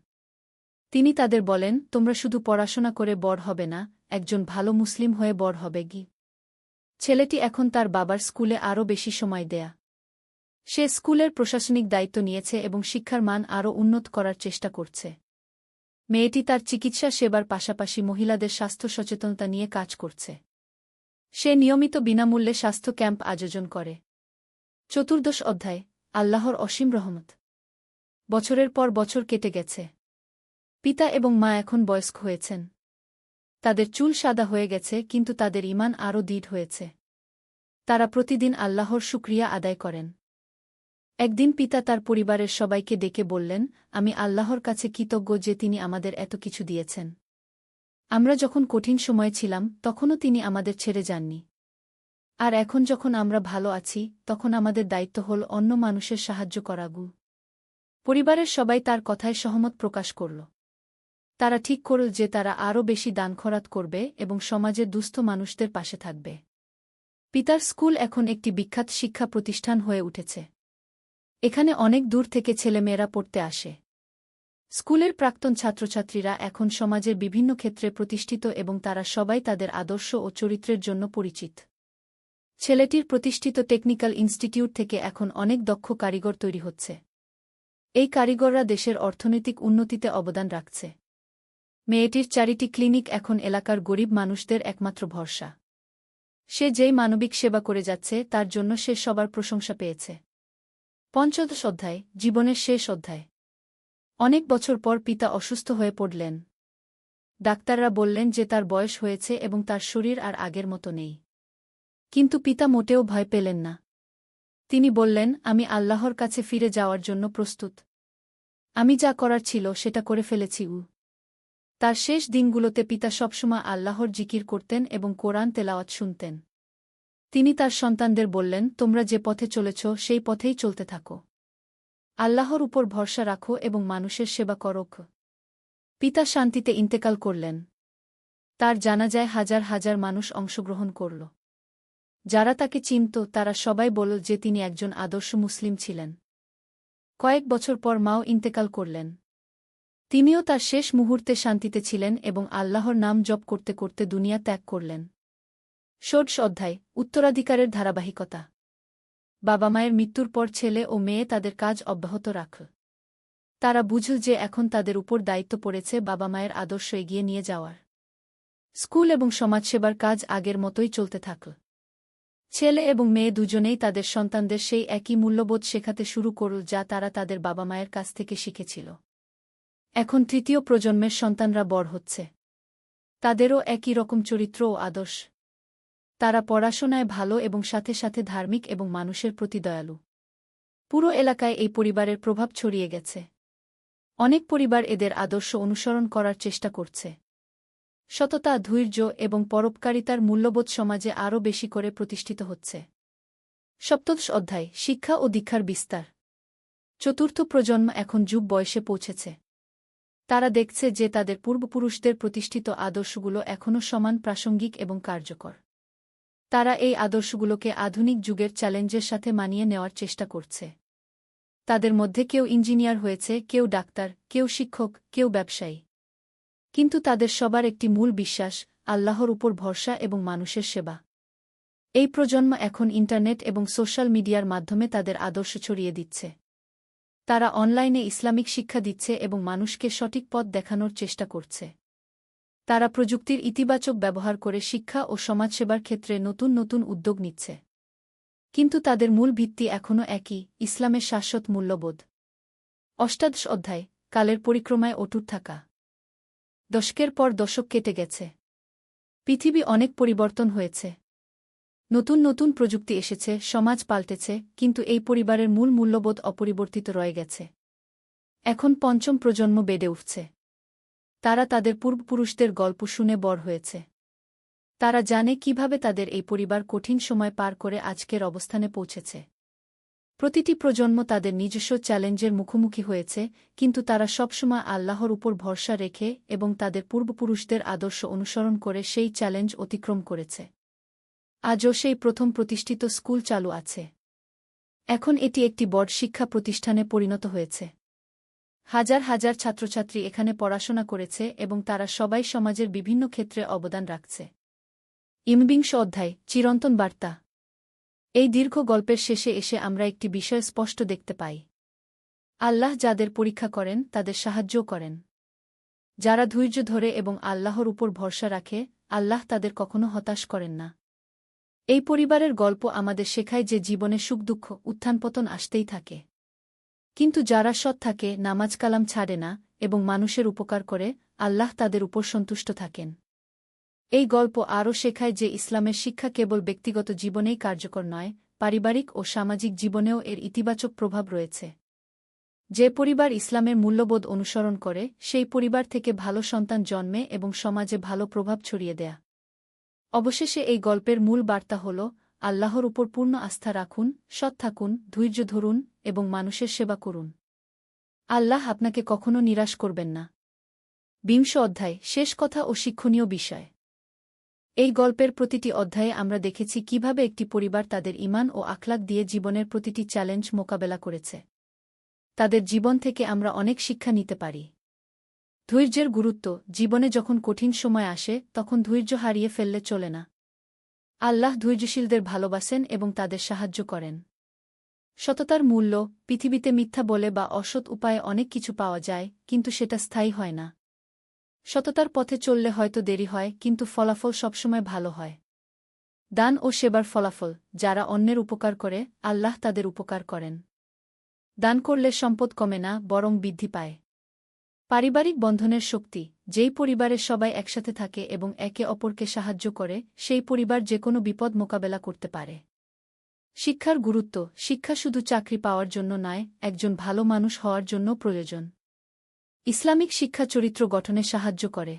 তিনি তাদের বলেন, তোমরা শুধু পড়াশোনা করে বড় হবে না, একজন ভালো মুসলিম হয়ে বড় হবে। ছেলেটি এখন তার বাবার স্কুলে আরও বেশি সময় দেয়া। সে স্কুলের প্রশাসনিক দায়িত্ব নিয়েছে এবং শিক্ষার মান আরও উন্নত করার চেষ্টা করছে। মেয়েটি তার চিকিৎসা সেবার পাশাপাশি মহিলাদের স্বাস্থ্য সচেতনতা নিয়ে কাজ করছে। সে নিয়মিত বিনামূল্যে স্বাস্থ্য ক্যাম্প আয়োজন করে। 14 অধ্যায়, আল্লাহর অসীম রহমত। বছরের পর বছর কেটে গেছে। পিতা এবং মা এখন বয়স্ক হয়েছেন। তাদের চুল সাদা হয়ে গেছে, কিন্তু তাদের ঈমান আরও দৃঢ় হয়েছে। তারা প্রতিদিন আল্লাহর শুকরিয়া আদায় করেন। একদিন পিতা তার পরিবারের সবাইকে ডেকে বললেন, আমি আল্লাহর কাছে কৃতজ্ঞ যে তিনি আমাদের এত কিছু দিয়েছেন। আমরা যখন কঠিন সময়ে ছিলাম, তখনও তিনি আমাদের ছেড়ে যাননি। আর এখন যখন আমরা ভালো আছি, তখন আমাদের দায়িত্ব হল অন্য মানুষের সাহায্য করা। পরিবারের সবাই তার কথায় সহমত প্রকাশ করল। তারা ঠিক করল যে তারা আরও বেশি দান খয়রাত করবে এবং সমাজের দুস্থ মানুষদের পাশে থাকবে। পিতার স্কুল এখন একটি বিখ্যাত শিক্ষা প্রতিষ্ঠান হয়ে উঠেছে। এখানে অনেক দূর থেকে ছেলেমেয়েরা পড়তে আসে। স্কুলের প্রাক্তন ছাত্রছাত্রীরা এখন সমাজের বিভিন্ন ক্ষেত্রে প্রতিষ্ঠিত এবং তারা সবাই তাদের আদর্শ ও চরিত্রের জন্য পরিচিত। ছেলেটির প্রতিষ্ঠিত টেকনিক্যাল ইনস্টিটিউট থেকে এখন অনেক দক্ষ কারিগর তৈরি হচ্ছে। এই কারিগররা দেশের অর্থনৈতিক উন্নতিতে অবদান রাখছে। মেয়েটির চ্যারিটি ক্লিনিক এখন এলাকার গরিব মানুষদের একমাত্র ভরসা। সে যেই মানবিক সেবা করে যাচ্ছে, তার জন্য সে সবার প্রশংসা পেয়েছে। 15 অধ্যায়, জীবনের শেষ অধ্যায়। অনেক বছর পর পিতা অসুস্থ হয়ে পড়লেন। ডাক্তাররা বললেন যে তার বয়স হয়েছে এবং তার শরীর আর আগের মতো নেই। কিন্তু পিতা মোটেও ভয় পেলেন না। তিনি বললেন, আমি আল্লাহর কাছে ফিরে যাওয়ার জন্য প্রস্তুত। আমি যা করার ছিল সেটা করে ফেলেছি। তার শেষ দিনগুলোতে পিতা সবসময় আল্লাহর জিকির করতেন এবং কোরআন তেলাওয়াত শুনতেন। তিনি তার সন্তানদের বললেন, তোমরা যে পথে চলেছ সেই পথেই চলতে থাকো। আল্লাহর উপর ভরসা রাখো এবং মানুষের সেবা করো। পিতা শান্তিতে ইন্তেকাল করলেন। তার জানাজায় হাজার হাজার মানুষ অংশগ্রহণ করল। যারা তাকে চিনত তারা সবাই বলল যে তিনি একজন আদর্শ মুসলিম ছিলেন। কয়েক বছর পর মাও ইন্তেকাল করলেন। তিনিও তার শেষ মুহূর্তে শান্তিতে ছিলেন এবং আল্লাহর নাম জপ করতে করতে দুনিয়া ত্যাগ করলেন। 16 অধ্যায়, উত্তরাধিকারের ধারাবাহিকতা। বাবা মায়ের মৃত্যুর পর ছেলে ও মেয়ে তাদের কাজ অব্যাহত রাখল। তারা বুঝল যে এখন তাদের উপর দায়িত্ব পড়েছে বাবা মায়ের আদর্শ এগিয়ে নিয়ে যাওয়ার। স্কুল এবং সমাজসেবার কাজ আগের মতোই চলতে থাকল। ছেলে এবং মেয়ে দুজনেই তাদের সন্তানদের সেই একই মূল্যবোধ শেখাতে শুরু করল যা তারা তাদের বাবা মায়ের কাছ থেকে শিখেছিল। এখন তৃতীয় প্রজন্মের সন্তানরা বড় হচ্ছে। তাদেরও একই রকম চরিত্র ও আদর্শ। তারা পড়াশোনায় ভালো এবং সাথে সাথে ধার্মিক এবং মানুষের প্রতি দয়ালু। পুরো এলাকায় এই পরিবারের প্রভাব ছড়িয়ে গেছে। অনেক পরিবার এদের আদর্শ অনুসরণ করার চেষ্টা করছে। সততা, ধৈর্য এবং পরোপকারিতার মূল্যবোধ সমাজে আরও বেশি করে প্রতিষ্ঠিত হচ্ছে। 17 অধ্যায়, শিক্ষা ও দীক্ষার বিস্তার। চতুর্থ প্রজন্ম এখন যুব বয়সে পৌঁছেছে। তারা দেখছে যে তাদের পূর্বপুরুষদের প্রতিষ্ঠিত আদর্শগুলো এখনও সমান প্রাসঙ্গিক এবং কার্যকর। তারা এই আদর্শগুলোকে আধুনিক যুগের চ্যালেঞ্জের সাথে মানিয়ে নেওয়ার চেষ্টা করছে। তাদের মধ্যে কেউ ইঞ্জিনিয়ার হয়েছে, কেউ ডাক্তার, কেউ শিক্ষক, কেউ ব্যবসায়ী। কিন্তু তাদের সবার একটি মূল বিশ্বাস, আল্লাহর উপর ভরসা এবং মানুষের সেবা। এই প্রজন্ম এখন ইন্টারনেট এবং সোশ্যাল মিডিয়ার মাধ্যমে তাদের আদর্শ ছড়িয়ে দিচ্ছে। তারা অনলাইনে ইসলামিক শিক্ষা দিচ্ছে এবং মানুষকে সঠিক পথ দেখানোর চেষ্টা করছে। তারা প্রযুক্তির ইতিবাচক ব্যবহার করে শিক্ষা ও সমাজসেবার ক্ষেত্রে নতুন নতুন উদ্যোগ নিচ্ছে। কিন্তু তাদের মূল ভিত্তি এখনও একই, ইসলামের শাশ্বত মূল্যবোধ। অষ্টাদশ অধ্যায়, কালের পরিক্রমায় অটুট থাকা। দশকের পর দশক কেটে গেছে। পৃথিবী অনেক পরিবর্তন হয়েছে। নতুন নতুন প্রযুক্তি এসেছে, সমাজ পাল্টেছে, কিন্তু এই পরিবারের মূল মূল্যবোধ অপরিবর্তিত রয়ে গেছে। এখন পঞ্চম প্রজন্ম বেড়ে উঠছে। তারা তাদের পূর্বপুরুষদের গল্প শুনে বড় হয়েছে। তারা জানে কিভাবে তাদের এই পরিবার কঠিন সময় পার করে আজকের অবস্থানে পৌঁছেছে। প্রতিটি প্রজন্ম তাদের নিজস্ব চ্যালেঞ্জের মুখোমুখি হয়েছে, কিন্তু তারা সবসময় আল্লাহর উপর ভরসা রেখে এবং তাদের পূর্বপুরুষদের আদর্শ অনুসরণ করে সেই চ্যালেঞ্জ অতিক্রম করেছে। আজও সেই প্রথম প্রতিষ্ঠিত স্কুল চালু আছে। এখন এটি একটি বড় শিক্ষা প্রতিষ্ঠানে পরিণত হয়েছে। হাজার হাজার ছাত্রছাত্রী এখানে পড়াশোনা করেছে এবং তারা সবাই সমাজের বিভিন্ন ক্ষেত্রে অবদান রাখছে। ঊনবিংশ অধ্যায়, চিরন্তন বার্তা। এই দীর্ঘ গল্পের শেষে এসে আমরা একটি বিষয় স্পষ্ট দেখতে পাই। আল্লাহ যাদের পরীক্ষা করেন তাদের সাহায্যও করেন। যারা ধৈর্য ধরে এবং আল্লাহর উপর ভরসা রাখে, আল্লাহ তাদের কখনো হতাশ করেন না। এই পরিবারের গল্প আমাদের শেখায় যে জীবনে সুখ দুঃখ উত্থানপতন আসতেই থাকে। কিন্তু যারা সৎ থাকে, নামাজ কালাম ছাড়ে না এবং মানুষের উপকার করে, আল্লাহ তাদের উপর সন্তুষ্ট থাকেন। এই গল্প আরও শেখায় যে ইসলামের শিক্ষা কেবল ব্যক্তিগত জীবনেই কার্যকর নয়, পারিবারিক ও সামাজিক জীবনেও এর ইতিবাচক প্রভাব রয়েছে। যে পরিবার ইসলামের মূল্যবোধ অনুসরণ করে, সেই পরিবার থেকে ভালো সন্তান জন্মে এবং সমাজে ভালো প্রভাব ছড়িয়ে দেয়। অবশেষে এই গল্পের মূল বার্তা হল, আল্লাহর উপর পূর্ণ আস্থা রাখুন, সৎ থাকুন, ধৈর্য ধরুন এবং মানুষের সেবা করুন। আল্লাহ আপনাকে কখনো নিরাশ করবেন না। বিংশ অধ্যায়, শেষ কথা ও শিক্ষণীয় বিষয়। এই গল্পের প্রতিটি অধ্যায়ে আমরা দেখেছি কিভাবে একটি পরিবার তাদের ঈমান ও আখলাক দিয়ে জীবনের প্রতিটি চ্যালেঞ্জ মোকাবেলা করেছে। তাদের জীবন থেকে আমরা অনেক শিক্ষা নিতে পারি। ধৈর্যের গুরুত্ব, জীবনে যখন কঠিন সময় আসে তখন ধৈর্য হারিয়ে ফেললে চলে না। আল্লাহ ধৈর্যশীলদের ভালোবাসেন এবং তাদের সাহায্য করেন। সততার মূল্য, পৃথিবীতে মিথ্যা বলে বা অসৎ উপায়ে অনেক কিছু পাওয়া যায়, কিন্তু সেটা স্থায়ী হয় না। সততার পথে চললে হয়তো দেরি হয়, কিন্তু ফলাফল সবসময় ভালো হয়। দান ও সেবার ফলাফল, যারা অন্যের উপকার করে, আল্লাহ তাদের উপকার করেন। দান করলে সম্পদ কমে না, বরং বৃদ্ধি পায়। পারিবারিক বন্ধনের শক্তি, যেই পরিবারে সবাই একসাথে থাকে এবং একে অপরকে সাহায্য করে, সেই পরিবার যে কোনো বিপদ মোকাবেলা করতে পারে। শিক্ষার গুরুত্ব, শিক্ষা শুধু চাকরি পাওয়ার জন্য নয়, একজন ভালো মানুষ হওয়ার জন্য প্রয়োজন। ইসলামিক শিক্ষা চরিত্র গঠনে সাহায্য করে।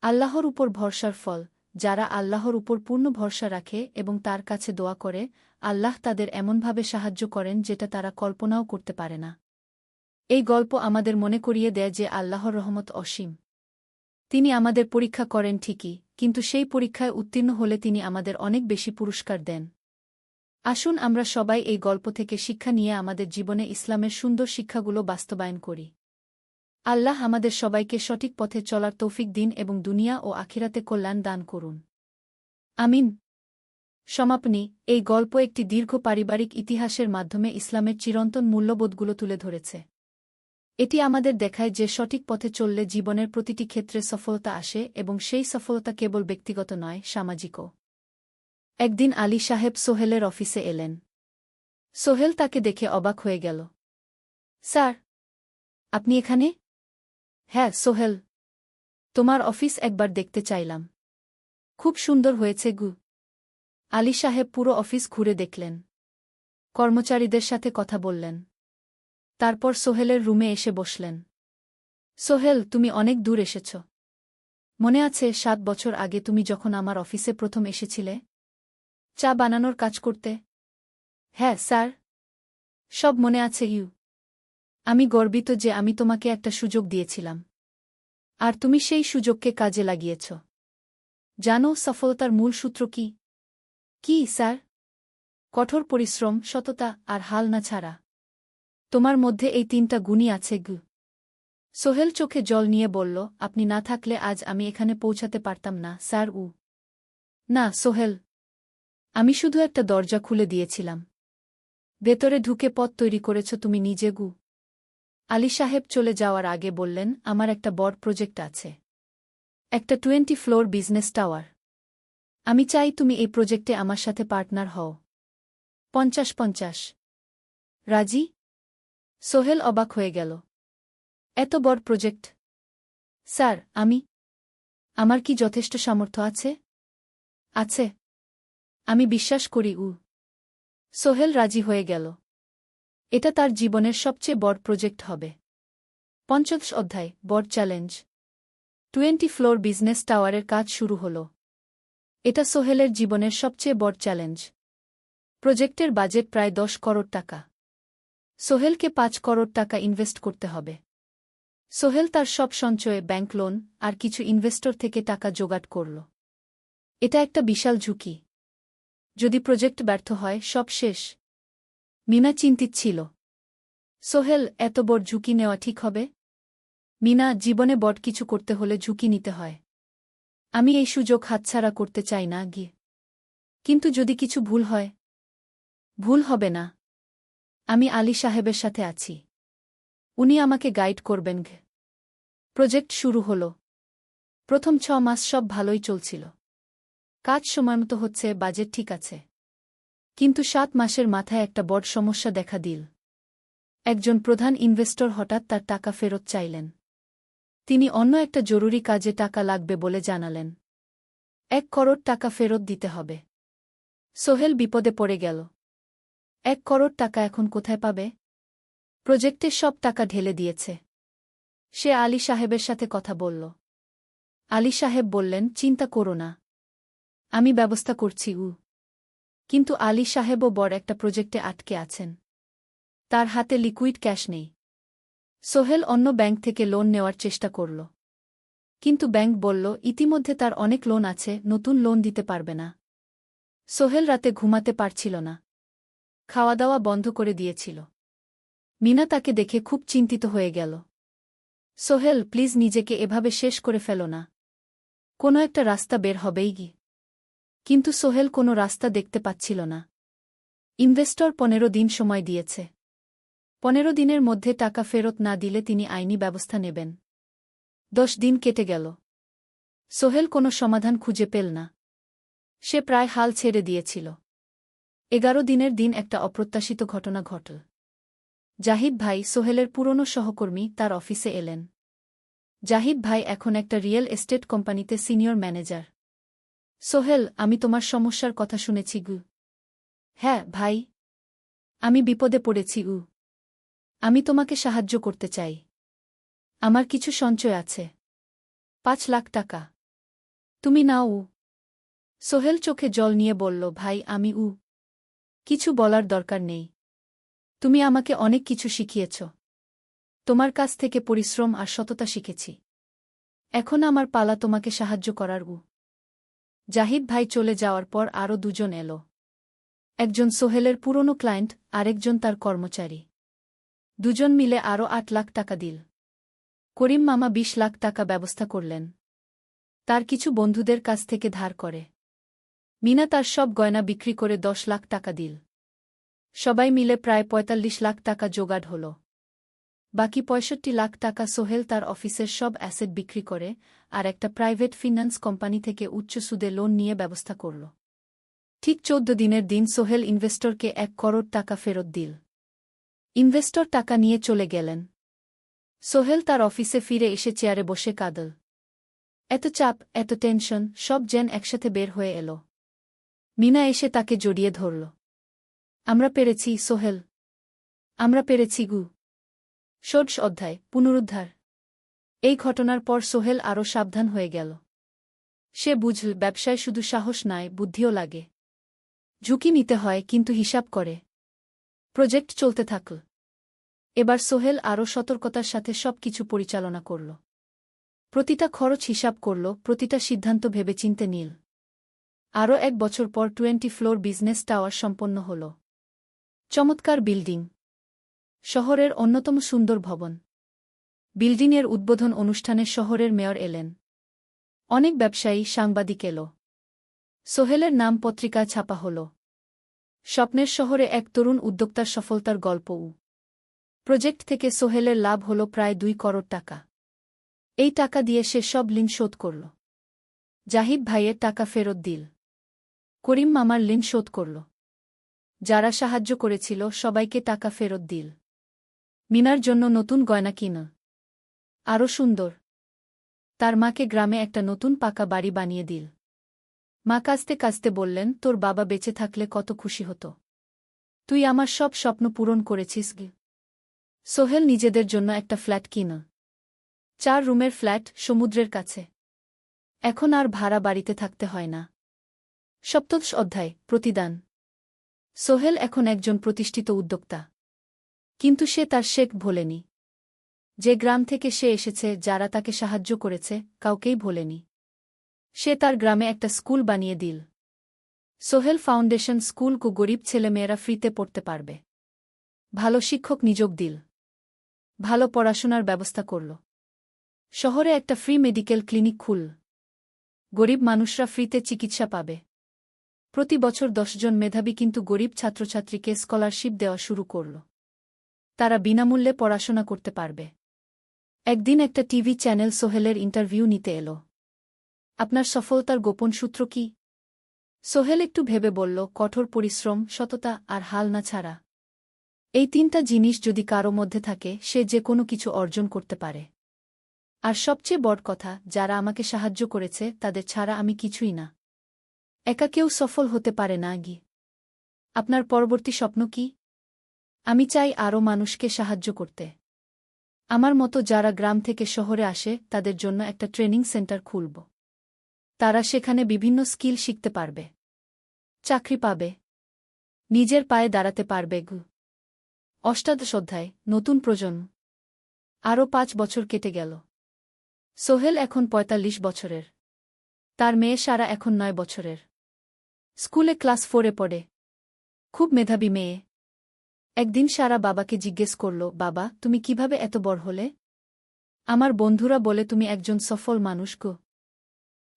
আল্লাহর উপর ভরসার ফল, যারা আল্লাহর উপর পূর্ণ ভরসা রাখে এবং তার কাছে দোয়া করে, আল্লাহ তাদের এমনভাবে সাহায্য করেন যেটা তারা কল্পনাও করতে পারে না। এই গল্প আমাদের মনে করিয়ে দেয় যে আল্লাহর রহমত অসীম। তিনি আমাদের পরীক্ষা করেন ঠিকই, কিন্তু সেই পরীক্ষায় উত্তীর্ণ হলে তিনি আমাদের অনেক বেশি পুরস্কার দেন। আসুন আমরা সবাই এই গল্প থেকে শিক্ষা নিয়ে আমাদের জীবনে ইসলামের সুন্দর শিক্ষাগুলো বাস্তবায়ন করি। আল্লাহ আমাদের সবাইকে সঠিক পথে চলার তৌফিক দিন এবং দুনিয়া ও আখিরাতে কল্যাণ দান করুন। আমিন। সমাপনী, এই গল্প একটি দীর্ঘ পারিবারিক ইতিহাসের মাধ্যমে ইসলামের চিরন্তন মূল্যবোধগুলো তুলে ধরেছে। এটি আমাদের দেখায় যে সঠিক পথে চললে জীবনের প্রতিটি ক্ষেত্রে সফলতা আসে এবং সেই সফলতা কেবল ব্যক্তিগত নয়, সামাজিকও। একদিন আলী সাহেব সোহেলের অফিসে এলেন। সোহেল তাকে দেখে অবাক হয়ে গেল। স্যার, আপনি এখানে? হ্যাঁ সোহেল, তোমার অফিস একবার দেখতে চাইলাম। খুব সুন্দর হয়েছে গু। আলী সাহেব পুরো অফিস ঘুরে দেখলেন। কর্মচারীদের সাথে কথা বললেন। তারপর সোহেলের রুমে এসে বসলেন। সোহেল, তুমি অনেক দূর এসেছ। মনে আছে 7 বছর আগে তুমি যখন আমার অফিসে প্রথম এসেছিলে? চা বানানোর কাজ করতে? হ্যাঁ স্যার, সব মনে আছে ইউ। আমি গর্বিত যে আমি তোমাকে একটা সুযোগ দিয়েছিলাম। আর তুমি সেই সুযোগকে কাজে লাগিয়েছ। জানো সফলতার মূল সূত্র কি? কি স্যার? কঠোর পরিশ্রম, সততা আর হাল না ছাড়া। তোমার মধ্যে এই 3টা গুণই আছে গু। সোহেল চোখে জল নিয়ে বলল, আপনি না থাকলে আজ আমি এখানে পৌঁছাতে পারতাম না স্যার। না সোহেল, আমি শুধু একটা দরজা খুলে দিয়েছিলাম। ভেতরে ঢুকে পথ তৈরি করেছ তুমি নিজে। আলী সাহেব চলে যাওয়ার আগে বললেন, আমার একটা বড় প্রজেক্ট আছে, একটা 20 ফ্লোর বিজনেস টাওয়ার। আমি চাই তুমি এই প্রজেক্টে আমার সাথে পার্টনার হও। 50-50 রাজি? সোহেল অবাক হয়ে গেল। এত বড় প্রজেক্ট? স্যার, আমার কি যথেষ্ট সামর্থ্য আছে? আছে, আমি বিশ্বাস করি। সোহেল রাজি হয়ে গেল। এটা তার জীবনের সবচেয়ে বড় প্রজেক্ট হবে। 50 অধ্যায়, বড় চ্যালেঞ্জ। 20 ফ্লোর বিজনেস টাওয়ারের কাজ শুরু হল। এটা সোহেলের জীবনের সবচেয়ে বড় চ্যালেঞ্জ। প্রজেক্টের বাজেট প্রায় 10 করোড় টাকা। সোহেলকে 5 করোড় টাকা ইনভেস্ট করতে হবে। সোহেল তার সব সঞ্চয়ে, ব্যাংক লোন আর কিছু ইনভেস্টর থেকে টাকা জোগাড় করল। এটা একটা বিশাল ঝুঁকি। যদি প্রজেক্ট ব্যর্থ হয়, সব শেষ। মিনা চিন্তিত ছিল। সোহেল, এত বড় ঝুঁকি নেওয়া ঠিক হবে? মিনা, জীবনে বড় কিছু করতে হলে ঝুঁকি নিতে হয়। আমি এই সুযোগ হাতছাড়া করতে চাই না। কিন্তু যদি কিছু ভুল হয়? ভুল হবে না। আমি আলী সাহেবের সাথে আছি, উনি আমাকে গাইড করবেন। প্রজেক্ট শুরু হল। প্রথম 6 মাস সব ভালোই চলছিল। কাজ সময়মতো হচ্ছে, বাজেট ঠিক আছে। কিন্তু 7 মাসের মাথায় একটা বড় সমস্যা দেখা দিল। একজন প্রধান ইনভেস্টর হঠাৎ তার টাকা ফেরত চাইলেন। তিনি অন্য একটা জরুরি কাজে টাকা লাগবে বলে জানালেন। 1 করোড় টাকা ফেরত দিতে হবে। সোহেল বিপদে পড়ে গেল। 1 করোড় টাকা এখন কোথায় পাবে? প্রজেক্টে সব টাকা ঢেলে দিয়েছে। সে আলী সাহেবের সাথে কথা বলল। আলী সাহেব বললেন, চিন্তা করো না, আমি ব্যবস্থা করছি। কিন্তু আলী সাহেবও বড় একটা প্রজেক্টে আটকে আছেন। তার হাতে লিকুইড ক্যাশ নেই। সোহেল অন্য ব্যাংক থেকে লোন নেওয়ার চেষ্টা করল। কিন্তু ব্যাংক বলল, ইতিমধ্যে তার অনেক লোন আছে, নতুন লোন দিতে পারবে না। সোহেল রাতে ঘুমাতে পারছিল না। খাওয়া দাওয়া বন্ধ করে দিয়েছিল। মিনা তাকে দেখে খুব চিন্তিত হয়ে গেল। সোহেল, প্লিজ নিজেকে এভাবে শেষ করে ফেলো না। কোনো একটা রাস্তা বের হবেই। কিন্তু সোহেল কোনো রাস্তা দেখতে পাচ্ছিল না। ইনভেস্টর 15 দিন সময় দিয়েছে। 15 দিনের মধ্যে টাকা ফেরত না দিলে তিনি আইনি ব্যবস্থা নেবেন। 10 দিন কেটে গেল। সোহেল কোনো সমাধান খুঁজে পেল না। সে প্রায় হাল ছেড়ে দিয়েছিল। 11 দিনের দিন একটা অপ্রত্যাশিত ঘটনা ঘটল। জাহিদ ভাই, সোহেলের পুরনো সহকর্মী, তার অফিসে এলেন। জাহিদ ভাই এখন একটা রিয়েল এস্টেট কোম্পানিতে সিনিয়র ম্যানেজার। সোহেল, আমি তোমার সমস্যার কথা শুনেছি। হ্যাঁ ভাই, আমি বিপদে পড়েছি। আমি তোমাকে সাহায্য করতে চাই। আমার কিছু সঞ্চয় আছে, 5 লাখ টাকা। তুমি নাও। সোহেল চোখে জল নিয়ে বলল, ভাই আমি কিছু বলার দরকার নেই। তুমি আমাকে অনেক কিছু শিখিয়েছ। তোমার কাছ থেকে পরিশ্রম আর সততা শিখেছি। এখন আমার পালা তোমাকে সাহায্য করার। জাহিদ ভাই চলে যাওয়ার পর আরও 2 জন এলো। একজন সোহেলের পুরনো ক্লায়েন্ট, আরেকজন তার কর্মচারী। 2 জন মিলে আরও 8 লাখ টাকা দিল। করিম মামা 20 লাখ টাকা ব্যবস্থা করলেন। তার কিছু বন্ধুদের কাছ থেকে ধার করে। মিনা তার সব গয়না বিক্রি করে 10 লাখ টাকা দিল। সবাই মিলে প্রায় 45 লাখ টাকা জোগাড় হল। বাকি 65 লাখ টাকা সোহেল তার অফিসের সব অ্যাসেট বিক্রি করে আর একটা প্রাইভেট ফিন্যান্স কোম্পানি থেকে উচ্চ সুদে লোন নিয়ে ব্যবস্থা করল। ঠিক 14 দিনের দিন সোহেল ইনভেস্টরকে 1 করোড় টাকা ফেরত দিল। ইনভেস্টর টাকা নিয়ে চলে গেলেন। সোহেল তার অফিসে ফিরে এসে চেয়ারে বসে কাঁদল। এত চাপ, এত টেনশন, সব যেন একসাথে বের হয়ে এল। মিনা এসে তাকে জড়িয়ে ধরল। আমরা পেরেছি সোহেল, আমরা পেরেছি। 16 অধ্যায়, পুনরুদ্ধার। এই ঘটনার পর সোহেল আরও সাবধান হয়ে গেল। সে বুঝল, ব্যবসায় শুধু সাহস নয়, বুদ্ধিও লাগে। ঝুঁকি নিতে হয়, কিন্তু হিসাব করে। প্রজেক্ট চলতে থাকল। এবার সোহেল আরও সতর্কতার সাথে সবকিছু পরিচালনা করল। প্রতিটা খরচ হিসাব করল, প্রতিটা সিদ্ধান্ত ভেবেচিন্তে নিল। আরও 1 বছর পর 20 ফ্লোর বিজনেস টাওয়ার সম্পন্ন হল। চমৎকার বিল্ডিং, শহরের অন্যতম সুন্দর ভবন। বিল্ডিংয়ের উদ্বোধন অনুষ্ঠানে শহরের মেয়র এলেন। অনেক ব্যবসায়ী সাংবাদিক এল। সোহেলের নাম পত্রিকায় ছাপা হল। স্বপ্নের শহরে এক তরুণ উদ্যোক্তার সফলতার গল্পও। প্রজেক্ট থেকে সোহেলের লাভ হল প্রায় 2 করোড় টাকা। এই টাকা দিয়ে সে সব ঋণ শোধ করল। জাহিদ ভাইয়ের টাকা ফেরত দিল। করিম মামার ঋণ শোধ করল। যারা সাহায্য করেছিল সবাইকে টাকা ফেরত দিল। মিনার জন্য নতুন গয়না কিন। আরও সুন্দর। তার মাকে গ্রামে একটা নতুন পাকা বাড়ি বানিয়ে দিল। মা কাঁদতে কাঁদতে বললেন, তোর বাবা বেঁচে থাকলে কত খুশি হতো। তুই আমার সব স্বপ্ন পূরণ করেছিস গে। সোহেল নিজেদের জন্য একটা ফ্ল্যাট কিন। 4 রুমের ফ্ল্যাট, সমুদ্রের কাছে। এখন আর ভাড়া বাড়িতে থাকতে হয় না। 7ম অধ্যায়, প্রতিদান। সোহেল এখন একজন প্রতিষ্ঠিত উদ্যোক্তা। কিন্তু সে তার শেখ ভোলেনি। যে গ্রাম থেকে সে এসেছে, যারা তাকে সাহায্য করেছে, কাউকেই ভোলেনি। সে তার গ্রামে একটা স্কুল বানিয়ে দিল। সোহেল ফাউন্ডেশন স্কুল কো গরিব ছেলেমেয়েরা ফ্রিতে পড়তে পারবে। ভালো শিক্ষক নিযোগ দিল। ভালো পড়াশোনার ব্যবস্থা করল। শহরে একটা ফ্রি মেডিকেল ক্লিনিক খুল। গরিব মানুষরা ফ্রিতে চিকিৎসা পাবে। প্রতি বছর 10 জন মেধাবী কিন্তু গরিব ছাত্রছাত্রীকে স্কলারশিপ দেওয়া শুরু করল। তারা বিনামূল্যে পড়াশোনা করতে পারবে। একদিন একটা টিভি চ্যানেল সোহেলের ইন্টারভিউ নিতে এলো। আপনার সফলতার গোপন সূত্র কি? সোহেল একটু ভেবে বলল, কঠোর পরিশ্রম, সততা আর হাল না ছাড়া। এই 3টা জিনিস যদি কারো মধ্যে থাকে, সে যে কোনো কিছু অর্জন করতে পারে। আর সবচেয়ে বড় কথা, যারা আমাকে সাহায্য করেছে তাদের ছাড়া আমি কিছুই না। একা কেউ সফল হতে পারে না গি। আপনার পরবর্তী স্বপ্ন কি? আমি চাই আরও মানুষকে সাহায্য করতে। আমার মতো যারা গ্রাম থেকে শহরে আসে তাদের জন্য একটা ট্রেনিং সেন্টার খুলব। তারা সেখানে বিভিন্ন স্কিল শিখতে পারবে, চাকরি পাবে, নিজের পায়ে দাঁড়াতে পারবে। 8ম অধ্যায়, নতুন প্রজন্ম। আরও 5 বছর কেটে গেল। সোহেল এখন 45 বছরের। তার মেয়ে সারা এখন 9 বছরের। স্কুলে ক্লাস 4-এ পড়ে। খুব মেধাবী মেয়ে। একদিন সারা বাবাকে জিজ্ঞেস করল, বাবা, তুমি কিভাবে এত বড় হলে? আমার বন্ধুরা বলে তুমি একজন সফল মানুষ গো।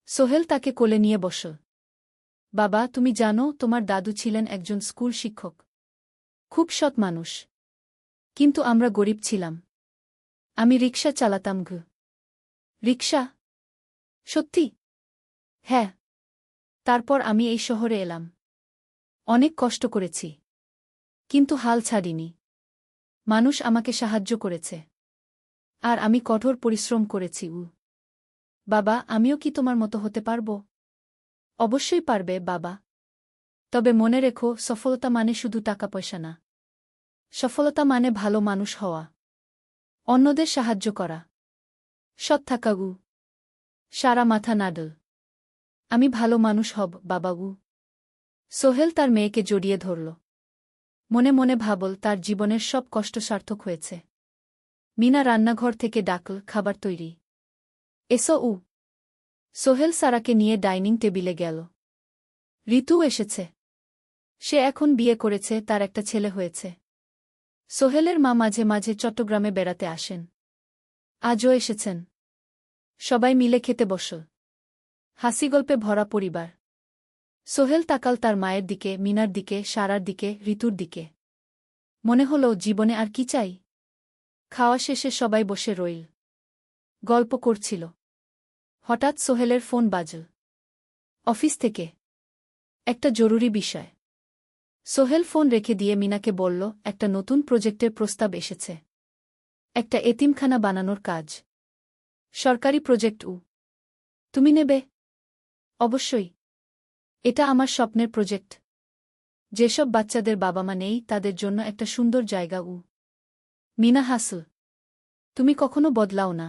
সোহেল তাকে কোলে নিয়ে বসল। বাবা, তুমি জানো, তোমার দাদু ছিলেন একজন স্কুল শিক্ষক। খুব সৎ মানুষ। কিন্তু আমরা গরিব ছিলাম। আমি রিকশা চালাতাম গো। রিকশা? সত্যি? হ্যাঁ। তারপর আমি এই শহরে এলাম। অনেক কষ্ট করেছি। কিন্তু হাল ছাড়িনি। মানুষ আমাকে সাহায্য করেছে। আর আমি কঠোর পরিশ্রম করেছি। বাবা, আমিও কি তোমার মতো হতে পারব? অবশ্যই পারবে বাবা। তবে মনে রেখো, সফলতা মানে শুধু টাকা পয়সা না। সফলতা মানে ভালো মানুষ হওয়া, অন্যদের সাহায্য করা, সৎ থাকা। সারা মাথা নাডল। আমি ভালো মানুষ হব বাবা। সোহেল তার মেয়েকে জড়িয়ে ধরল। মনে মনে ভাবল, তার জীবনের সব কষ্ট সার্থক হয়েছে। মিনা রান্নাঘর থেকে ডাকল, খাবার তৈরি। এসো। সোহেল সারাকে নিয়ে ডাইনিং টেবিলে গেল। ঋতু এসেছে। সে এখন বিয়ে করেছে, তার একটা ছেলে হয়েছে। সোহেলের মা মাঝে মাঝে চট্টগ্রামে বেড়াতে আসেন। আজও এসেছেন। সবাই মিলে খেতে বসল। হাসিগল্পে ভরা পরিবার। সোহেল তাকাল তার মায়ের দিকে, মিনার দিকে, সারার দিকে, ঋতুর দিকে। মনে হল, জীবনে আর কি চাই? খাওয়া শেষে সবাই বসে রইল। গল্প করছিল। হঠাৎ সোহেলের ফোন বাজল। অফিস থেকে। একটা জরুরি বিষয়। সোহেল ফোন রেখে দিয়ে মিনাকে বলল, একটা নতুন প্রজেক্টের প্রস্তাব এসেছে। একটা এতিমখানা বানানোর কাজ। সরকারি প্রজেক্ট। তুমি নেবে? অবশ্যই। এটা আমার স্বপ্নের প্রজেক্ট। যেসব বাচ্চাদের বাবা মা নেই তাদের জন্য একটা সুন্দর জায়গা। মিনা হাসল। তুমি কখনো বদলাও না।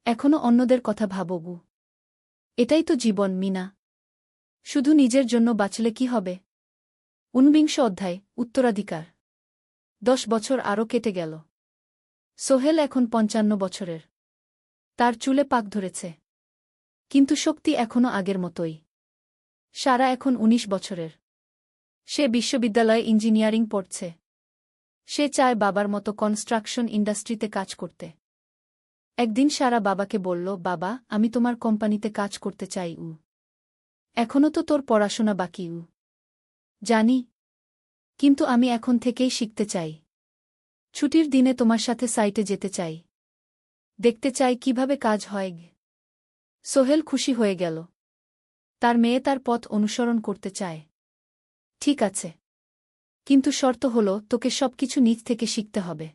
এখনো অন্যদের কথা ভাবো। এটাই তো জীবন মিনা। শুধু নিজের জন্য বাঁচলে কি হবে? 49 অধ্যায়, উত্তরাধিকার। 10 বছর আরও কেটে গেল। সোহেল এখন 55 বছরের। তার চুলে পাক ধরেছে। কিন্তু শক্তি এখনো আগের মতোই। সারা এখন 19 বছরের। সে বিশ্ববিদ্যালয়ে ইঞ্জিনিয়ারিং পড়ছে। সে চায় বাবার মতো কনস্ট্রাকশন ইন্ডাস্ট্রিতে কাজ করতে। একদিন সারা বাবাকে বলল, বাবা, আমি তোমার কোম্পানিতে কাজ করতে চাই। এখনও তো তোর পড়াশোনা বাকি। জানি, কিন্তু আমি এখন থেকেই শিখতে চাই। ছুটির দিনে তোমার সাথে সাইটে যেতে চাই। দেখতে চাই কিভাবে কাজ হয়। সোহেল খুশি হয়ে গেল। তার মেয়ে তার পথ অনুসরণ করতে চায়। ঠিক আছে, কিন্তু শর্ত হলো তোকে সবকিছু নিজ থেকে শিখতে হবে।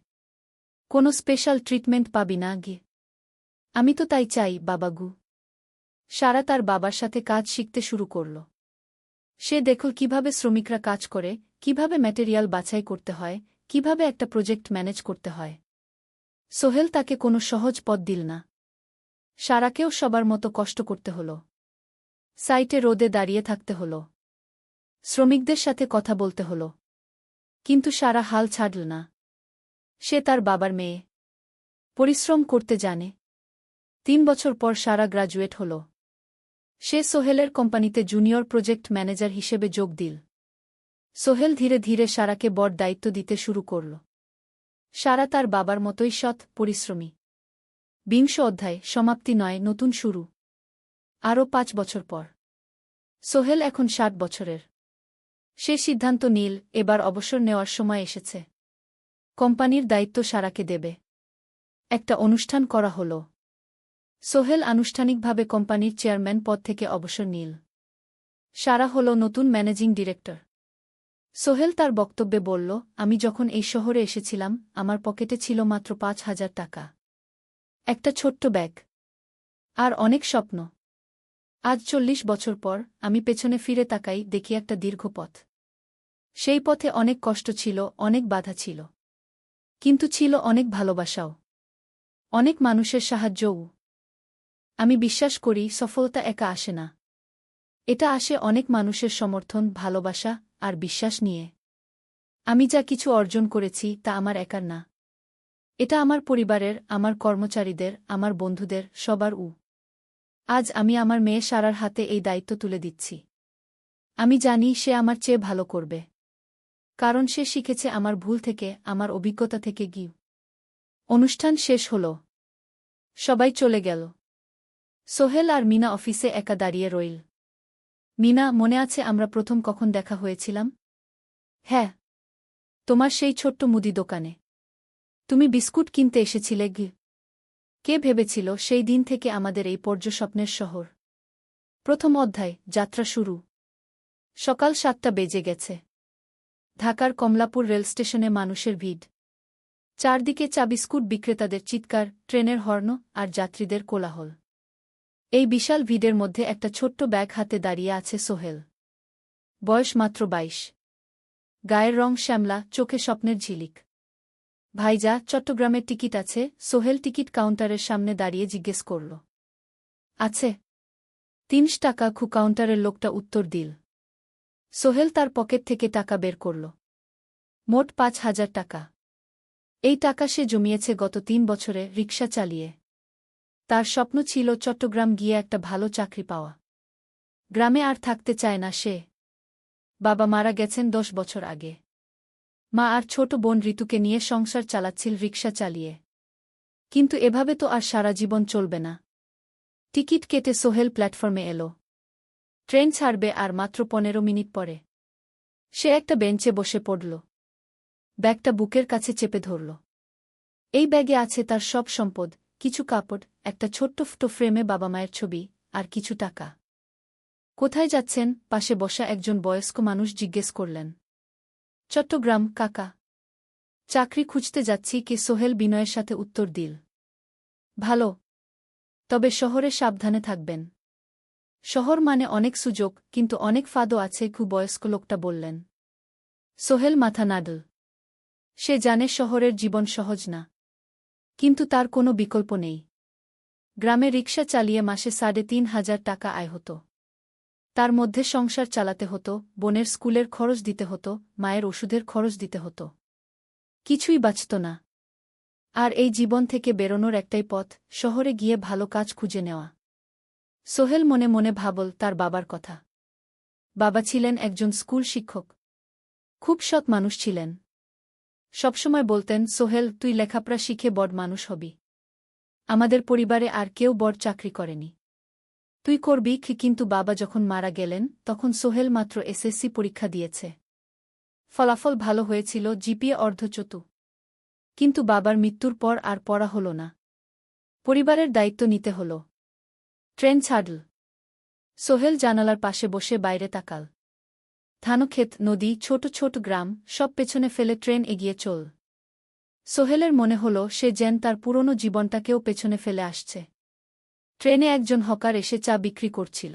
কোনো স্পেশাল ট্রিটমেন্ট পাবি না। আমি তো তাই চাই, বাবাগু। সারা তার বাবার সাথে কাজ শিখতে শুরু করল। সে দেখল কিভাবে শ্রমিকরা কাজ করে, কিভাবে ম্যাটেরিয়াল বাছাই করতে হয়, কিভাবে একটা প্রজেক্ট ম্যানেজ করতে হয়। সোহেল তাকে কোনো সহজ পথ দিল না। সারাকেও সবার মতো কষ্ট করতে হল। সাইটে রোদে দাঁড়িয়ে থাকতে হল। শ্রমিকদের সাথে কথা বলতে হল। কিন্তু সারা হাল ছাড়ল না। সে তার বাবার মেয়ে। পরিশ্রম করতে জানে। 3 বছর পর সারা গ্রাজুয়েট হল। সে সোহেলের কোম্পানিতে জুনিয়র প্রজেক্ট ম্যানেজার হিসেবে যোগ দিল। সোহেল ধীরে ধীরে সারাকে বড় দায়িত্ব দিতে শুরু করল। সারা তার বাবার মতোই সৎ, পরিশ্রমী। 20 অধ্যায়, সমাপ্তি নয়, নতুন শুরু। আরও 5 বছর পর সোহেল এখন 60 বছরের। সে সিদ্ধান্ত নিল, এবার অবসর নেওয়ার সময় এসেছে। কোম্পানির দায়িত্ব সারাকে দেবে। একটা অনুষ্ঠান করা হল। সোহেল আনুষ্ঠানিকভাবে কোম্পানির চেয়ারম্যান পদ থেকে অবসর নিল। সারা হল নতুন ম্যানেজিং ডিরেক্টর। সোহেল তার বক্তব্যে বলল, আমি যখন এই শহরে এসেছিলাম আমার পকেটে ছিল মাত্র 5,000 টাকা। একটা ছোট্ট ব্যাগ। আর অনেক স্বপ্ন। আজ 40 বছর পর আমি পেছনে ফিরে তাকাই, দেখি একটা দীর্ঘ পথ। সেই পথে অনেক কষ্ট ছিল, অনেক বাধা ছিল। কিন্তু ছিল অনেক ভালোবাসাও। অনেক মানুষের সাহায্যও। আমি বিশ্বাস করি সফলতা একা আসে না। এটা আসে অনেক মানুষের সমর্থন, ভালোবাসা আর বিশ্বাস নিয়ে। আমি যা কিছু অর্জন করেছি তা আমার একার না। এটা আমার পরিবারের, আমার কর্মচারীদের, আমার বন্ধুদের, সবার। আজ আমি আমার মেয়ে সারার হাতে এই দায়িত্ব তুলে দিচ্ছি। আমি জানি সে আমার চেয়ে ভালো করবে। কারণ সে শিখেছে আমার ভুল থেকে, আমার অভিজ্ঞতা থেকে। অনুষ্ঠান শেষ হল। সবাই চলে গেল। সোহেল আর মিনা অফিসে একা দাঁড়িয়ে রইল। মিনা, মনে আছে আমরা প্রথম কখন দেখা হয়েছিলাম? হ্যাঁ, তোমার সেই ছোট্ট মুদি দোকানে। তুমি বিস্কুট কিনতে এসেছিলে। কে ভেবেছিল সেই দিন থেকে আমাদের এই পর্যস্বপ্নের শহর। প্রথম অধ্যায়, যাত্রা শুরু। সকাল 7টা বেজে গেছে। ঢাকার কমলাপুর রেলস্টেশনে মানুষের ভিড়। চারদিকে চা বিস্কুট বিক্রেতাদের চিৎকার, ট্রেনের হর্ন আর যাত্রীদের কোলাহল। এই বিশাল ভিড়ের মধ্যে একটা ছোট্ট ব্যাগ হাতে দাঁড়িয়ে আছে সোহেল। বয়স মাত্র 22। গায়ের রং শ্যামলা, চোখে স্বপ্নের ঝিলিক। ভাইজা, চট্টগ্রামের টিকিট আছে? সোহেল টিকিট কাউন্টারের সামনে দাঁড়িয়ে জিজ্ঞেস করল। আছে। 30 টাকা। কাউন্টারের লোকটা উত্তর দিল। সোহেল তার পকেট থেকে টাকা বের করল। মোট 5,000 টাকা। এই টাকা সে জমিয়েছে গত 3 বছরে রিকশা চালিয়ে। তার স্বপ্ন ছিল চট্টগ্রাম গিয়ে একটা ভালো চাকরি পাওয়া। গ্রামে আর থাকতে চায় না সে। বাবা মারা গেছেন 10 বছর আগে। মা আর ছোট বোন ঋতুকে নিয়ে সংসার চালাচ্ছিল রিকশা চালিয়ে। কিন্তু এভাবে তো আর সারা জীবন চলবে না। টিকিট কেটে সোহেল প্ল্যাটফর্মে এল। ট্রেন ছাড়বে আর মাত্র 15 মিনিট পরে। সে একটা বেঞ্চে বসে পড়ল। ব্যাগটা বুকের কাছে চেপে ধরল। এই ব্যাগে আছে তার সব সম্পদ, কিছু কাপড়, একটা ছোট্ট ফটো ফ্রেমে বাবা মায়ের ছবি, আর কিছু টাকা। কোথায় যাচ্ছেন? পাশে বসা একজন বয়স্ক মানুষ জিজ্ঞেস করলেন। চট্টগ্রাম কাকা। চাকরি খুঁজতে যাচ্ছি। কে? সোহেল বিনয়ের সাথে উত্তর দিল। ভালো। তবে শহরে সাবধানে থাকবেন। শহর মানে অনেক সুযোগ, কিন্তু অনেক ফাঁদও আছে। বয়স্ক লোকটা বললেন। সোহেল মাথা নাড়ল। সে জানে শহরের জীবন সহজ না। কিন্তু তার কোনো বিকল্প নেই। গ্রামে রিকশা চালিয়ে মাসে 3,500 টাকা আয় হতো। তার মধ্যে সংসার চালাতে হতো, বোনের স্কুলের খরচ দিতে হতো, মায়ের ওষুধের খরচ দিতে হতো। কিছুই বাঁচত না। আর এই জীবন থেকে বেরোনোর একটাই পথ, শহরে গিয়ে ভালো কাজ খুঁজে নেওয়া। সোহেল মনে মনে ভাবল তার বাবার কথা। বাবা ছিলেন একজন স্কুল শিক্ষক। খুব সৎ মানুষ ছিলেন। সবসময় বলতেন, সোহেল, তুই লেখাপড়া শিখে বড় মানুষ হবি। আমাদের পরিবারে আর কেউ বড় চাকরি করেনি। তুই করবি কি? কিন্তু বাবা যখন মারা গেলেন তখন সোহেল মাত্র এসএসসি পরীক্ষা দিয়েছে। ফলাফল ভালো হয়েছিল, জিপিএ অর্ধচতু। কিন্তু বাবার মৃত্যুর পর আর পড়া হল না। পরিবারের দায়িত্ব নিতে হল। ট্রেন ছাড়ল। সোহেল জানালার পাশে বসে বাইরে তাকাল। ধানক্ষেত, নদী, ছোট ছোট গ্রাম, সব পেছনে ফেলে ট্রেন এগিয়ে চল। সোহেলের মনে হল সে যেন তার পুরনো জীবনটাকেও পেছনে ফেলে আসছে। ট্রেনে একজন হকার এসে চা বিক্রি করছিল।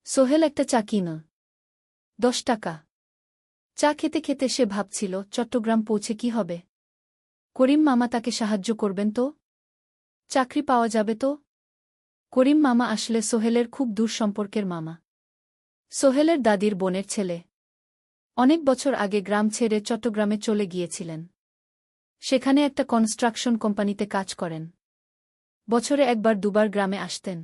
সোহেল একটা চা কিনল। 10 টাকা। চা খেতে খেতে সে ভাবছিল চট্টগ্রাম পৌঁছে কি হবে। করিম মামা তাকে সাহায্য করবেন তো? চাকরি পাওয়া যাবে তো? করিম মামা আসলে সোহেলের খুব দূর সম্পর্কের মামা। সোহেলের দাদির বোনের ছেলে। অনেক বছর আগে গ্রাম ছেড়ে চট্টগ্রামে চলে গিয়েছিলেন। সেখানে একটা কনস্ট্রাকশন কোম্পানিতে কাজ করেন। বছরে একবার দুবার গ্রামে আসতেন।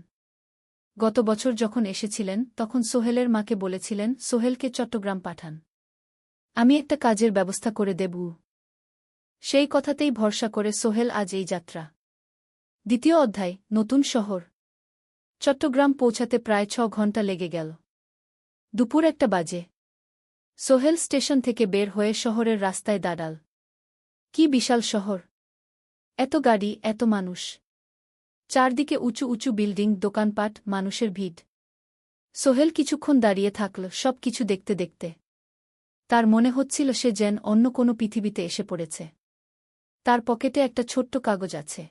গত বছর যখন এসেছিলেন তখন সোহেলের মাকে বলেছিলেন সোহেলকে চট্টগ্রাম পাঠান। আমি একটা কাজের ব্যবস্থা করে দেব। সেই কথাতেই ভরসা করে সোহেল আজ এই যাত্রা। দ্বিতীয় অধ্যায়, নতুন শহর। চট্টগ্রাম পৌঁছাতে প্রায় 6 ঘণ্টা লেগে গেল। দুপুর 1টা বাজে। সোহেল স্টেশন থেকে বের হয়ে শহরের রাস্তায় দাঁড়াল। কি বিশাল শহর! এত গাড়ি, এত মানুষ। চারদিকে উঁচু উঁচু বিল্ডিং, দোকানপাট, মানুষের ভিড়। সোহেল কিছুক্ষণ দাঁড়িয়ে থাকল সব কিছু দেখতে দেখতে। তার মনে হচ্ছিল সে যেন অন্য কোনো পৃথিবীতে এসে পড়েছে। তার পকেটে একটা ছোট্ট কাগজ আছে।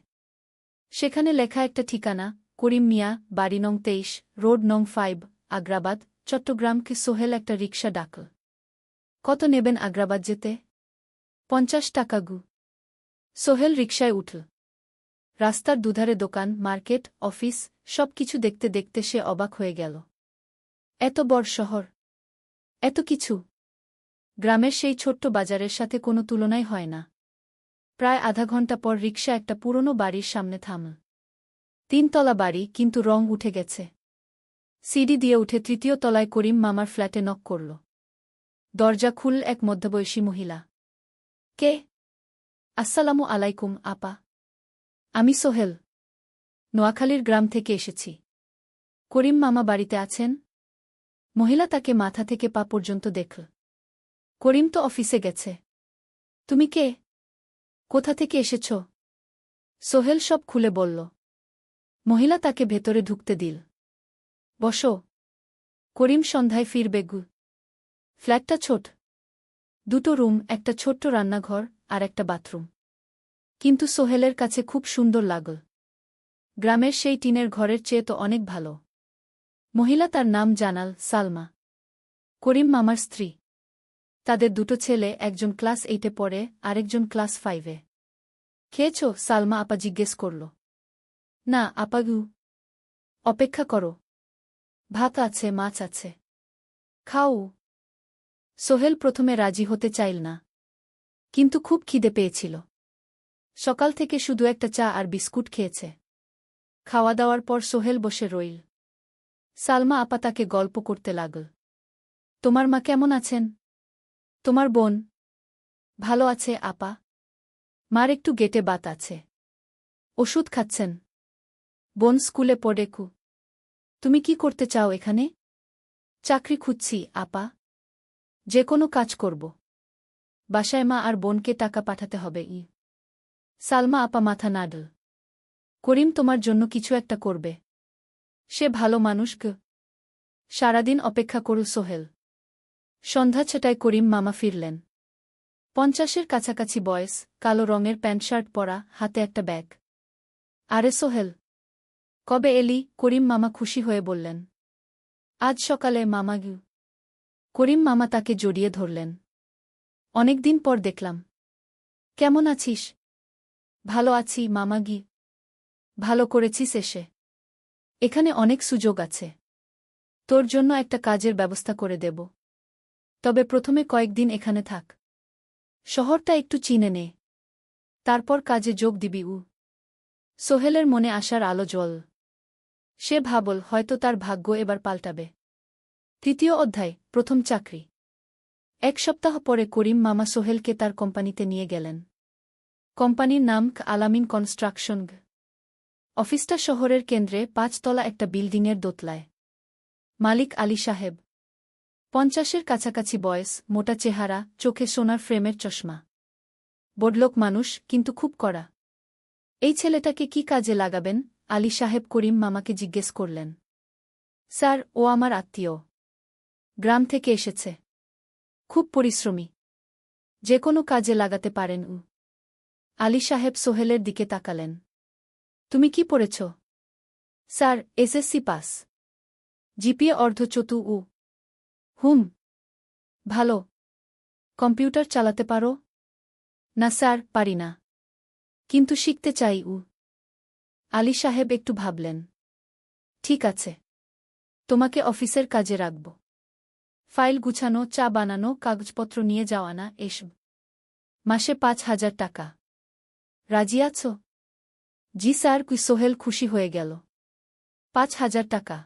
সেখানে লেখা একটা ঠিকানা, করিম মিয়া, বাড়ি নং 23, রোড নং 5, আগ্রাবাদ, চট্টগ্রামকে। সোহেল একটা রিকশা ডাকল। কত নেবেন আগ্রাবাদ যেতে? 50 টাকা গু। সোহেল রিকশায় উঠল। রাস্তার দুধারে দোকান, মার্কেট, অফিস, সব কিছু দেখতে দেখতে সে অবাক হয়ে গেল। এত বড় শহর, এত কিছু! গ্রামের সেই ছোট্ট বাজারের সাথে কোনো তুলনাই হয় না। প্রায় আধা ঘণ্টা পর রিকশা একটা পুরনো বাড়ির সামনে থামল। 3 তলা বাড়ি, কিন্তু রং উঠে গেছে। সিঁড়ি দিয়ে উঠে 3য় তলায় করিম মামার ফ্ল্যাটে নক করল। দরজা খুলল এক মধ্যবয়সী মহিলা। কে? আসসালামু আলাইকুম আপা। আমি সোহেল। নোয়াখালীর গ্রাম থেকে এসেছি। করিম মামা বাড়িতে আছেন? মহিলা তাকে মাথা থেকে পা পর্যন্ত দেখল। করিম তো অফিসে গেছে। তুমি কে? কোথা থেকে এসেছ? সোহেল সব খুলে বলল। মহিলা তাকে ভেতরে ঢুকতে দিল। বসো। করিম সন্ধ্যায় ফিরবে গু। ফ্ল্যাটটা ছোট। 2টো রুম, একটা ছোট্ট রান্নাঘর আর একটা বাথরুম। কিন্তু সোহেলের কাছে খুব সুন্দর লাগল। গ্রামের সেই টিনের ঘরের চেয়ে তো অনেক ভালো। মহিলা তার নাম জানাল সালমা। করিম মামার স্ত্রী। তাদের 2টো ছেলে, একজন ক্লাস 8-এ পড়ে, আরেকজন ক্লাস 5-এ। খেয়েছ? সালমা আপা জিজ্ঞেস করল। না আপা গু। অপেক্ষা করো। ভাত আছে, মাছ আছে। খাও। সোহেল প্রথমে রাজি হতে চাইল না। কিন্তু খুব খিদে পেয়েছিল। সকাল থেকে শুধু একটা চা আর বিস্কুট খেয়েছে। খাওয়া দাওয়ার পর সোহেল বসে রইল। সালমা আপা তাকে গল্প করতে লাগল। তোমার মা কেমন আছেন? তোমার বোন? ভালো আছে আপা। মার একটু গেটে বাত আছে। ওষুধ খাচ্ছেন। বোন স্কুলে পড়ে কু। তুমি কি করতে চাও এখানে? চাকরি খুঁজছি আপা। যে কোনো কাজ করব। বাসায় মা আর বোনকে টাকা পাঠাতে হবে। সালমা আপা মাথা নাড়ল। করিম তোমার জন্য কিছু একটা করবে। সে ভালো মানুষ গ। সারাদিন অপেক্ষা করু সোহেল। সন্ধ্যা 6টায় করিম মামা ফিরলেন। 50-এর কাছাকাছি বয়স, কালো রঙের প্যান্ট শার্ট পরা, হাতে একটা ব্যাগ। আরে সোহেল, কবে এলি? করিম মামা খুশি হয়ে বললেন। আজ সকালে মামা গু। করিম মামা তাকে জড়িয়ে ধরলেন। অনেকদিন পর দেখলাম। কেমন আছিস? ভালো আছি মামা গি। ভালো করেছিস এসে। এখানে অনেক সুযোগ আছে। তোর জন্য একটা কাজের ব্যবস্থা করে দেব। তবে প্রথমে কয়েকদিন এখানে থাক। শহরটা একটু চিনে নে। তারপর কাজে যোগ দিবি। সোহেলের মনে আসার আলো জ্বল। সে ভাবল হয়তো তার ভাগ্য এবার পাল্টাবে। 3য় অধ্যায়, প্রথম চাকরি। 1 সপ্তাহ পরে করিম মামা সোহেলকে তার কোম্পানিতে নিয়ে গেলেন। কোম্পানির নাম আলামিন কনস্ট্রাকশন। অফিসটা শহরের কেন্দ্রে ৫ তলা একটা বিল্ডিংয়ের দোতলায়। মালিক আলী সাহেব, ৫০-এর কাছাকাছি বয়স, মোটা চেহারা, চোখে সোনার ফ্রেমের চশমা। বড়লোক মানুষ, কিন্তু খুব কড়া। এই ছেলেটাকে কি কাজে লাগাবেন? আলী সাহেব করিম মামাকে জিজ্ঞেস করলেন। স্যার, ও আমার আত্মীয়। গ্রাম থেকে এসেছে। খুব পরিশ্রমী। যে কোনো কাজে লাগাতে পারেন উ। আলী সাহেব সোহেলের দিকে তাকালেন। তুমি কি পড়েছ? Sir, SSC pass. জিপিএ অর্ধচতু উ। হুম। ভালো। কম্পিউটার চালাতে পারো? না স্যার, পারি না। কিন্তু শিখতে চাই উ। আলী সাহেব একটু ভাবলেন। ঠিক আছে। তোমাকে অফিসের কাজে রাখব। ফাইল গুছানো, চা বানানো, কাগজপত্র নিয়ে যাওয়া, না এসব। মাসে ৫,০০০ টাকা। রাজি আছো? জি স্যার। সোহেল খুশি হয়ে গেল। ৫,০০০ টাকা।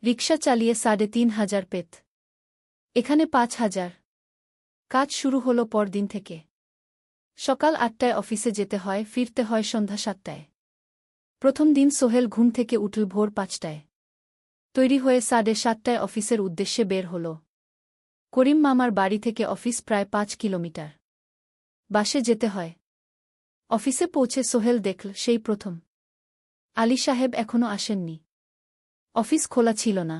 রিকশা চালিয়ে ৩,৫০০ পেত। এখানে ৫,০০০। কাজ শুরু হলো পরদিন থেকে। সকাল ৮টায় অফিসে যেতে হয়, ফিরতে হয় সন্ধ্যা ৭টায়। প্রথম দিন সোহেল ঘুম থেকে উঠল ভোর ৫টায়। তৈরি হয়ে ৭:৩০টায় অফিসের উদ্দেশ্যে বের হল। করিম মামার বাড়ি থেকে অফিস প্রায় ৫ কিলোমিটার। বাসে যেতে হয়। অফিসে পৌঁছে সোহেল দেখল সেই প্রথম আলী সাহেব এখনও আসেননি। অফিস খোলা ছিল না।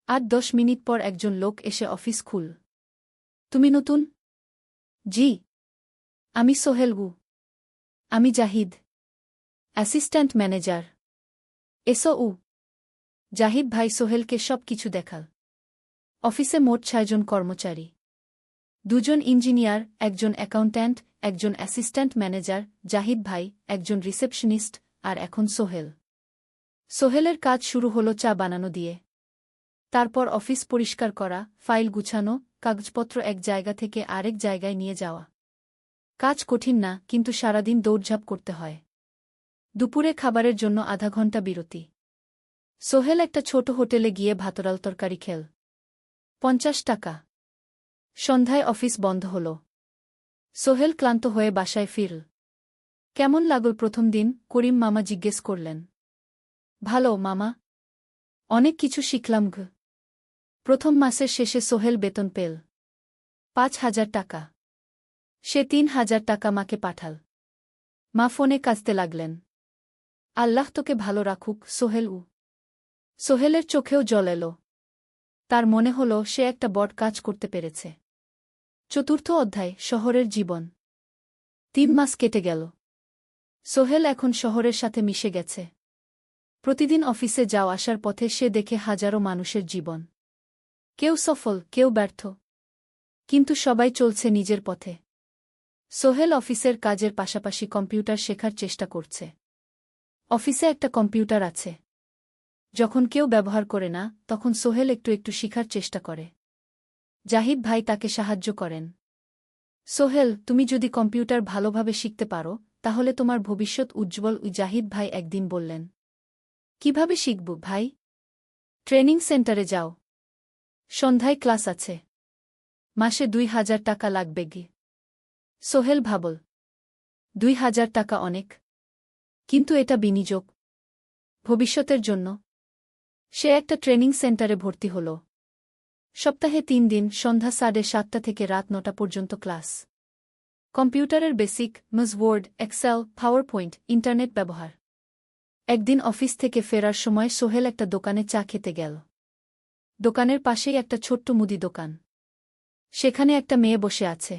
৮-১০ মিনিট পর একজন লোক এসে অফিস খুল। তুমি নতুন? জি। আমি সোহেল গু। আমি জাহিদ, অ্যাসিস্ট্যান্ট ম্যানেজার। এসো উ। জাহিদ ভাই সোহেলকে সব কিছু দেখাল। অফিসে মোট ৬ জন কর্মচারী। ২ জন ইঞ্জিনিয়ার, একজন অ্যাকাউন্ট্যান্ট, একজন অ্যাসিস্ট্যান্ট ম্যানেজার, জাহিদ ভাই, একজন রিসেপশনিস্ট, আর এখন সোহেল। সোহেলের কাজ শুরু হলো চা বানানো দিয়ে। তারপর অফিস পরিষ্কার করা, ফাইল গুছানো, কাগজপত্র এক জায়গা থেকে আরেক জায়গায় নিয়ে যাওয়া। কাজ কঠিন না, কিন্তু সারাদিন দৌড়ঝাঁপ করতে হয়। দুপুরে খাবারের জন্য আধা ঘণ্টা বিরতি। সোহেল একটা ছোট হোটেলে গিয়ে ভাতরাল তরকারি খেল। ৫০ টাকা। সন্ধ্যায় অফিস বন্ধ হল। সোহেল ক্লান্ত হয়ে বাসায় ফিরল। কেমন লাগল প্রথম দিন? করিম মামা জিজ্ঞেস করলেন। ভালো মামা। অনেক কিছু শিখলাম ঘ। প্রথম মাসের শেষে সোহেল বেতন পেল ৫,০০০ টাকা। সে ৩,০০০ টাকা মাকে পাঠাল। মা ফোনে কাঁদতে লাগলেন। আল্লাহ তোকে ভালো রাখুক সোহেল উ। সোহেলের চোখেও জল এল। তার মনে হল সে একটা বড় কাজ করতে পেরেছে। চতুর্থ অধ্যায়, শহরের জীবন। ৩ মাস কেটে গেল। সোহেল এখন শহরের সাথে মিশে গেছে। প্রতিদিন অফিসে যাও আসার পথে সে দেখে হাজারো মানুষের জীবন। কেউ সফল, কেউ ব্যর্থ। কিন্তু সবাই চলছে নিজের পথে। সোহেল অফিসের কাজের পাশাপাশি কম্পিউটার শেখার চেষ্টা করছে। অফিসে একটা কম্পিউটার আছে। যখন কেউ ব্যবহার করে না, তখন সোহেল একটু একটু শিখার চেষ্টা করে। জাহিদ ভাই তাকে সাহায্য করেন। সোহেল, তুমি যদি কম্পিউটার ভালোভাবে শিখতে পারো, তাহলে তোমার ভবিষ্যৎ উজ্জ্বল। জাহিদ ভাই একদিন বললেন। কিভাবে শিখব ভাই? ট্রেনিং সেন্টারে যাও। সন্ধ্যায় ক্লাস আছে। মাসে ২,০০০ টাকা লাগবে গে। সোহেল ভাবল। ২,০০০ টাকা অনেক। কিন্তু এটা বিনিয়োগ। ভবিষ্যতের জন্য। সে একটা ট্রেনিং সেন্টারে ভর্তি হল। সপ্তাহে ৩ দিন, সন্ধ্যা ৭:৩০ থেকে রাত ৯টা পর্যন্ত ক্লাস। কম্পিউটারের basic, MS Word, Excel, PowerPoint, internet ব্যবহার। একদিন অফিস থেকে ফেরার সময় সোহেল একটা দোকানে চা খেতে গেল। দোকানের পাশেই একটা ছোট্ট মুদি দোকান। সেখানে একটা মেয়ে বসে আছে।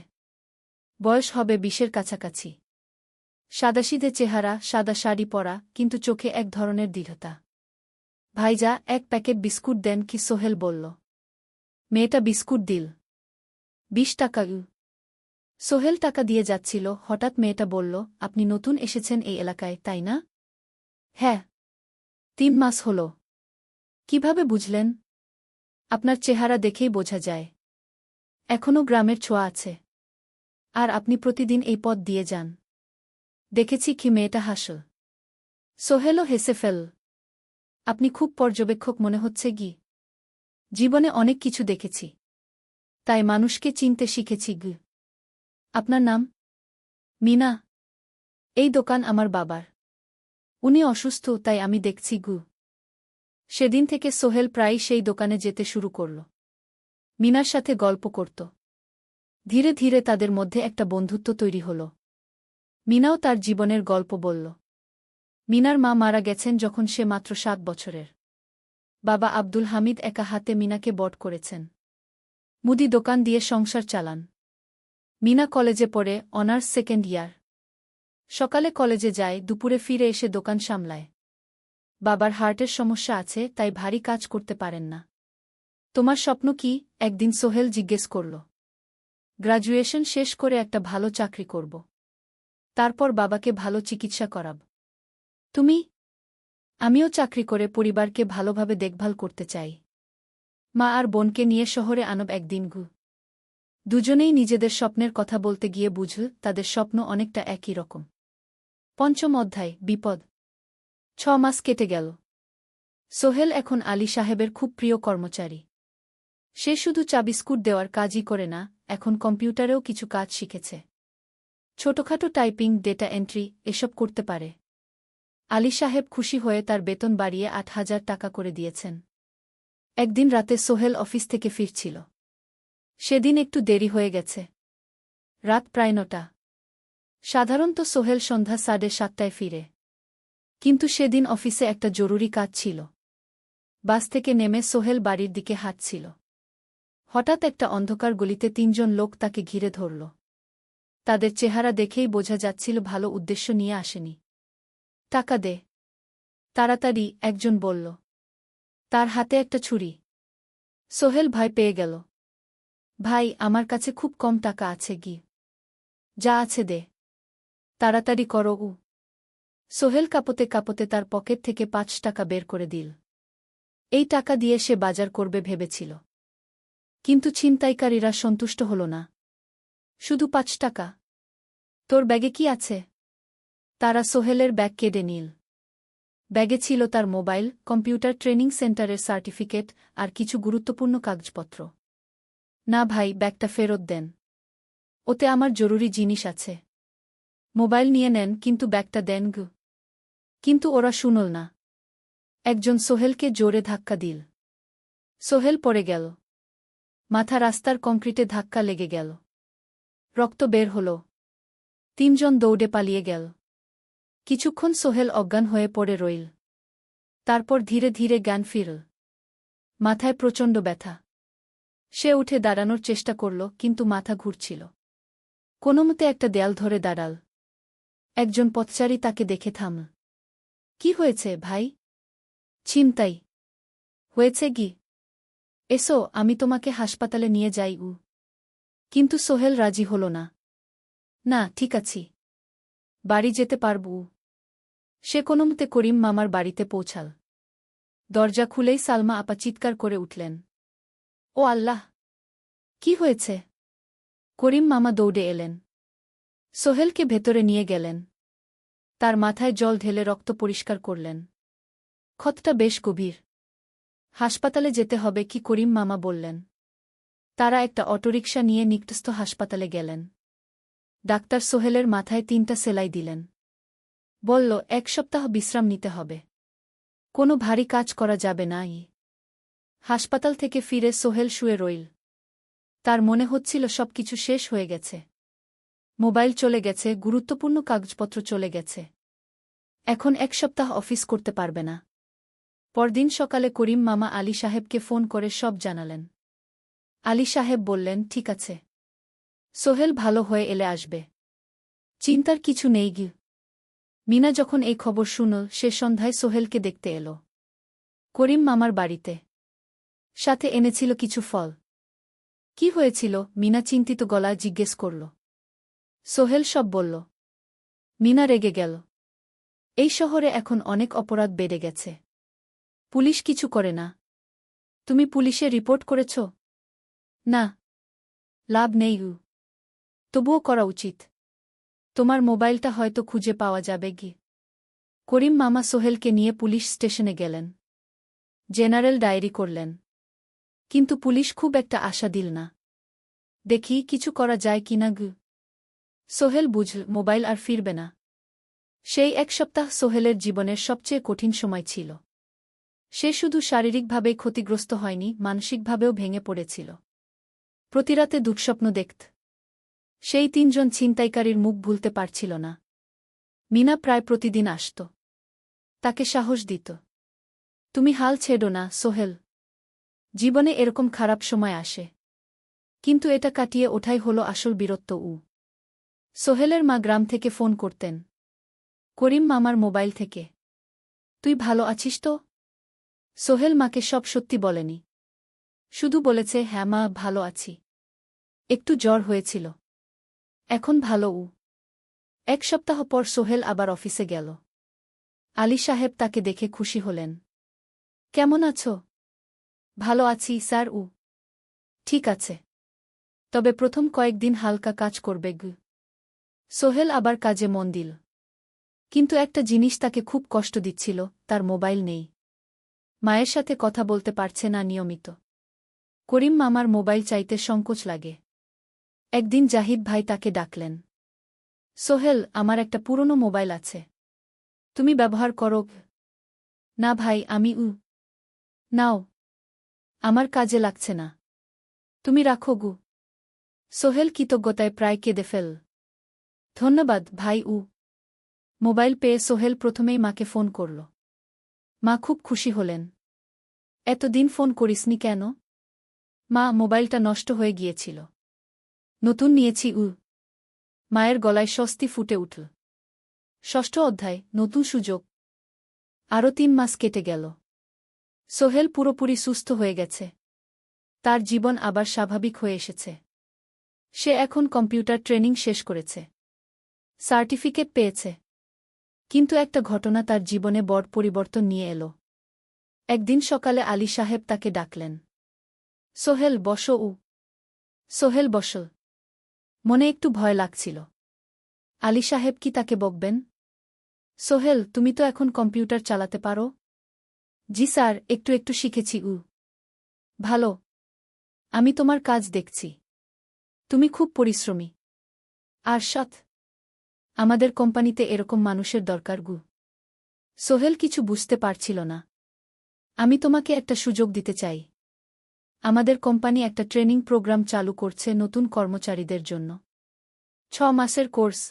বয়স হবে ২০-এর কাছাকাছি। সাদাসিধে চেহারা, সাদা শাড়ি পরা, কিন্তু চোখে এক ধরনের দৃঢ়তা। ভাইজা, এক প্যাকেট বিস্কুট দেন কি? সোহেল বলল। মেয়েটা বিস্কুট দিল। ২০ টাকা। সোহেল টাকা দিয়ে যাচ্ছিল, হঠাৎ মেয়েটা বলল, আপনি নতুন এসেছেন এই এলাকায়, তাই না? হ্যাঁ। ৩ মাস হল। কিভাবে বুঝলেন? আপনার চেহারা দেখেই বোঝা যায়। এখনও গ্রামের ছোঁয়া আছে। আর আপনি প্রতিদিন এই পথ দিয়ে যান। দেখেছি কি? মেয়েটা হাসল। সোহেলও হেসে ফেল। আপনি খুব পর্যবেক্ষক মনে হচ্ছে গি। জীবনে অনেক কিছু দেখেছি। তাই মানুষকে চিনতে শিখেছি গ। আপনার নাম? মিনা। এই দোকান আমার বাবার। উনি অসুস্থ, তাই আমি দেখছি গু। সেদিন থেকে সোহেল প্রায়ই সেই দোকানে যেতে শুরু করল। মিনার সাথে গল্প করত। ধীরে ধীরে তাদের মধ্যে একটা বন্ধুত্ব তৈরি হল। মিনাও তার জীবনের গল্প বলল। মিনার মা মারা গেছেন যখন সে মাত্র 7 বছরের। বাবা আব্দুল হামিদ একা হাতে মিনাকে বড় করেছেন। মুদি দোকান দিয়ে সংসার চালান। মিনা কলেজে পড়ে, অনার্স সেকেন্ড ইয়ার। সকালে কলেজে যায়, দুপুরে ফিরে এসে দোকান সামলায়। বাবার হার্টের সমস্যা আছে, তাই ভারী কাজ করতে পারেন না। তোমার স্বপ্ন কি? একদিন সোহেল জিজ্ঞেস করল। গ্র্যাজুয়েশন শেষ করে একটা ভালো চাকরি করব। তারপর বাবাকে ভালো চিকিৎসা করাব। তুমি? আমিও চাকরি করে পরিবারকে ভালোভাবে দেখভাল করতে চাই। মা আর বোনকে নিয়ে শহরে আনব একদিন গু। দুজনেই নিজেদের স্বপ্নের কথা বলতে গিয়ে বুঝল তাদের স্বপ্ন অনেকটা একই রকম। ৫ম অধ্যায়, বিপদ। ৬ মাস কেটে গেল। সোহেল এখন আলী সাহেবের খুব প্রিয় কর্মচারী। সে শুধু চা বিস্কুট দেওয়ার কাজই করে না, এখন কম্পিউটারেও কিছু কাজ শিখেছে। ছোটখাটো টাইপিং, ডেটা এন্ট্রি এসব করতে পারে। আলী সাহেব খুশি হয়ে তার বেতন বাড়িয়ে ৮,০০০ টাকা করে দিয়েছেন। একদিন রাতে সোহেল অফিস থেকে ফিরছিল। সেদিন একটু দেরি হয়ে গেছে। রাত প্রায় ৯টা। সাধারণত সোহেল সন্ধ্যা ৭:৩০টায় ফিরে। কিন্তু সেদিন অফিসে একটা জরুরি কাজ ছিল। বাস থেকে নেমে সোহেল বাড়ির দিকে হাঁটছিল। হঠাৎ একটা অন্ধকার গলিতে ৩ জন লোক তাকে ঘিরে ধরল। তাদের চেহারা দেখেই বোঝা যাচ্ছিল ভালো উদ্দেশ্য নিয়ে আসেনি। টাকা দে, তাড়াতাড়ি, একজন বলল। তার হাতে একটা ছুরি। সোহেল ভয় পেয়ে গেল। ভাই, আমার কাছে খুব কম টাকা আছে গি। যা আছে দে, তাড়াতাড়ি করো। সোহেল কাঁপতে কাঁপতে তার পকেট থেকে ৫ টাকা বের করে দিল। এই টাকা দিয়ে সে বাজার করবে ভেবেছিল। কিন্তু ছিনতাইকারীরা সন্তুষ্ট হল না। শুধু ৫ টাকা? তোর ব্যাগে কি আছে? তারা সোহেলের ব্যাগ কেড়ে নিল। ব্যাগে ছিল তার মোবাইল, কম্পিউটার ট্রেনিং সেন্টারের সার্টিফিকেট আর কিছু গুরুত্বপূর্ণ কাগজপত্র। না ভাই, ব্যাগটা ফেরত দেন। ওতে আমার জরুরি জিনিস আছে। মোবাইল নিয়ে নেন, কিন্তু ব্যাগটা দেন গু। কিন্তু ওরা শুনল না। একজন সোহেলকে জোরে ধাক্কা দিল। সোহেল পড়ে গেল। মাথা রাস্তার কংক্রিটে ধাক্কা লেগে গেল। রক্ত বের হল। ৩ জন দৌড়ে পালিয়ে গেল। কিছুক্ষণ সোহেল অজ্ঞান হয়ে পড়ে রইল। তারপর ধীরে ধীরে জ্ঞান ফিরল। মাথায় প্রচণ্ড ব্যথা। সে উঠে দাঁড়ানোর চেষ্টা করল, কিন্তু মাথা ঘুরছিল। কোনোমতে একটা দেয়াল ধরে দাঁড়াল। একজন পথচারী তাকে দেখে থামল। কি হয়েছে ভাই? ছিনতাই হয়েছে গি? এসো, আমি তোমাকে হাসপাতালে নিয়ে যাই। কিন্তু সোহেল রাজি হল না। না, ঠিক আছি, বাড়ি যেতে পারব। সে কোনোমতে করিম মামার বাড়িতে পৌঁছাল। দরজা খুলেই সালমা আপা চিৎকার করে উঠলেন। ও আল্লাহ! কি হয়েছে? করিম মামা দৌড়ে এলেন। সোহেলকে ভেতরে নিয়ে গেলেন। তার মাথায় জল ঢেলে রক্ত পরিষ্কার করলেন। ক্ষতটা বেশ গভীর। হাসপাতালে যেতে হবে কি? করিম মামা বললেন। তারা একটা অটোরিকশা নিয়ে নিকটস্থ হাসপাতালে গেলেন। ডাক্তার সোহেলের মাথায় ৩টা সেলাই দিলেন। বলল, ১ সপ্তাহ বিশ্রাম নিতে হবে। কোনো ভারী কাজ করা যাবে না। হাসপাতাল থেকে ফিরে সোহেল শুয়ে রইল। তার মনে হচ্ছিল সবকিছু শেষ হয়ে গেছে। মোবাইল চলে গেছে, গুরুত্বপূর্ণ কাগজপত্র চলে গেছে। এখন ১ সপ্তাহ অফিস করতে পারবে না। পরদিন সকালে করিম মামা আলী সাহেবকে ফোন করে সব জানালেন। আলী সাহেব বললেন, ঠিক আছে, সোহেল ভালো হয়ে এলে আসবে, চিন্তার কিছু নেই গি। মিনা যখন এই খবর শুনল, সে সন্ধ্যায় সোহেলকে দেখতে এলো করিম মামার বাড়িতে। সাথে এনেছিল কিছু ফল। কি হয়েছিল? মিনা চিন্তিত গলায় জিজ্ঞেস করল। সোহেল সব বলল। মিনা রেগে গেল। এই শহরে এখন অনেক অপরাধ বেড়ে গেছে। পুলিশ কিছু করে না। তুমি পুলিশে রিপোর্ট করেছ? না। লাভ নেই। তবুও করা উচিত। তোমার মোবাইলটা হয়তো খুঁজে পাওয়া যাবে গি। করিম মামা সোহেলকে নিয়ে পুলিশ স্টেশনে গেলেন। জেনারেল ডায়েরি করলেন। কিন্তু পুলিশ খুব একটা আশা দিল না। দেখি কিছু করা যায় কিনা গু। সোহেল বুঝল মোবাইল আর ফিরবে না। সেই এক সপ্তাহ সোহেলের জীবনের সবচেয়ে কঠিন সময় ছিল। সে শুধু শারীরিকভাবেই ক্ষতিগ্রস্ত হয়নি, মানসিকভাবেও ভেঙে পড়েছিল। প্রতিরাতে দুঃস্বপ্ন দেখত। সেই ৩ জন ছিনতাইকারীর মুখ ভুলতে পারছিল না। মিনা প্রায় প্রতিদিন আসত। তাকে সাহস দিত। তুমি হাল ছেড়ো না, সোহেল। জীবনে এরকম খারাপ সময় আসে। কিন্তু এটা কাটিয়ে ওঠাই হলো আসল বীরত্ব। সোহেলের মা গ্রাম থেকে ফোন করতেন। করিম মামার মোবাইল থেকে। তুই ভালো আছিস তো? সোহেল মাকে সব সত্যি বলেনি। শুধু বলেছে, হ্যাঁ মা, ভালো আছি। একটু জ্বর হয়েছিল। এখন ভালো। ১ সপ্তাহ পর সোহেল আবার অফিসে গেল। আলী সাহেব তাকে দেখে খুশি হলেন। কেমন আছো? ভালো আছি স্যার। ঠিক আছে। তবে প্রথম কয়েকদিন হালকা কাজ করবে। সোহেল আবার কাজে মন দিল। কিন্তু একটা জিনিস তাকে খুব কষ্ট দিচ্ছিল, তার মোবাইল নেই। মায়ের সাথে কথা বলতে পারছে না নিয়মিত। করিম মামার মোবাইল চাইতে সংকোচ লাগে। একদিন জাহিদ ভাই তাকে ডাকলেন। সোহেল, আমার একটা পুরনো মোবাইল আছে। তুমি ব্যবহার করো? না ভাই, আমি নাও। আমার কাজে লাগছে না। তুমি রাখো। সোহেল কৃতজ্ঞতায় প্রায় কেঁদে ফেল। ধন্যবাদ ভাই। মোবাইল পেয়ে সোহেল প্রথমেই মাকে ফোন করল। মা খুব খুশি হলেন। এতদিন ফোন করিসনি কেন? মা, মোবাইলটা নষ্ট হয়ে গিয়েছিল। নতুন নিয়েছি। মায়ের গলায় স্বস্তি ফুটে উঠল। ৬ষ্ঠ অধ্যায়, নতুন সুযোগ। আরও ৩ মাস কেটে গেল। সোহেল পুরোপুরি সুস্থ হয়ে গেছে। তার জীবন আবার স্বাভাবিক হয়ে এসেছে। সে এখন কম্পিউটার ট্রেনিং শেষ করেছে। সার্টিফিকেট পেয়েছে। কিন্তু একটা ঘটনা তার জীবনে বড় পরিবর্তন নিয়ে এলো। একদিন সকালে আলী সাহেব তাকে ডাকলেন। সোহেল, বসো। সোহেল বসল। মনে একটু ভয় লাগছিল। আলী সাহেব কি তাকে বকবেন? সোহেল, তুমি তো এখন কম্পিউটার চালাতে পারো? জি স্যার, একটু একটু শিখেছি। ভালো। আমি তোমার কাজ দেখছি। তুমি খুব পরিশ্রমী আর সৎ। আমাদের কোম্পানিতে এরকম মানুষের দরকার। সোহেল কিছু বুঝতে পারছিল না। আমি তোমাকে একটা সুযোগ দিতে চাই। আমাদের কোম্পানি একটা ট্রেনিং প্রোগ্রাম চালু করছে নতুন কর্মচারীদের জন্য। ৬ মাসের কোর্স।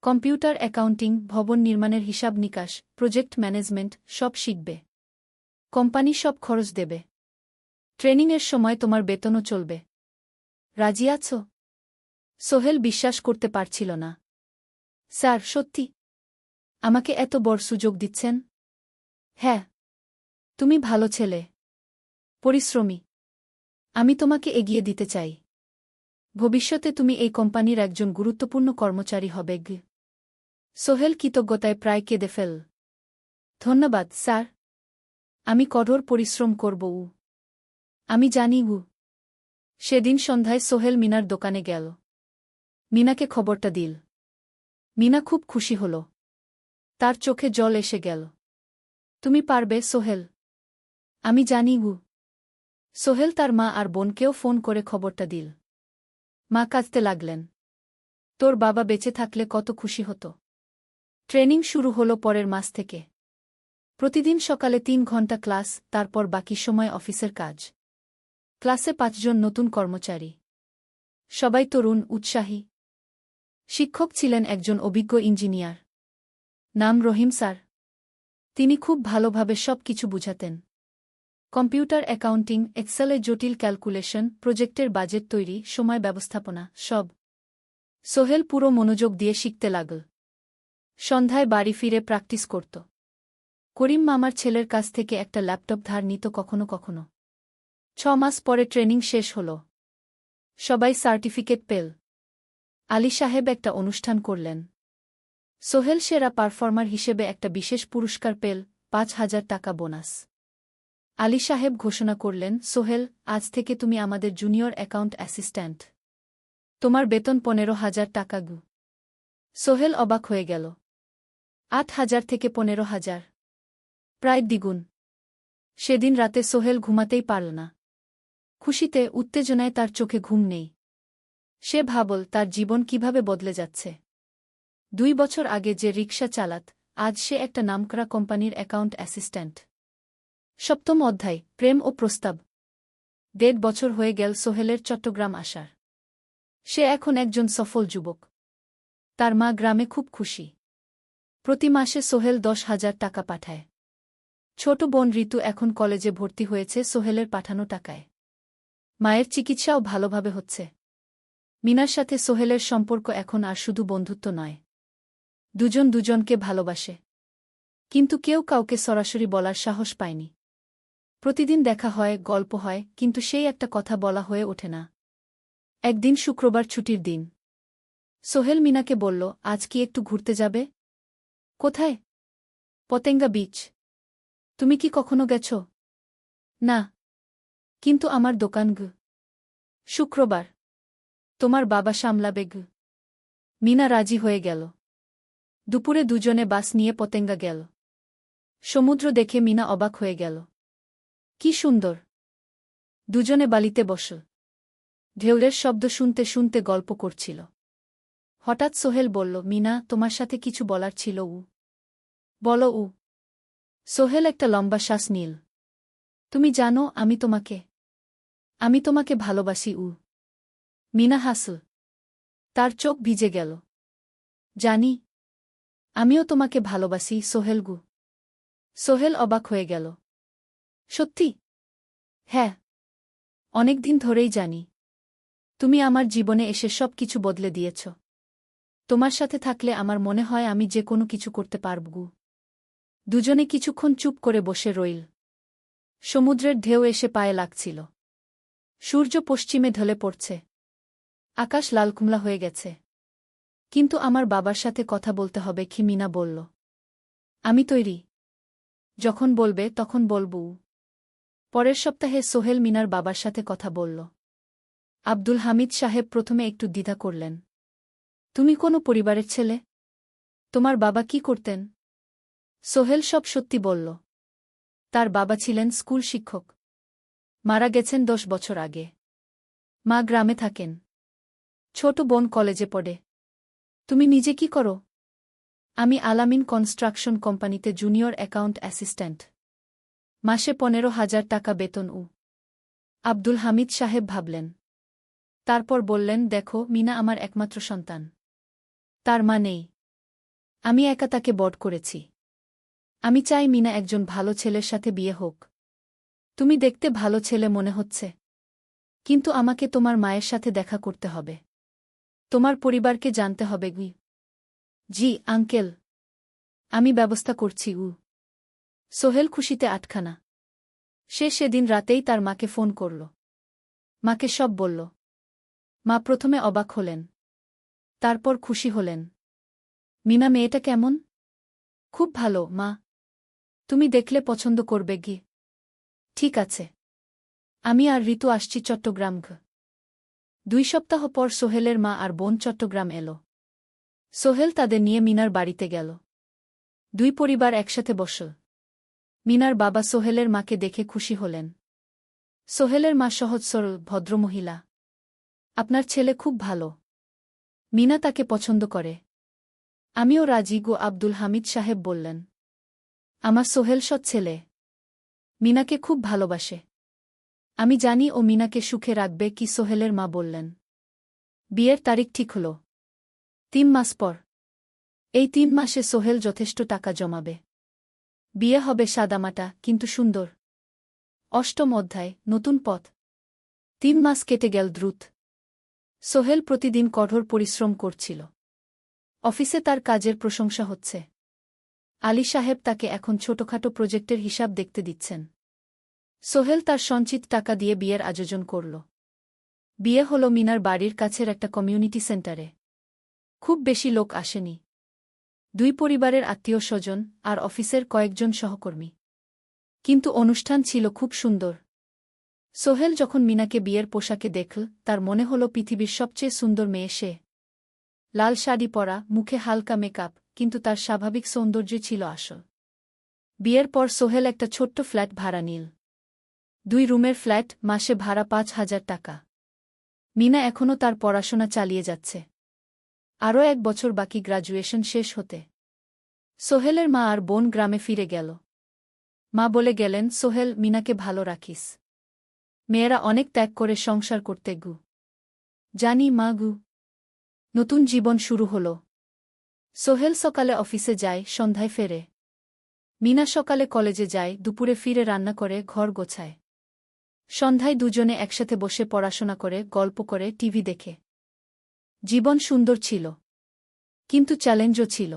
কম্পিউটার অ্যাকাউন্টিং, ভবন নির্মাণের হিসাব নিকাশ, প্রজেক্ট ম্যানেজমেন্ট সব শিখবে। কোম্পানি সব খরচ দেবে। ট্রেনিংয়ের সময় তোমার বেতনও চলবে। রাজি আছো? সোহেল বিশ্বাস করতে পারছিল না। স্যার, সত্যি? আমাকে এত বড় সুযোগ দিচ্ছেন? হ্যাঁ। তুমি ভালো ছেলে, পরিশ্রমী। আমি তোমাকে এগিয়ে দিতে চাই। ভবিষ্যতে তুমি এই কোম্পানির একজন গুরুত্বপূর্ণ কর্মচারী হবে। সোহেল কৃতজ্ঞতায় প্রায় কেঁদে ফেল। ধন্যবাদ স্যার। আমি কঠোর পরিশ্রম করব। আমি জানি। সেদিন সন্ধ্যায় সোহেল মিনার দোকানে গেল। মিনাকে খবরটা দিল। মিনা খুব খুশি হল। তার চোখে জল এসে গেল। তুমি পারবে সোহেল। আমি জানি। সোহেল তার মা আর বোনকেও ফোন করে খবরটা দিল। মা কাঁদতে লাগলেন। তোর বাবা বেঁচে থাকলে কত খুশি হতো। ট্রেনিং শুরু হলো পরের মাস থেকে। প্রতিদিন সকালে ৩ ঘন্টা ক্লাস, তারপর বাকি সময় অফিসের কাজ। ক্লাসে ৫ জন নতুন কর্মচারী। সবাই তরুণ, উৎসাহী। শিক্ষক ছিলেন একজন অভিজ্ঞ ইঞ্জিনিয়ার। নাম রহিম স্যার। তিনি খুব ভালোভাবে সব কিছু বুঝাতেন। কম্পিউটার অ্যাকাউন্টিং, এক্সেলে জটিল ক্যালকুলেশন, প্রজেক্টের বাজেট তৈরি, সময় ব্যবস্থাপনা সব। সোহেল পুরো মনোযোগ দিয়ে শিখতে লাগল। সন্ধ্যায় বাড়ি ফিরে প্র্যাকটিস করত। করিম মামার ছেলের কাছ থেকে একটা ল্যাপটপ ধার নিত কখনো কখনো। ৬ মাস পরে ট্রেনিং শেষ হল। সবাই সার্টিফিকেট পেল। আলী সাহেব একটা অনুষ্ঠান করলেন। সোহেল সেরা পারফর্মার হিসেবে একটা বিশেষ পুরস্কার পেল, ৫,০০০ টাকা বোনাস। আলী সাহেব ঘোষণা করলেন, সোহেল, আজ থেকে তুমি আমাদের জুনিয়র অ্যাকাউন্ট অ্যাসিস্ট্যান্ট। তোমার বেতন ১৫,০০০ টাকা। সোহেল অবাক হয়ে গেল। ৮,০০০ থেকে ১৫,০০০, প্রায় দ্বিগুণ। সেদিন রাতে সোহেল ঘুমাতেই পারল না। খুশিতে, উত্তেজনায় তার চোখে ঘুম নেই। সে ভাবল তার জীবন কিভাবে বদলে যাচ্ছে। 2 বছর আগে যে রিকশা চালাত, আজ সে একটা নামকরা কোম্পানির অ্যাকাউন্ট অ্যাসিস্ট্যান্ট। 7ম অধ্যায়, প্রেম ও প্রস্তাব। 1.5 বছর হয়ে গেল সোহেলের চট্টগ্রাম আসার। সে এখন একজন সফল যুবক। তার মা গ্রামে খুব খুশি। প্রতি মাসে সোহেল 10,000 টাকা পাঠায়। ছোট বোন ঋতু এখন কলেজে ভর্তি হয়েছে সোহেলের পাঠানো টাকায়। মায়ের চিকিৎসাও ভালোভাবে হচ্ছে। মিনার সাথে সোহেলের সম্পর্ক এখন আর শুধু বন্ধুত্ব নয়। দুজন দুজনকে ভালোবাসে। কিন্তু কেউ কাউকে সরাসরি বলার সাহস পায়নি। প্রতিদিন দেখা হয়, গল্প হয়, কিন্তু সেই একটা কথা বলা হয়ে ওঠে না। একদিন শুক্রবার ছুটির দিন। সোহেল মিনাকে বলল, আজ কি একটু ঘুরতে যাবে? কোথায়? পতেঙ্গা বিচ। তুমি কি কখনো গেছ? না। কিন্তু আমার দোকান গ। শুক্রবার। তোমার বাবা সামলাবে গ। মিনা রাজি হয়ে গেল। দুপুরে দুজনে বাস নিয়ে পতেঙ্গা গেল। সমুদ্র দেখে মিনা অবাক হয়ে গেল। কি সুন্দর! দুজনে বালিতে বসল। ঢেউয়ের শব্দ শুনতে শুনতে গল্প করছিল। হঠাৎ সোহেল বলল, মিনা, তোমার সাথে কিছু বলার ছিল। বলো। সোহেল একটা লম্বা শ্বাস নিল। তুমি জানো, আমি তোমাকে ভালোবাসি। মিনা হাসল। তার চোখ ভিজে গেল। জানি। আমিও তোমাকে ভালোবাসি, সোহেল। সোহেল অবাক হয়ে গেল। সত্যি? হ্যাঁ। অনেকদিন ধরেই জানি। তুমি আমার জীবনে এসে সব কিছু বদলে দিয়েছ। তোমার সাথে থাকলে আমার মনে হয় আমি যে কোনো কিছু করতে পারব। দুজনে কিছুক্ষণ চুপ করে বসে রইল। সমুদ্রের ঢেউ এসে পায়ে লাগছিল। সূর্য পশ্চিমে ঢলে পড়ছে। আকাশ লালকুমলা হয়ে গেছে। কিন্তু আমার বাবার সাথে কথা বলতে হবে, কি মিনা বলল। আমি তৈরি। যখন বলবে তখন বলব। পরের সপ্তাহে সোহেল মিনার বাবার সাথে কথা বলল। আব্দুল হামিদ সাহেব প্রথমে একটু দ্বিধা করলেন। তুমি কোনো পরিবারের ছেলে? তোমার বাবা কি করতেন? সোহেল সব সত্যি বলল। তার বাবা ছিলেন স্কুল শিক্ষক। মারা গেছেন 10 বছর আগে। মা গ্রামে থাকেন। ছোট বোন কলেজে পড়ে। তুমি নিজে কি করো? আমি আলামিন কনস্ট্রাকশন কোম্পানিতে জুনিয়র অ্যাকাউন্ট অ্যাসিস্ট্যান্ট। মাসে 15,000 টাকা বেতন। আব্দুল হামিদ সাহেব ভাবলেন। তারপর বললেন, দেখো, মিনা আমার একমাত্র সন্তান। তার মা নেই। আমি একা তাকে বড় করেছি। আমি চাই মিনা একজন ভালো ছেলের সাথে বিয়ে হোক। তুমি দেখতে ভালো ছেলে মনে হচ্ছে। কিন্তু আমাকে তোমার মায়ের সাথে দেখা করতে হবে। তোমার পরিবারকে জানতে হবে। জি আঙ্কেল। আমি ব্যবস্থা করছি। সোহেল খুশিতে আটখানা। সে সেদিন রাতেই তার মাকে ফোন করল। মাকে সব বলল। মা প্রথমে অবাক হলেন। তারপর খুশি হলেন। মিনা মেয়েটা কেমন? খুব ভালো, মা। তুমি দেখলে পছন্দ করবে। ঠিক আছে। আমি আর ঋতু আসছি চট্টগ্রাম। 2 সপ্তাহ পর সোহেলের মা আর বোন চট্টগ্রাম এলো। সোহেল তাদের নিয়ে মিনার বাড়িতে গেল। 2 পরিবার একসাথে বসল। মিনার বাবা সোহেলের মাকে দেখে খুশি হলেন। সোহেলের মা সহজ সরল ভদ্রমহিলা। আপনার ছেলে খুব ভালো। মিনা তাকে পছন্দ করে। আমিও রাজি। আব্দুল হামিদ সাহেব বললেন। আমার সোহেল সৎ ছেলে। মিনাকে খুব ভালোবাসে। আমি জানি ও মিনাকে সুখে রাখবে। কি সোহেলের মা বললেন। বিয়ের তারিখ ঠিক হল। 3 মাস পর। এই 3 মাসে সোহেল যথেষ্ট টাকা জমাবে। বিয়ে হবে সাদামাটা কিন্তু সুন্দর। 8ম অধ্যায়, নতুন পথ। 3 মাস কেটে গেল দ্রুত। সোহেল প্রতিদিন কঠোর পরিশ্রম করছিল। অফিসে তার কাজের প্রশংসা হচ্ছে। আলী সাহেব তাকে এখন ছোটখাটো প্রজেক্টের হিসাব দেখতে দিচ্ছেন। সোহেল তার সঞ্চিত টাকা দিয়ে বিয়ের আয়োজন করল। বিয়ে হল মিনার বাড়ির কাছের একটা কমিউনিটি সেন্টারে। খুব বেশি লোক আসেনি। 2 পরিবারের আত্মীয় স্বজন আর অফিসের কয়েকজন সহকর্মী। কিন্তু অনুষ্ঠান ছিল খুব সুন্দর। সোহেল যখন মিনাকে বিয়ের পোশাকে দেখল, তার মনে হল পৃথিবীর সবচেয়ে সুন্দর মেয়ে সে। লাল শাড়ি পরা, মুখে হালকা মেকআপ, কিন্তু তার স্বাভাবিক সৌন্দর্য ছিল আসল। বিয়ের পর সোহেল একটা ছোট্ট ফ্ল্যাট ভাড়া নিল। 2 রুমের ফ্ল্যাট, মাসে ভাড়া 5,000 টাকা। মিনা এখনও তার পড়াশোনা চালিয়ে যাচ্ছে। আরও 1 বছর বাকি গ্র্যাজুয়েশন শেষ হতে। সোহেলের মা আর বোন গ্রামে ফিরে গেল। মা বলে গেলেন, সোহেল, মিনাকে ভালো রাখিস। মেয়েরা অনেক ত্যাগ করে সংসার করতে গু। জানি মা গু। নতুন জীবন শুরু হল। সোহেল সকালে অফিসে যায়, সন্ধ্যায় ফেরে। মিনা সকালে কলেজে যায়, দুপুরে ফিরে রান্না করে, ঘর গোছায়। সন্ধ্যায় দুজনে একসাথে বসে পড়াশোনা করে, গল্প করে, টিভি দেখে। জীবন সুন্দর ছিল। কিন্তু চ্যালেঞ্জও ছিল।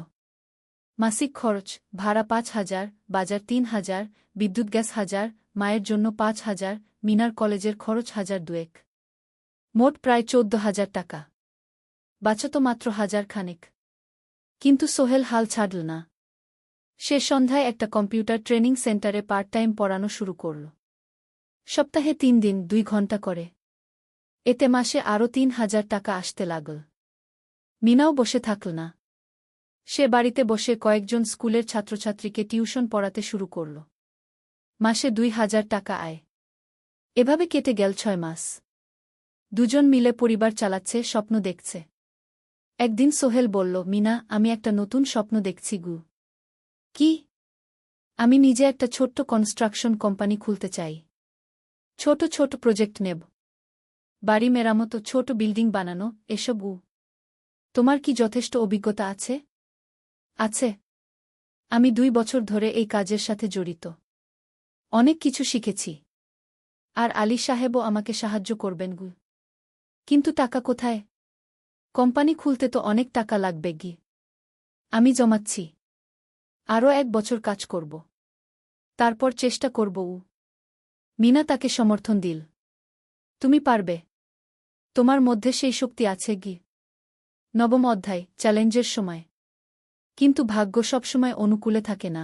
মাসিক খরচ, ভাড়া 5,000, বাজার 3,000, বিদ্যুৎ গ্যাস 1,000, মায়ের জন্য 5,000, মিনার কলেজের খরচ 1,000-2,000। মোট প্রায় 14,000 টাকা। বাঁচত মাত্র 1,000 খানেক। কিন্তু সোহেল হাল ছাড়ল না। সে সন্ধ্যায় একটা কম্পিউটার ট্রেনিং সেন্টারে পার্ট টাইম পড়ানো শুরু করল। সপ্তাহে 3 দিন 2 ঘন্টা করে। এতে মাসে আরও 3,000 টাকা আসতে লাগল। মিনাও বসে থাকল না। সে বাড়িতে বসে কয়েকজন স্কুলের ছাত্রছাত্রীকে টিউশন পড়াতে শুরু করল। মাসে 2,000 টাকা আয়। এভাবে কেটে গেল 6 মাস। দুজন মিলে পরিবার চালাচ্ছে, স্বপ্ন দেখছে। একদিন সোহেল বলল, মিনা, আমি একটা নতুন স্বপ্ন দেখছি গু। কি? আমি নিজে একটা ছোট্ট কনস্ট্রাকশন কোম্পানি খুলতে চাই। ছোট ছোট প্রজেক্ট নেব। বাড়ি মেরামতো, ছোট বিল্ডিং বানানো, এসব। তোমার কি যথেষ্ট অভিজ্ঞতা আছে? আছে। আমি 2 বছর ধরে এই কাজের সাথে জড়িত। অনেক কিছু শিখেছি। আর আলী সাহেবও আমাকে সাহায্য করবেন গু। কিন্তু টাকা কোথায়? কোম্পানি খুলতে তো অনেক টাকা লাগবে গি। আমি জমাচ্ছি। আরও 1 বছর কাজ করব। তারপর চেষ্টা করব। মিনা তাকে সমর্থন দিল। তুমি পারবে। তোমার মধ্যে সেই শক্তি আছে গি। 9ম অধ্যায়, চ্যালেঞ্জের সময়। কিন্তু ভাগ্য সবসময় অনুকূলে থাকে না।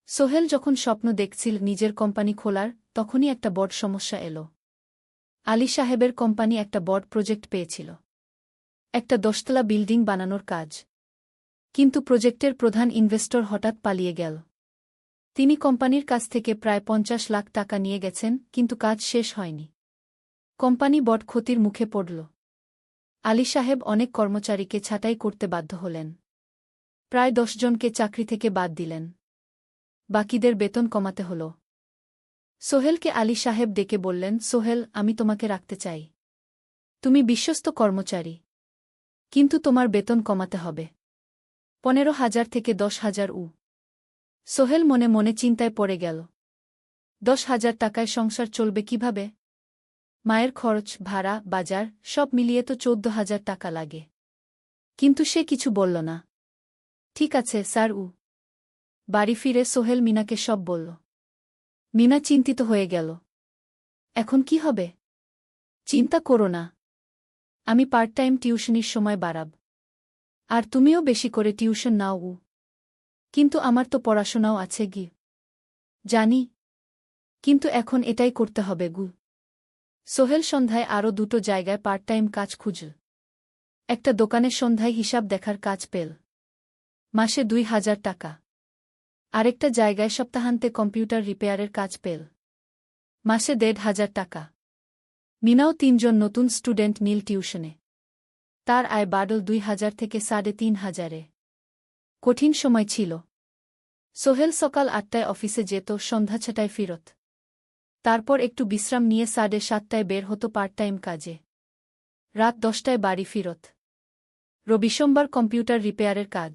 সোহেল যখন স্বপ্ন দেখছিল নিজের কোম্পানি খোলার, তখনই একটা বড় সমস্যা এল। আলী সাহেবের কোম্পানি একটা বড় প্রজেক্ট পেয়েছিল। একটা 10তলা বিল্ডিং বানানোর কাজ। কিন্তু প্রজেক্টের প্রধান ইনভেস্টর হঠাৎ পালিয়ে গেল। তিনি কোম্পানির কাছ থেকে প্রায় 50 লাখ টাকা নিয়ে গেছেন, কিন্তু কাজ শেষ হয়নি। কোম্পানি বড় ক্ষতির মুখে পড়ল। আলী সাহেব অনেক কর্মচারীকে ছাঁটাই করতে বাধ্য হলেন। প্রায় 10 জনকে চাকরি থেকে বাদ দিলেন। বাকিদের বেতন কমাতে হল। সোহেলকে আলী সাহেব ডেকে বললেন, সোহেল, আমি তোমাকে রাখতে চাই। তুমি বিশ্বস্ত কর্মচারী। কিন্তু তোমার বেতন কমাতে হবে। 15,000 থেকে 10,000। সোহেল মনে মনে চিন্তায় পড়ে গেল। 10,000 টাকায় সংসার চলবে কিভাবে? মায়ের খরচ, ভাড়া, বাজার সব মিলিয়ে তো 14,000 টাকা লাগে। কিন্তু সে কিছু বলল না। ঠিক আছে স্যার। বাড়ি ফিরে সোহেল মিনাকে সব বলল। মিনা চিন্তিত হয়ে গেল। এখন কি হবে? চিন্তা করো না। আমি পার্ট টাইম টিউশনির সময় বাড়াব। আর তুমিও বেশি করে টিউশন নাও। কিন্তু আমার তো পড়াশোনাও আছে গি। জানি। কিন্তু এখন এটাই করতে হবে গু। সোহেল সন্ধ্যায় আরও 2টো জায়গায় পার্ট টাইম কাজ খুঁজল। একটা দোকানে সন্ধ্যায় হিসাব দেখার কাজ পেল। মাসে 2,000 টাকা। আরেকটা জায়গায় সপ্তাহান্তে কম্পিউটার রিপেয়ারের কাজ পেল। মাসে 1,500 টাকা। মিনাও 3 জন নতুন স্টুডেন্ট নিল টিউশনে। তার আয় বাড়ল 2,000 থেকে 3,500-এ। কঠিন সময় ছিল। সোহেল সকাল 8টায় অফিসে যেত, সন্ধ্যা 6টায় ফিরত। তারপর একটু বিশ্রাম নিয়ে 7:30টায় বের হতো পার্ট টাইম কাজে। রাত 10টায় বাড়ি ফিরত। রবি-সোমবার কম্পিউটার রিপেয়ারের কাজ।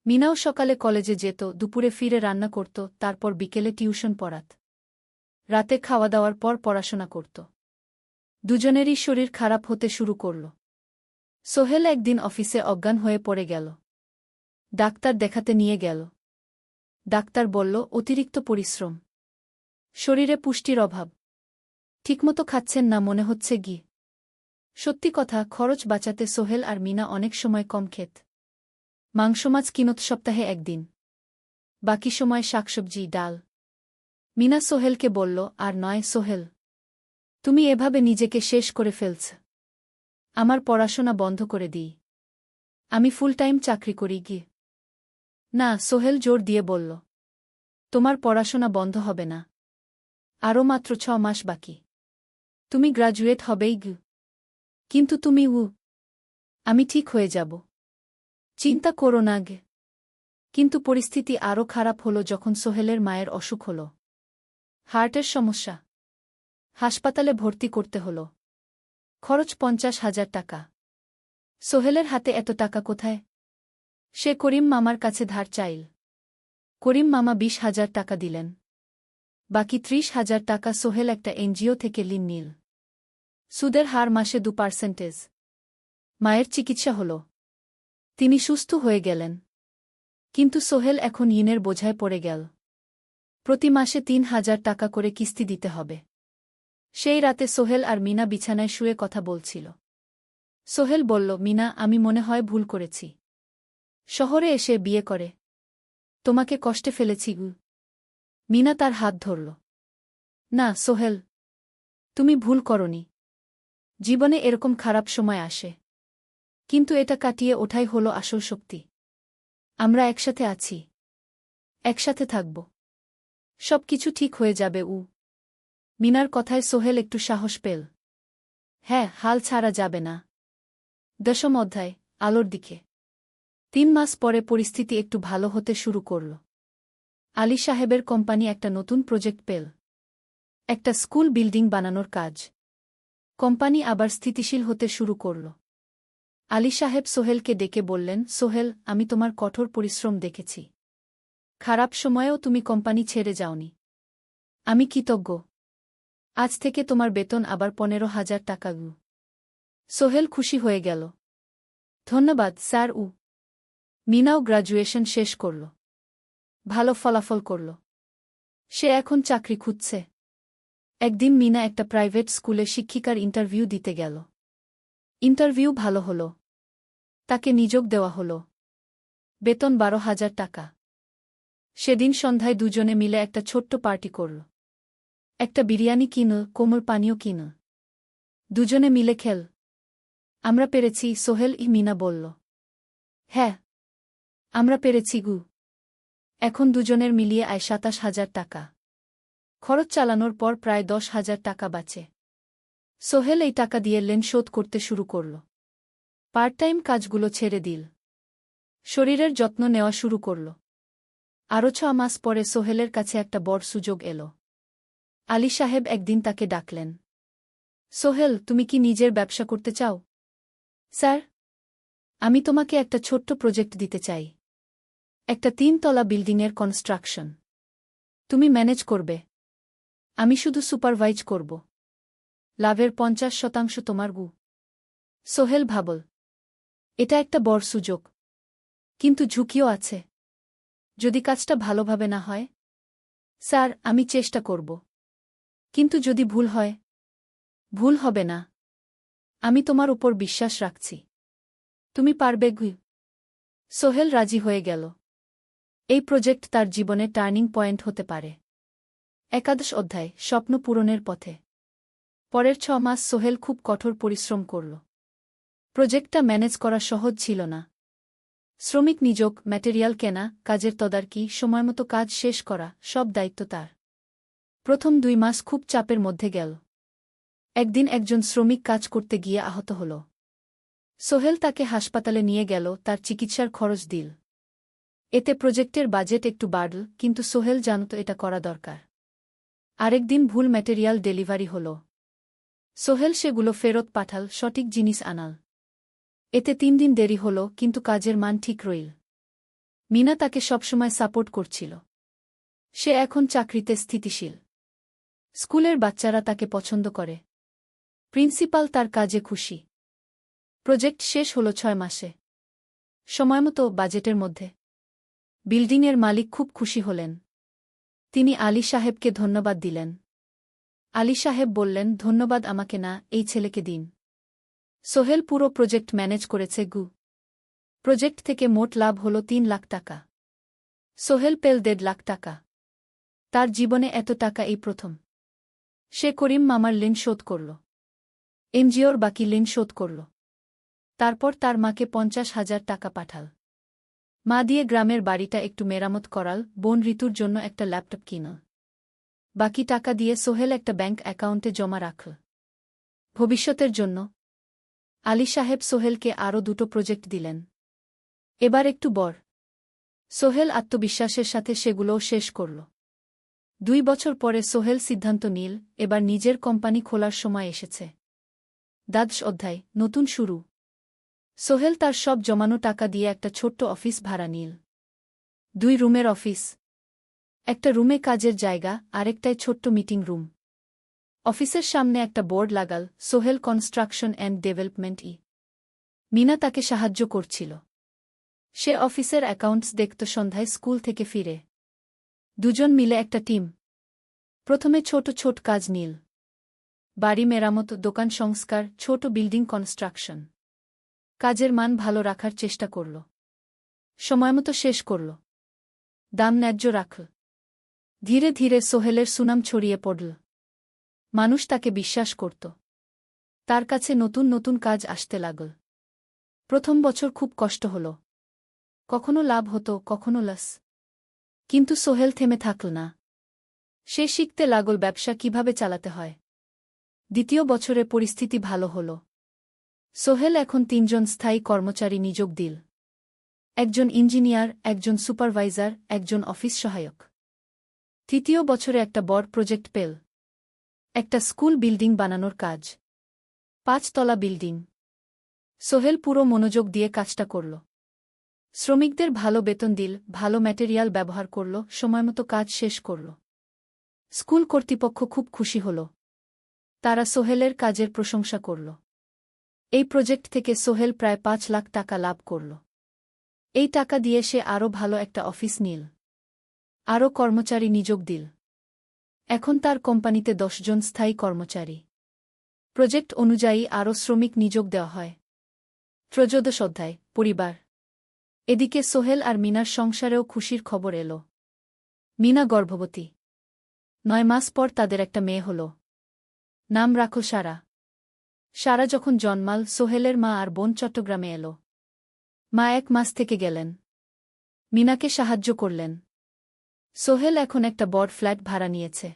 মিনাও সকালে কলেজে যেত, দুপুরে ফিরে রান্না করত, তারপর বিকেলে টিউশন পড়াত। রাতে খাওয়া দাওয়ার পর পড়াশোনা করত। দুজনেরই শরীর খারাপ হতে শুরু করল। সোহেল একদিন অফিসে অজ্ঞান হয়ে পড়ে গেল। ডাক্তার দেখাতে নিয়ে গেল। ডাক্তার বলল, অতিরিক্ত পরিশ্রম। শরীরে পুষ্টির অভাব। ঠিকমতো খাচ্ছেন না মনে হচ্ছে গি। সত্যি কথা, খরচ বাঁচাতে সোহেল আর মিনা অনেক সময় কম খেত। মাংস মাছ কিনত সপ্তাহে 1 দিন। বাকি সময় শাকসবজি, ডাল। মিনা সোহেলকে বলল, আর নয় সোহেল। তুমি এভাবে নিজেকে শেষ করে ফেলছ। আমার পড়াশোনা বন্ধ করে দিই। আমি ফুল টাইম চাকরি করি গি। না, সোহেল জোর দিয়ে বলল। তোমার পড়াশোনা বন্ধ হবে না। আরও মাত্র 6 মাস বাকি। তুমি গ্র্যাজুয়েট হবেই গি। কিন্তু তুমি আমি ঠিক হয়ে যাব। চিন্তা করো না গে। কিন্তু পরিস্থিতি আরও খারাপ হলো যখন সোহেলের মায়ের অসুখ হল। হার্টের সমস্যা। হাসপাতালে ভর্তি করতে হল। খরচ 50,000 টাকা। সোহেলের হাতে এত টাকা কোথায়? সে করিম মামার কাছে ধার চাইল। করিম মামা 20,000 টাকা দিলেন। বাকি 30,000 টাকা সোহেল একটা এনজিও থেকে ঋণ নিল। সুদের হার মাসে 2%। মায়ের চিকিৎসা হল। তিনি সুস্থ হয়ে গেলেন। কিন্তু সোহেল এখন ঋণের বোঝায় পড়ে গেল। প্রতি মাসে 3,000 টাকা করে কিস্তি দিতে হবে। সেই রাতে সোহেল আর মিনা বিছানায় শুয়ে কথা বলছিল। সোহেল বলল, মিনা, আমি মনে হয় ভুল করেছি। শহরে এসে বিয়ে করে তোমাকে কষ্টে ফেলেছি গু। মিনা তার হাত ধরল। না সোহেল, তুমি ভুল করনি। জীবনে এরকম খারাপ সময় আসে, কিন্তু এটা কাটিয়ে ওঠাই হলো আসল শক্তি। আমরা একসাথে আছি, একসাথে থাকব। সব কিছু ঠিক হয়ে যাবে। মিনার কথায় সোহেল একটু সাহস পেল। হ্যাঁ, হাল ছাড়া যাবে না। 10ম অধ্যায়, আলোর দিকে। 3 মাস পরে পরিস্থিতি একটু ভালো হতে শুরু করল। আলী সাহেবের কোম্পানি একটা নতুন প্রজেক্ট পেল। একটা স্কুল বিল্ডিং বানানোর কাজ। কোম্পানি আবার স্থিতিশীল হতে শুরু করল। আলী সাহেব সোহেলকে ডেকে বললেন, সোহেল, আমি তোমার কঠোর পরিশ্রম দেখেছি। খারাপ সময়েও তুমি কোম্পানি ছেড়ে যাওনি। আমি কৃতজ্ঞ। আজ থেকে তোমার বেতন আবার 15,000 টাকা। সোহেল খুশি হয়ে গেল। ধন্যবাদ স্যার। মিনাও গ্র্যাজুয়েশন শেষ করল। ভালো ফলাফল করল। সে এখন চাকরি খুঁজছে। একদিন মিনা একটা প্রাইভেট স্কুলে শিক্ষিকার ইন্টারভিউ দিতে গেল। ইন্টারভিউ ভালো হল। তাকে নিযোগ দেওয়া হল। বেতন 12,000 টাকা। সেদিন সন্ধ্যায় দুজনে মিলে একটা ছোট্ট পার্টি করল। একটা বিরিয়ানি কিনল, কোমল পানীয় কিনল। দুজনে মিলে খেল। আমরা পেরেছি সোহেল, মিনা বলল। হ্যাঁ, আমরা পেরেছি গু। এখন দুজনের মিলিয়ে আয় 27,000 টাকা। খরচ চালানোর পর প্রায় 10,000 টাকা বাঁচে। সোহেল এই টাকা দিয়ে লেন শোধ করতে শুরু করল। পার্ট টাইম কাজগুলো ছেড়ে দিল। শরীরের যত্ন নেওয়া শুরু করল। আরও 6 মাস পরে সোহেলের কাছে একটা বড় সুযোগ এলো। আলী সাহেব একদিন তাকে ডাকলেন। সোহেল, তুমি কি নিজের ব্যবসা করতে চাও? স্যার, আমি তোমাকে একটা ছোট্ট প্রজেক্ট দিতে চাই। একটা 3 তলা বিল্ডিংয়ের কনস্ট্রাকশন। তুমি ম্যানেজ করবে, আমি শুধু সুপারভাইজ করব। লাভের 50% তোমার গু। সোহেল ভাবল, এটা একটা বড় সুযোগ, কিন্তু ঝুঁকিও আছে। যদি কাজটা ভালোভাবে না হয়? স্যার, আমি চেষ্টা করব। কিন্তু যদি ভুল হয়? ভুল হবে না। আমি তোমার উপর বিশ্বাস রাখছি। তুমি পারবে গু। সোহেল রাজি হয়ে গেল। এই প্রজেক্ট তার জীবনে টার্নিং পয়েন্ট হতে পারে। 11 অধ্যায়, স্বপ্ন পূরণের পথে। পরের 6 মাস সোহেল খুব কঠোর পরিশ্রম করল। প্রজেক্টটা ম্যানেজ করা সহজ ছিল না। শ্রমিক নিযোগ, ম্যাটেরিয়াল কেনা, কাজের তদারকি, সময়মতো কাজ শেষ করা, সব দায়িত্ব তার। প্রথম 2 মাস খুব চাপের মধ্যে গেল। একদিন একজন শ্রমিক কাজ করতে গিয়ে আহত হল। সোহেল তাকে হাসপাতালে নিয়ে গেল, তার চিকিৎসার খরচ দিল। এতে প্রজেক্টের বাজেট একটু বাড়ল, কিন্তু সোহেল জানত এটা করা দরকার। আরেকদিন ভুল ম্যাটেরিয়াল ডেলিভারি হল। সোহেল সেগুলো ফেরত পাঠাল, সঠিক জিনিস আনাল। এতে 3 দিন দেরি হল, কিন্তু কাজের মান ঠিক রইল। মিনা তাকে সবসময় সাপোর্ট করছিল। সে এখন চাকরিতে স্থিতিশীল। স্কুলের বাচ্চারা তাকে পছন্দ করে। প্রিন্সিপাল তার কাজে খুশি। প্রজেক্ট শেষ হল 6 মাসে। সময়মতো, বাজেটের মধ্যে। বিল্ডিংয়ের মালিক খুব খুশি হলেন। তিনি আলী সাহেবকে ধন্যবাদ দিলেন। আলী সাহেব বললেন, ধন্যবাদ আমাকে না, এই ছেলেকে দিন। সোহেল পুরো প্রজেক্ট ম্যানেজ করেছে গু। প্রজেক্ট থেকে মোট লাভ হল 3 লাখ টাকা। সোহেল পেল 1.5 লাখ টাকা। তার জীবনে এত টাকা এই প্রথম। সে করিম মামার ঋণ শোধ করল। এনজিওর বাকি ঋণ শোধ করল। তারপর তার মাকে 50,000 টাকা পাঠাল। মা দিয়ে গ্রামের বাড়িটা একটু মেরামত করাল, বোন ঋতুর জন্য একটা ল্যাপটপ কিনল। বাকি টাকা দিয়ে সোহেল একটা ব্যাংক অ্যাকাউন্টে জমা রাখল। ভবিষ্যতের জন্য। আলী সাহেব সোহেলকে আরও 2টো প্রজেক্ট দিলেন। এবার একটু বড়। সোহেল আত্মবিশ্বাসের সাথে সেগুলোও শেষ করল। 2 বছর পরে সোহেল সিদ্ধান্ত নিল, এবার নিজের কোম্পানি খোলার সময় এসেছে। দ্বাদশ অধ্যায়, নতুন শুরু। সোহেল তার সব জমানো টাকা দিয়ে একটা ছোট্ট অফিস ভাড়া নিল। 2 রুমের অফিস। একটা রুমে কাজের জায়গা, আরেকটায় ছোট্ট মিটিং রুম। অফিসের সামনে একটা বোর্ড লাগাল, Sohel construction and development. Mina তাকে সাহায্য করছিল। সে অফিসের অ্যাকাউন্টস দেখত সন্ধ্যায় স্কুল থেকে ফিরে। দুজন মিলে একটা টিম। প্রথমে ছোট ছোট কাজ নিল। বাড়ি মেরামত, দোকান সংস্কার, ছোট বিল্ডিং কনস্ট্রাকশন। কাজের মান ভালো রাখার চেষ্টা করল। সময়মতো শেষ করল। দাম ন্যায্য রাখল। ধীরে ধীরে সোহেলের সুনাম ছড়িয়ে পড়ল। মানুষ তাকে বিশ্বাস করত। তার কাছে নতুন নতুন কাজ আসতে লাগল। প্রথম বছর খুব কষ্ট হল। কখনো লাভ হতো, কখনো লস। কিন্তু সোহেল থেমে থাকল না। সে শিখতে লাগল ব্যবসা কিভাবে চালাতে হয়। দ্বিতীয় বছরে পরিস্থিতি ভালো হল। সোহেল এখন 3 জন স্থায়ী কর্মচারী নিয়োগ দিল। একজন ইঞ্জিনিয়ার, একজন সুপারভাইজার, একজন অফিস সহায়ক। তৃতীয় বছরে একটা বড় প্রজেক্ট পেল। একটা স্কুল বিল্ডিং বানানোর কাজ। 5 তলা বিল্ডিং। সোহেল পুরো মনোযোগ দিয়ে কাজটা করল। শ্রমিকদের ভালো বেতন দিল, ভালো ম্যাটেরিয়াল ব্যবহার করল, সময়মতো কাজ শেষ করল। স্কুল কর্তৃপক্ষ খুব খুশি হল। তারা সোহেলের কাজের প্রশংসা করল। এই প্রজেক্ট থেকে সোহেল প্রায় 5 লাখ টাকা লাভ করল। এই টাকা দিয়ে সে আরও ভালো একটা অফিস নিল। আরও কর্মচারী নিয়োগ দিল। এখন তার কোম্পানিতে 10 জন স্থায়ী কর্মচারী। প্রজেক্ট অনুযায়ী আরও শ্রমিক নিয়োগ দেওয়া হয়। ত্রয়োদশ অধ্যায়, পরিবার। এদিকে সোহেল আর মিনার সংসারেও খুশির খবর এল। মিনা গর্ভবতী। 9 মাস পর তাদের একটা মেয়ে হল। নাম রাখল সারা। সারা যখন জন্মাল, সোহেলের মা আর বোন চট্টগ্রামে এল। মা 1 মাস থেকে গেলেন। মিনাকে সাহায্য করলেন। সোহেল এখন একটা বড় ফ্ল্যাট ভাড়া নিয়েছে।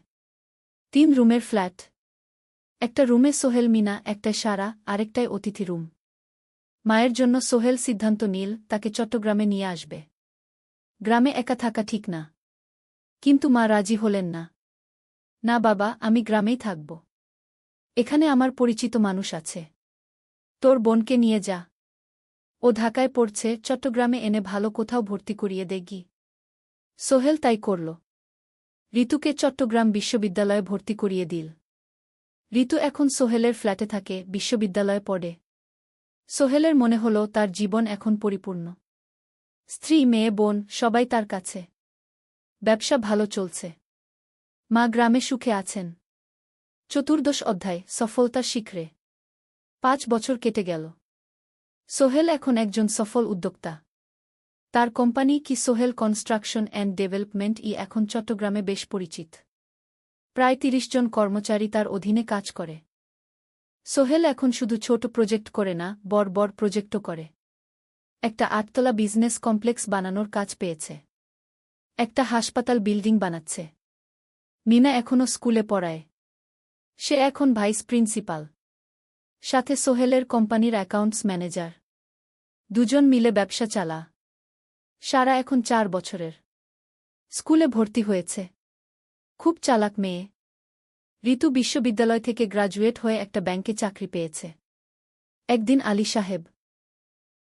3 রুমের ফ্ল্যাট। একটা রুমে সোহেল, মিনা, একটায় সারা, আরেকটায় অতিথি রুম। মায়ের জন্য সোহেল সিদ্ধান্ত নিল তাকে চট্টগ্রামে নিয়ে আসবে। গ্রামে একা থাকা ঠিক না। কিন্তু মা রাজি হলেন না। না বাবা, আমি গ্রামেই থাকব। এখানে আমার পরিচিত মানুষ আছে। তোর বোনকে নিয়ে যা। ও ঢাকায় পড়ছে, চট্টগ্রামে এনে ভালো কোথাও ভর্তি করিয়ে দেগি। সোহেল তাই করল। ঋতুকে চট্টগ্রাম বিশ্ববিদ্যালয়ে ভর্তি করিয়ে দিল। ঋতু এখন সোহেলের ফ্ল্যাটে থাকে, বিশ্ববিদ্যালয়ে পড়ে। সোহেলের মনে হল তার জীবন এখন পরিপূর্ণ। স্ত্রী, মেয়ে, বোন সবাই তার কাছে। ব্যবসা ভালো চলছে। মা গ্রামে সুখে আছেন। চতুর্দশ অধ্যায়, সফলতার শিখরে। 5 বছর কেটে গেল। সোহেল এখন একজন সফল উদ্যোক্তা। তার কোম্পানি কি সোহেল কনস্ট্রাকশন অ্যান্ড ডেভেলপমেন্ট এখন চট্টগ্রামে বেশ পরিচিত। প্রায় 30 জন কর্মচারী তার অধীনে কাজ করে। সোহেল এখন শুধু ছোট প্রজেক্ট করে না, বড় বড় প্রজেক্টও করে। একটা 8 তলা বিজনেস কমপ্লেক্স বানানোর কাজ পেয়েছে। একটা হাসপাতাল বিল্ডিং বানাচ্ছে। মিনা এখনও স্কুলে পড়ায়। সে এখন ভাইস প্রিন্সিপাল। সাথে সোহেলের কোম্পানির অ্যাকাউন্টস ম্যানেজার। 2 জন মিলে ব্যবসা চালা। সারা এখন 4 বছরের। স্কুলে ভর্তি হয়েছে। খুব চালাক মেয়ে। ঋতু বিশ্ববিদ্যালয় থেকে গ্রাজুয়েট হয়ে একটা ব্যাংকে চাকরি পেয়েছে। একদিন আলী সাহেব